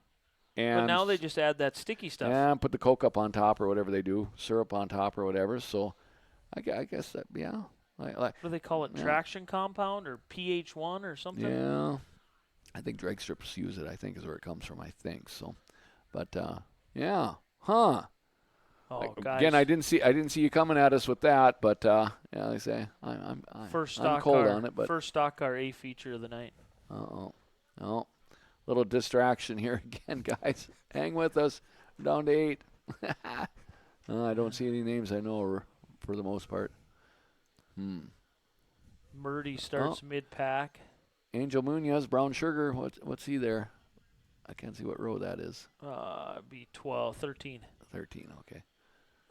And but now they just add that sticky stuff. Yeah, and put the Coke up on top or whatever they do, syrup on top or whatever. So I guess that, yeah. What do they call it? Traction compound or PH1 or something? Yeah. I think drag strips use it, I think, is where it comes from, I think. So, but, yeah. Huh. Oh, guys. Again, I didn't see you coming at us with that, but yeah, like I say, I'm cold on it. But first stock car A feature of the night. Oh, little distraction here again, guys. Hang with us. I'm down to 8. I don't see any names I know for the most part. Murdy starts mid-pack. Angel Munoz, Brown Sugar. What's he there? I can't see what row that is. It'd be 13. 13, okay.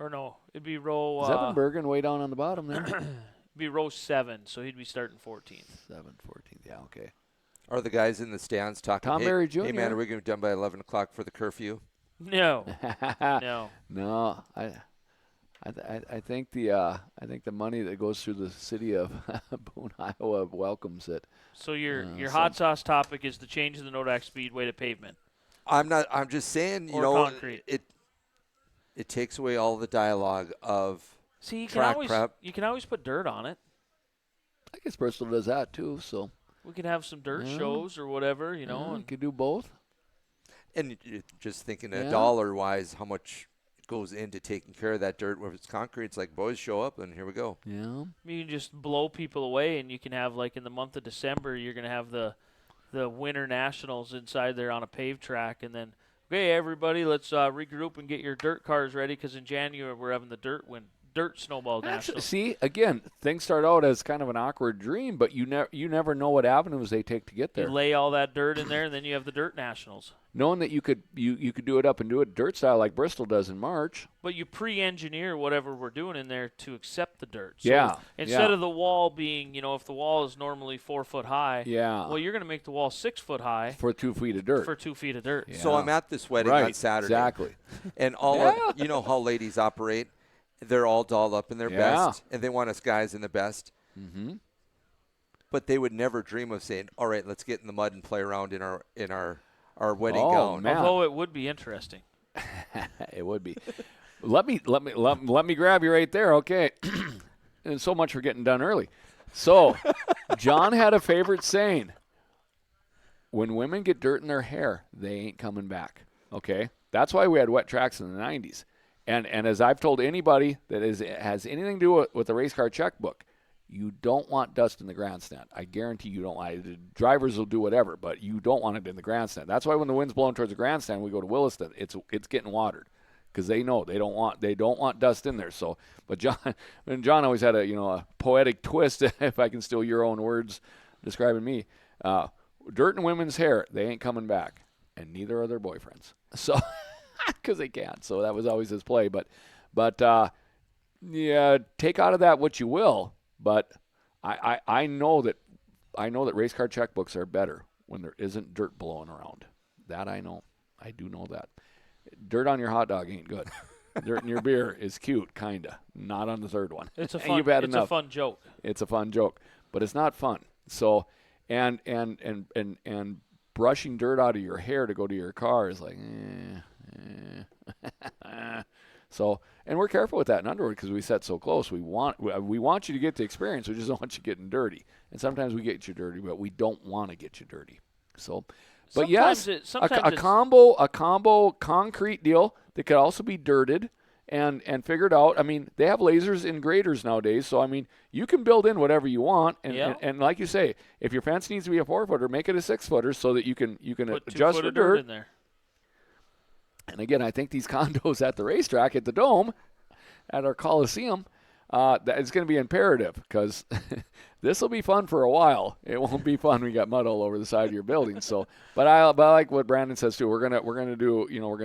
Or no, it'd be row... Zevenbergen way down on the bottom there. It'd be row 7, so he'd be starting 14th. 7, 14th, yeah, okay. Are the guys in the stands talking, Tom Berry Jr.? Hey, man, are we going to be done by 11 o'clock for the curfew? No. No. No, I think the money that goes through the city of Boone, Iowa, welcomes it. So your hot sauce topic is the change of the Nodak Speedway to pavement I'm just saying, you or know, concrete. it takes away all the dialogue of See, track prep. you can always put dirt on it. I guess Bristol does that too. So We can have some dirt Yeah. shows or whatever, you know. you And could do both. And you're just thinking Yeah. dollar-wise, how much goes into taking care of that dirt. Where if it's concrete, it's like, boys, show up, and here we go. Yeah. you can just blow people away, and you can have, like, in the month of December, you're going to have the Winter Nationals inside there on a paved track, and then, okay, everybody, let's regroup and get your dirt cars ready, because in January we're having the dirt snowball Actually, nationals. see, again, things start out as kind of an awkward dream, but you never know what avenues they take to get You there. lay all that dirt in there, and then you have the dirt nationals. Knowing that you could do it up and do it dirt style like Bristol does in March. But you pre-engineer whatever we're doing in there to accept the dirt. So Yeah, instead yeah. of the wall being, if the wall is normally 4 foot high, Yeah. well, you're going to make the wall 6 foot high For 2 feet of dirt. for 2 feet of dirt. Yeah. So I'm at this wedding right. on Saturday. Exactly. And you know how ladies operate. They're all dolled up in their Yeah. best, and they want us guys in the best. Mm-hmm. But they would never dream of saying, "All right, let's get in the mud and play around in our wedding Oh, gown." man. Although it would be interesting. It would be. let me grab you right there. Okay. And so much for getting done early. So, John had a favorite saying. When women get dirt in their hair, they ain't coming back. Okay? That's why we had wet tracks in the 90s. And as I've told anybody that has anything to do with the race car checkbook, you don't want dust in the grandstand. I guarantee you don't. The drivers will do whatever, but you don't want it in the grandstand. That's why when the wind's blowing towards the grandstand, we go to Williston. It's getting watered because they know they don't want dust in there. So, but John always had a poetic twist, if I can steal your own words describing me. Dirt in women's hair, they ain't coming back, and neither are their boyfriends. So, because they can't. So that was always his play. But yeah, take out of that what you will. But I know that race car checkbooks are better when there isn't dirt blowing around. That I know. I do know that. Dirt on your hot dog ain't good. Dirt in your beer is cute, kinda. Not on the third one. It's a You've had it's enough. a fun joke. It's a fun joke, but it's not fun. So, and brushing dirt out of your hair to go to your car is like, So, and we're careful with that in Underwood because we set so close. We want you to get the experience. We just don't want you getting dirty. And sometimes we get you dirty, but we don't want to get you dirty. So, but Sometimes yes, sometimes a combo concrete deal that could also be dirted and figured out. I mean, they have lasers in graders nowadays, so I mean, you can build in whatever you want. And, Yeah. and like you say, if your fence needs to be a 4-footer, make it a 6-footer so that you can Put 2 adjust foot for of dirt dirt. in there. And again, I think these condos at the racetrack, at the Dome, at our Coliseum, that it's going to be imperative because this will be fun for a while. It won't be fun when you got mud all over the side of your building. So, but I like what Brandon says too. We're gonna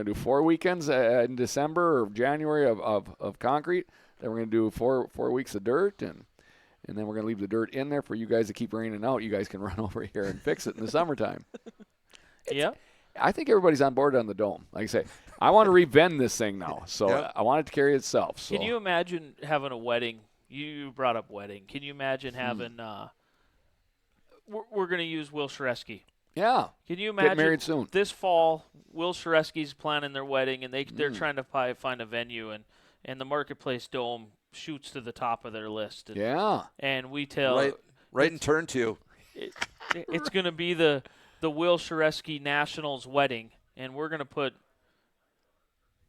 do 4 weekends in December or January of concrete. Then we're gonna do four weeks of dirt, and then we're gonna leave the dirt in there for you guys to keep raining out. You guys can run over here and fix it in the summertime. Yeah. I think everybody's on board on the Dome. Like I say, I want to revend this thing now. So Yep. I want it to carry itself. So. Can you imagine having a wedding? You brought up wedding. Can you imagine having? We're going to use Will Sharesky. Yeah. Can you Get imagine married soon. this fall? Will Sharesky's planning their wedding, and they're trying to find a venue, and the Marketplace Dome shoots to the top of their list. And, Yeah. and we tell Right in turn 2. it's going to be the Will Sharesky Nationals wedding, and we're going to put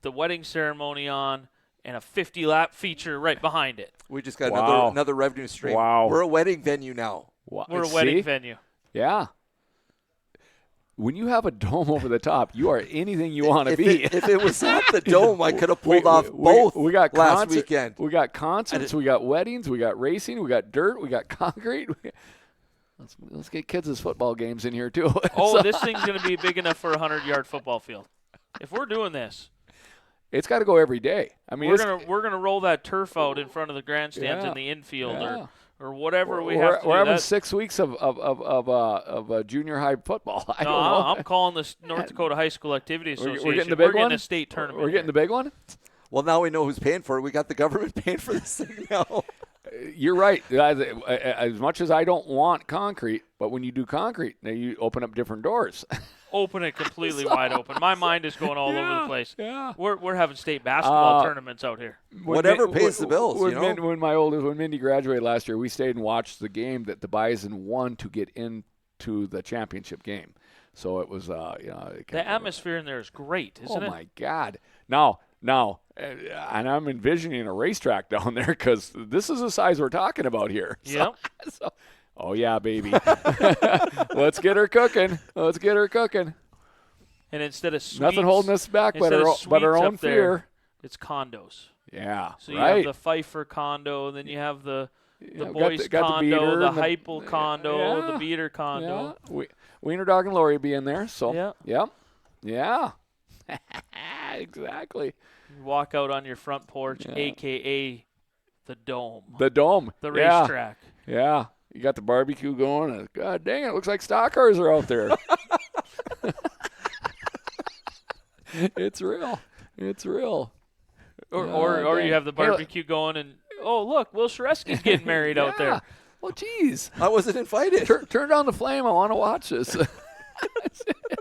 the wedding ceremony on and a 50-lap feature right behind it. We just got Wow. another revenue stream. Wow. We're a wedding venue now. We're a wedding See? venue. Yeah. When you have a dome over the top, you are anything you want to If be. if it was at the Dome, I could have pulled off both We got last weekend. We got concerts. We got weddings. We got racing. We got dirt. We got concrete. Let's get kids' football games in here too. Oh, So, this thing's going to be big enough for a 100-yard football field. If we're doing this, it's got to go every day. I mean, we're gonna roll that turf out in front of the grandstands Yeah. in the infield Yeah. or whatever we we're, have to we're do. having That- 6 weeks of junior high football. I no, don't know. I'm calling this North Dakota High School Activity Association. We're getting the big We're one. getting a state tournament. We're getting the big one. Well, now we know who's paying for it. We got the government paying for this thing now. You're right. As much as I don't want concrete, but when you do concrete, now you open up different doors. Open it completely wide open. My mind is going all over the place. Yeah. We're having state basketball tournaments out here. Whatever pays the bills, when, you know? When Mindy graduated last year, we stayed and watched the game that the Bison won to get into the championship game. So it was, The atmosphere in there is great, isn't it? Oh, my God. Now, and I'm envisioning a racetrack down there because this is the size we're talking about here. Yep. So, oh, yeah, baby. Let's get her cooking. And instead of suites, nothing holding us back but our suites own up there, fear. it's condos. Yeah, So you right. have the Pfeiffer condo, then you have the Yeah, boys got the condo, beater the and Heupel condo, yeah, the beater condo. Yeah. Wiener Dog and Lori will be in there. So Yeah. Yeah. Exactly. You walk out on your front porch, a.k.a. the Dome. The Dome. The racetrack. Yeah. You got the barbecue going. And God dang it, looks like stock cars are out there. It's real. Or you have the barbecue going and, oh, look, Will Shareski's getting married out there. Well, geez. I wasn't invited. Turn down the flame. I want to watch this.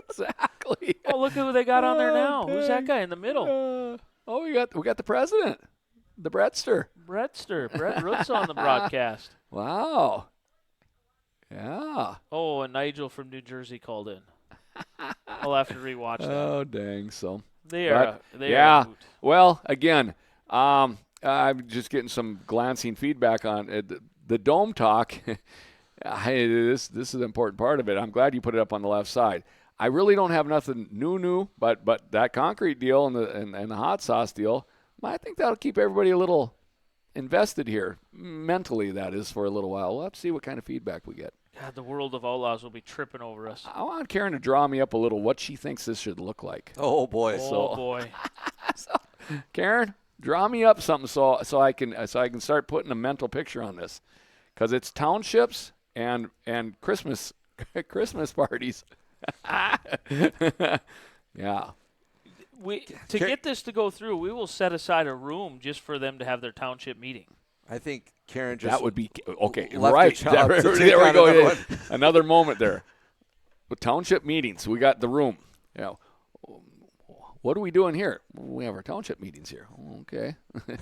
Exactly. Oh, look who they got on there now. Dang. Who's that guy in the middle? We got the president, the Brettster. Brett Root's on the broadcast. Wow. Yeah. Oh, and Nigel from New Jersey called in. I'll have to rewatch that. Oh, dang. So They are yeah. a hoot. Well, again, I'm just getting some glancing feedback on it. The Dome talk. Hey, this is an important part of it. I'm glad you put it up on the left side. I really don't have nothing new, but that concrete deal and the hot sauce deal, I think that'll keep everybody a little invested here, mentally, that is, for a little while. We'll have to see what kind of feedback we get. God, the world of outlaws will be tripping over us. I want Karen to draw me up a little what she thinks this should look like. Oh, boy. Oh, boy. So, Karen, draw me up something so I can start putting a mental picture on this, because it's townships and Christmas parties. Yeah. To get this to go through, we will set aside a room just for them to have their township meeting. I think Karen just That would be okay. left Right. her job to There take we on go. another one. Another moment there. With township meetings, we got the room. What are we doing here? We have our township meetings here. Okay.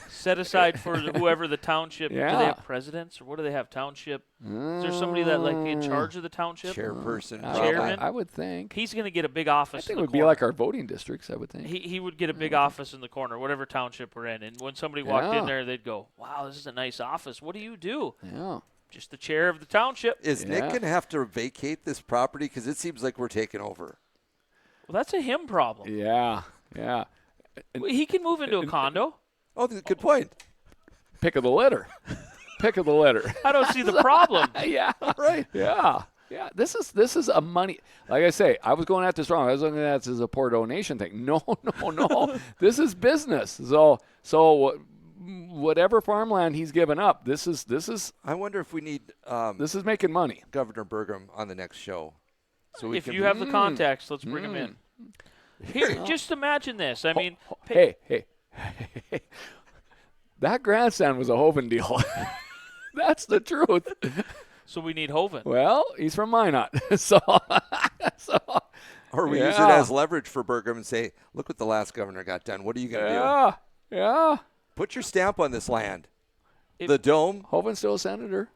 Set aside for whoever the township. Yeah. Do they have presidents or what do they have? Township. Is there somebody that in charge of the township? chairperson. Chairman? I would think. He's going to get a big I office. think in it the would be corner. like our voting districts, I would think. He would get a big office in the corner, whatever township we're in. And when somebody walked Yeah. in there, they'd go, "Wow, this is a nice office. What do you do?" Yeah. Just the chair of the township. Is Nick Yeah. going to have to vacate this property? Because it seems like we're taking over. Well, that's a him problem. Yeah. He can move into a condo. Oh, good point. Pick of the litter. I don't see the problem. Yeah. Right. Yeah. This is a money. Like I say, I was going at this wrong. I was looking at this as a poor donation thing. No. This is business. So whatever farmland he's given up, this is. I wonder if we need This is making money. Governor Burgum on the next show. So we If can you have the contacts, let's bring him in. Here, just imagine this. I mean, Hey. That grandstand was a Hoven deal. That's the truth. so we need Hoven. Well, he's from Minot. So Or we use it as leverage for Burgum and say, look what the last governor got done. What are you going to do? Yeah. Put your stamp on this land. The Dome. Hoven's still a senator.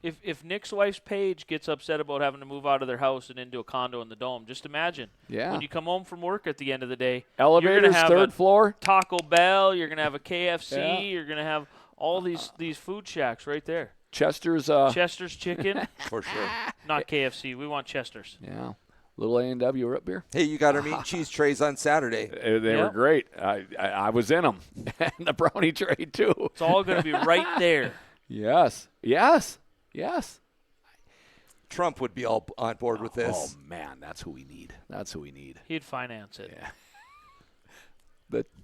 If Nick's wife's Paige gets upset about having to move out of their house and into a condo in the Dome, just imagine. Yeah. When you come home from work at the end of the day, Elevators, you're gonna have third a floor. Taco Bell, you're going to have a KFC, Yeah. you're going to have all these food shacks right there. Chester's. Chester's Chicken. For sure. Not KFC. We want Chester's. Yeah. Little A&W root beer. Hey, you got our meat and cheese trays on Saturday. They were great. I was in them. And the brownie tray, too. It's all going to be right there. Yes. Trump would be all on board with this. Oh, man, that's who we need. He'd finance it. Yeah.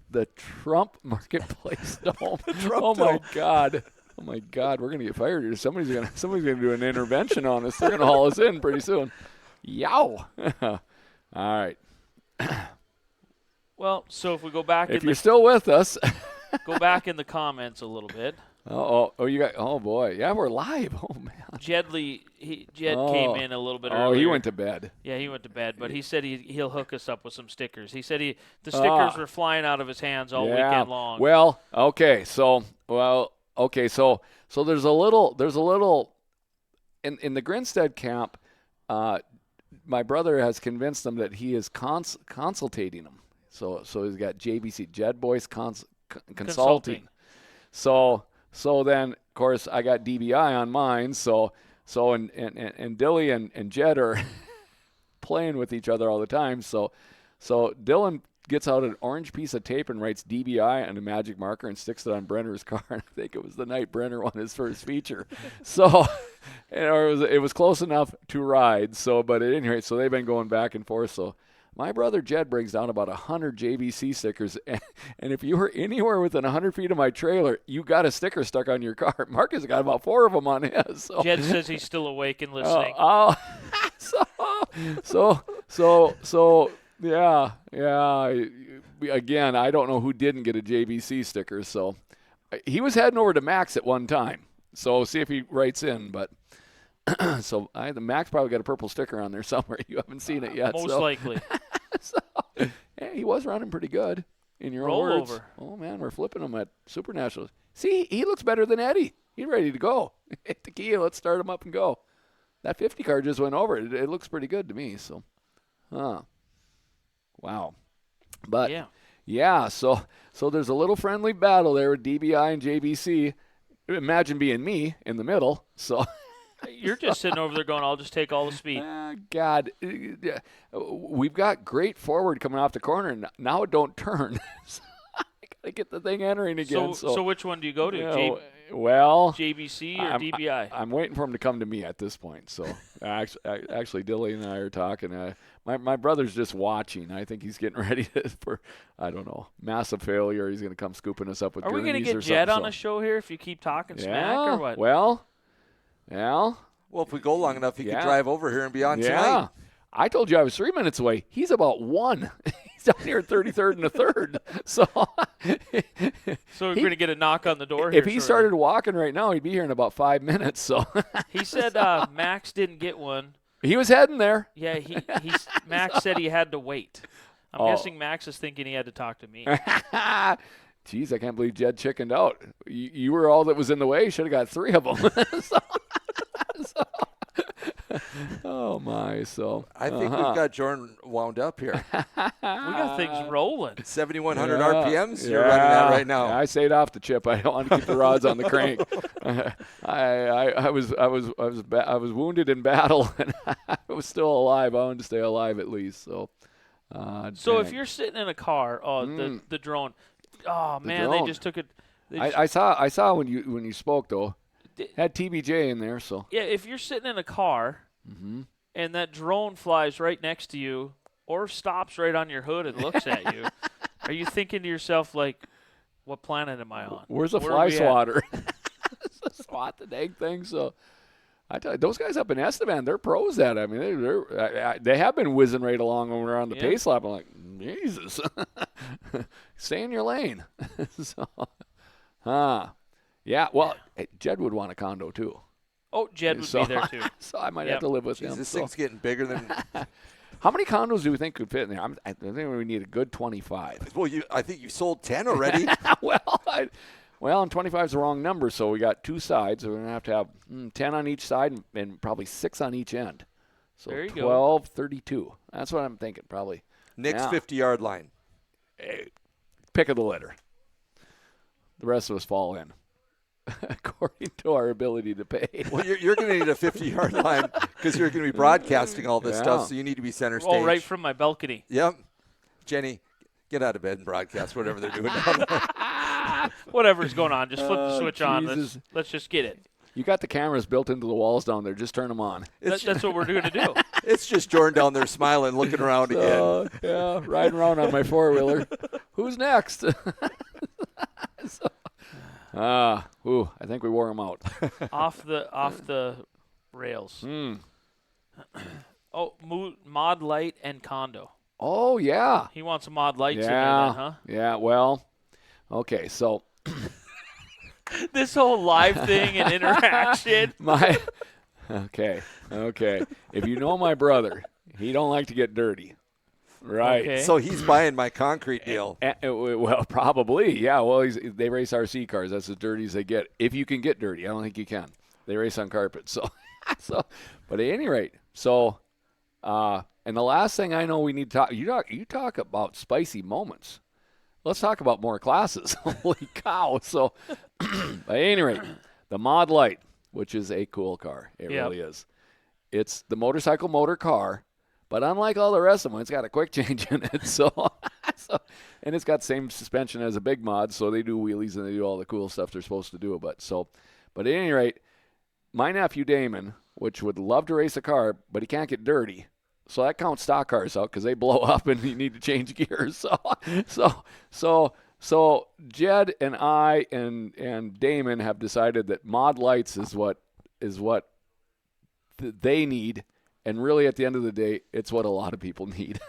The Trump Marketplace Dome. Trump my Dome. God. Oh, my God. We're going to get fired here. Somebody's going to do an intervention on us. They're going to haul us in pretty soon. Yow. All right. Well, so if we go back If in you're still with us. go back in the comments a little bit. You got. Oh boy, yeah, we're live. Oh man. Jed came in a little bit earlier. Oh, he went to bed. Yeah, he went to bed, but he said he'll hook us up with some stickers. He said the stickers were flying out of his hands all weekend long. Well, okay, so there's a little in the Grinstead camp. My brother has convinced them that he is consultating them. So he's got JBC, Jed Boyce Consulting. So then, of course, I got DBI on mine. And Dilly and Jed are playing with each other all the time. So Dylan gets out an orange piece of tape and writes DBI on a magic marker and sticks it on Brenner's car. And I think it was the night Brenner won his first feature. So it was close enough to ride. But at any rate, so they've been going back and forth. So my brother Jed brings down about 100 JBC stickers, and if you were anywhere within 100 feet of my trailer, you got a sticker stuck on your car. Marcus got about 4 of them on his. So. Jed says he's still awake and listening. Yeah. Again, I don't know who didn't get a JBC sticker. So he was heading over to Max at one time. So see if he writes in, but. So the Max probably got a purple sticker on there somewhere. You haven't seen it yet. Most likely. Yeah, he was running pretty good. In your Roll own words. over. Oh man, we're flipping him at Supernationals. See, he looks better than Eddie. He's ready to go. Hit the key. Let's start him up and go. That 50 car just went over. It looks pretty good to me. So, wow. But yeah. So there's a little friendly battle there with DBI and JBC. Imagine being me in the middle. So. You're just sitting over there going, I'll just take all the speed. God, we've got great forward coming off the corner. Now it don't turn. So I got to get the thing entering again. So which one do you go to? JBC or DBI? I'm waiting for him to come to me at this point. So actually, Dilly and I are talking. My brother's just watching. I think he's getting ready for, I don't know, massive failure. He's going to come scooping us up with Are we going to get Jed on a show here if you keep talking smack or what? Well, if we go long enough, he could drive over here and be on tonight. I told you I was 3 minutes away. He's about 1. He's down here at 33rd and a third. So we're going to get a knock on the door here. If he started walking right now, he'd be here in about 5 minutes. So he said Max didn't get one. He was heading there. Yeah, Max said he had to wait. I'm guessing Max is thinking he had to talk to me. Jeez, I can't believe Jed chickened out. You were all that was in the way. Should have got 3 of them. Oh, my. So I think we've got Joren wound up here. We got things rolling. 7,100 RPMs you're running at right now. Yeah, I stayed off the chip. I don't want to keep the rods on the crank. I was wounded in battle, and I was still alive. I wanted to stay alive at least. So if you're sitting in a car, the drone. Oh man, they just took it. I saw when you spoke though. Had TBJ in there, so yeah. If you're sitting in a car and that drone flies right next to you or stops right on your hood and looks at you, are you thinking to yourself like, "What planet am I on? Where's the fly swatter?" Swat the dang thing. So I tell you, those guys up in Esteban, they're pros at it. I mean, they have been whizzing right along when we're on the pace lap. I'm like, Jesus, stay in your lane. Yeah, well, Jed would want a condo too. Oh, Jed would be there too. So I might have to live with him. This thing's getting bigger than. How many condos do we think could fit in there? I think we need a good 25. Well, I think you sold 10 already. And 25 is the wrong number, so we got 2 sides. So we're going to have 10 on each side and probably 6 on each end. So there you 12, go. 32. That's what I'm thinking, probably. Nick's 50-yard line. Pick of the litter. The rest of us fall in, according to our ability to pay. Well, you're going to need a 50-yard line because you're going to be broadcasting all this stuff, so you need to be center stage. Oh, right from my balcony. Yep. Jenny, get out of bed and broadcast whatever they're doing down there. Whatever's going on, just flip the switch on. Let's just get it. You got the cameras built into the walls down there. Just turn them on. That's what we're going to do. It's just Joren down there smiling, looking around again. Yeah, riding around on my 4-wheeler. Who's next? I think we wore him out. off the rails. Oh, Mod Light and Condo. Oh, yeah. He wants some mod lights in there, Yeah. then, huh? Yeah, well, okay, so This whole live thing and interaction. okay. If you know my brother, he don't like to get dirty. Right. Okay. So he's buying my concrete deal. Well, probably, yeah. Well, they race RC cars. That's as dirty as they get. If you can get dirty, I don't think you can. They race on carpet. So, but at any rate, and the last thing I know we need to talk. You talk about spicy moments. Let's talk about more classes. Holy cow! So, at any rate, the Mod Light, which is a cool car, it really is. It's the motorcycle motor car. But unlike all the rest of them, it's got a quick change in it. And it's got the same suspension as a big mod, so they do wheelies and they do all the cool stuff they're supposed to do. But at any rate, my nephew Damon, which would love to race a car, but he can't get dirty. So that counts stock cars out because they blow up and you need to change gears. So Jed and I and Damon have decided that mod lights is what they need. And really, at the end of the day, it's what a lot of people need.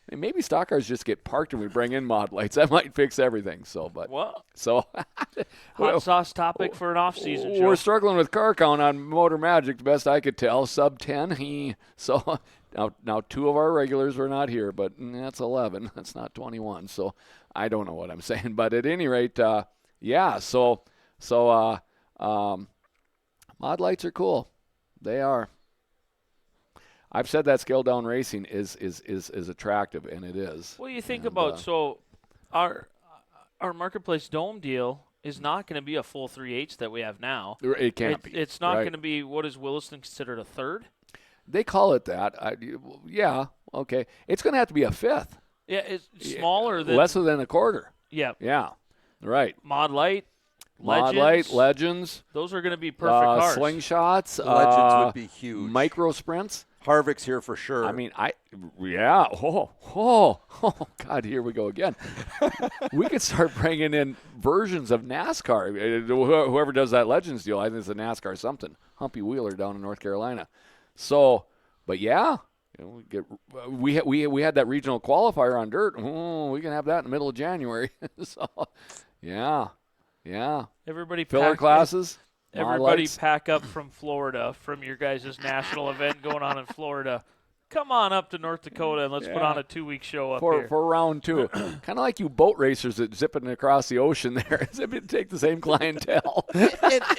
And maybe stock cars just get parked and we bring in mod lights. That might fix everything. Hot sauce topic for an off-season show. We're struggling with car count on Motor Magic, the best I could tell, sub 10. So now 2 of our regulars were not here, but that's 11. That's not 21. So I don't know what I'm saying. But at any rate, mod lights are cool. They are. I've said that scale down racing is attractive, and it is. Well, you think about our Marketplace Dome deal is not going to be a full 3/8 that we have now. It can't be. It's not going to be what is Williston considered a third? They call it that. Yeah, okay. It's going to have to be a fifth. Yeah, it's smaller than less than a quarter. Yeah. Yeah. Right. Mod Light. Mod Light, Legends. Those are going to be perfect cars. Slingshots. Legends would be huge. Micro sprints. Harvick's here for sure. I mean, Oh, God, here we go again. We could start bringing in versions of NASCAR. Whoever does that Legends deal, I think it's a NASCAR something. Humpy Wheeler down in North Carolina. So, but yeah, we had that regional qualifier on dirt. We can have that in the middle of January. So, yeah. Everybody filler classes. Everybody pack up from Florida, from your guys' national event going on in Florida. Come on up to North Dakota and let's put on a 2-week show up here. For round 2. Kind of like you boat racers that zipping across the ocean there. It take the same clientele.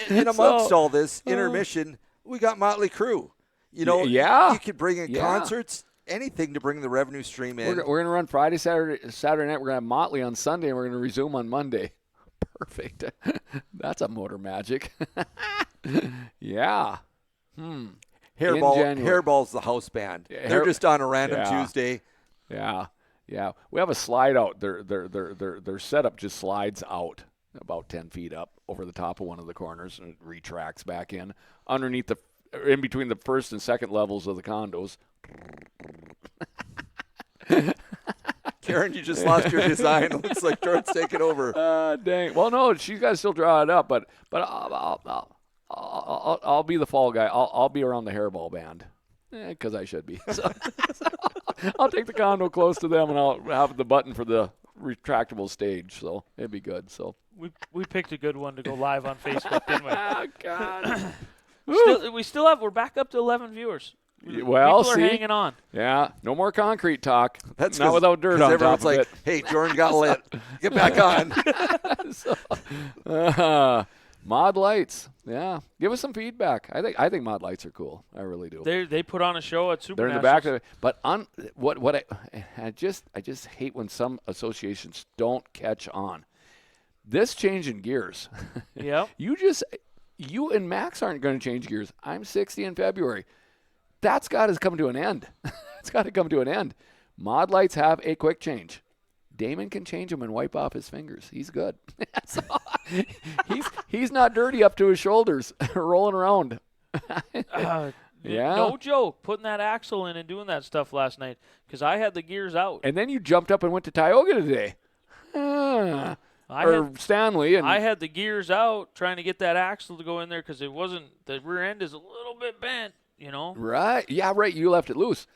and amongst all this intermission, we got Motley Crue. You could bring in concerts, anything to bring the revenue stream in. We're going to run Friday, Saturday night. We're going to have Motley on Sunday, and we're going to resume on Monday. Perfect. That's a Motor Magic. Yeah. Hairball's the house band. They're just on a random Tuesday. Yeah. We have a slide out. Their setup just slides out about 10 feet up over the top of one of the corners and it retracts back in in between the first and second levels of the condos. Karen, you just lost your design. Looks like Jordan's taking over. Dang. Well, no, she's got to still draw it up, but I'll be the fall guy. I'll be around the hairball band because I should be. So I'll take the condo close to them, and I'll have the button for the retractable stage. So it'd be good. So we picked a good one to go live on Facebook, didn't we? Oh God. We're back up to 11 viewers. Well, people are hanging on. Yeah, no more concrete talk. That's not without dirt on top of like, it. Hey, Joren got lit. Get back on. Mod lights. Yeah, give us some feedback. I think mod lights are cool. I really do. They put on a show at Supernationals. They're in the back of it. But I just hate when some associations don't catch on. This change in gears. Yep. You and Max aren't going to change gears. I'm 60 in February. That's got to come to an end. It's got to come to an end. Mod lights have a quick change. Damon can change them and wipe off his fingers. He's good. he's not dirty up to his shoulders, rolling around. Yeah. No joke, putting that axle in and doing that stuff last night because I had the gears out. And then you jumped up and went to Tioga today. Stanley. And I had the gears out trying to get that axle to go in there because the rear end is a little bit bent. Right. Yeah, right. You left it loose.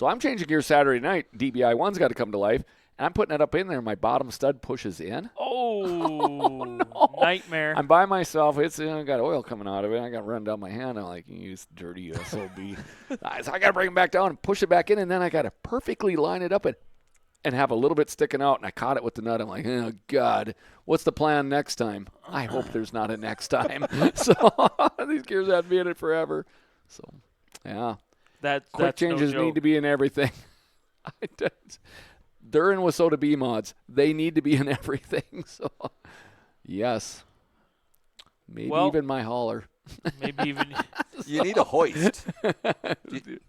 So I'm changing gears Saturday night. DBI 1's got to come to life. And I'm putting it up in there. My bottom stud pushes in. Oh, no. nightmare. I'm by myself. It's I got oil coming out of it. I got run down my hand. I'm like, you dirty SOB. So I got to bring it back down and push it back in. And then I got to perfectly line it up and have a little bit sticking out. And I caught it with the nut. I'm like, oh, God, what's the plan next time? I hope there's not a next time. So these gears have to be in it forever. So, yeah. That's Quick changes need to be in everything. Joren with Soda B mods. They need to be in everything. So, yes. Maybe even my hauler. Maybe even. You need a hoist.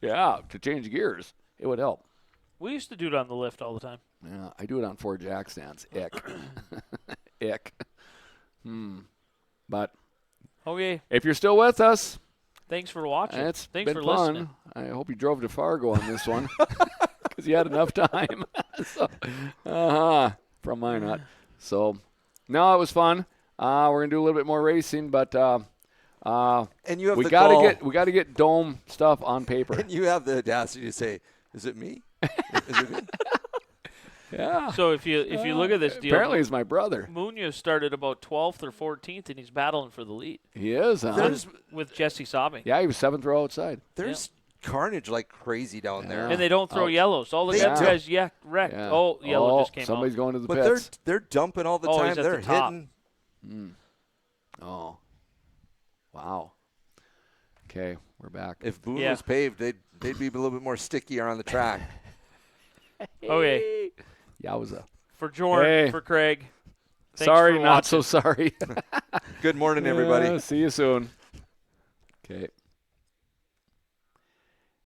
Yeah, to change gears. It would help. We used to do it on the lift all the time. Yeah, I do it on 4 jack stands. Ick. Ick. But Okay. if you're still with us, Thanks for watching. it's Thanks been for fun. listening. I hope you drove to Fargo on this one because you had enough time. So, from my nut. So, no, it was fun. We're gonna do a little bit more racing, but And you have we the gotta gall, get get dome stuff on paper. and you have the audacity to say, "Is it me? Is it me?" Yeah. So if you look at this deal, Apparently, he's my brother. Munoz started about 12th or 14th, and he's battling for the lead He is. Huh? There's with Jesse Sabe. Yeah, he was 7th row outside. there's carnage like crazy down there. And they don't throw Ouch. yellows. All the They other do. guys, wrecked. Yeah. Oh, yellow just came somebody's out. going to the But pits. they're dumping all the Oh, time. he's at They're the top. hitting. Oh. Wow. Okay, we're back. If Boone Yeah. was paved, they'd be a little bit more stickier on the track. Okay. Yowza. For Joren, Hey. for Craig. Thanks Sorry, for not watching. so sorry. Good morning, everybody. See you soon. Okay.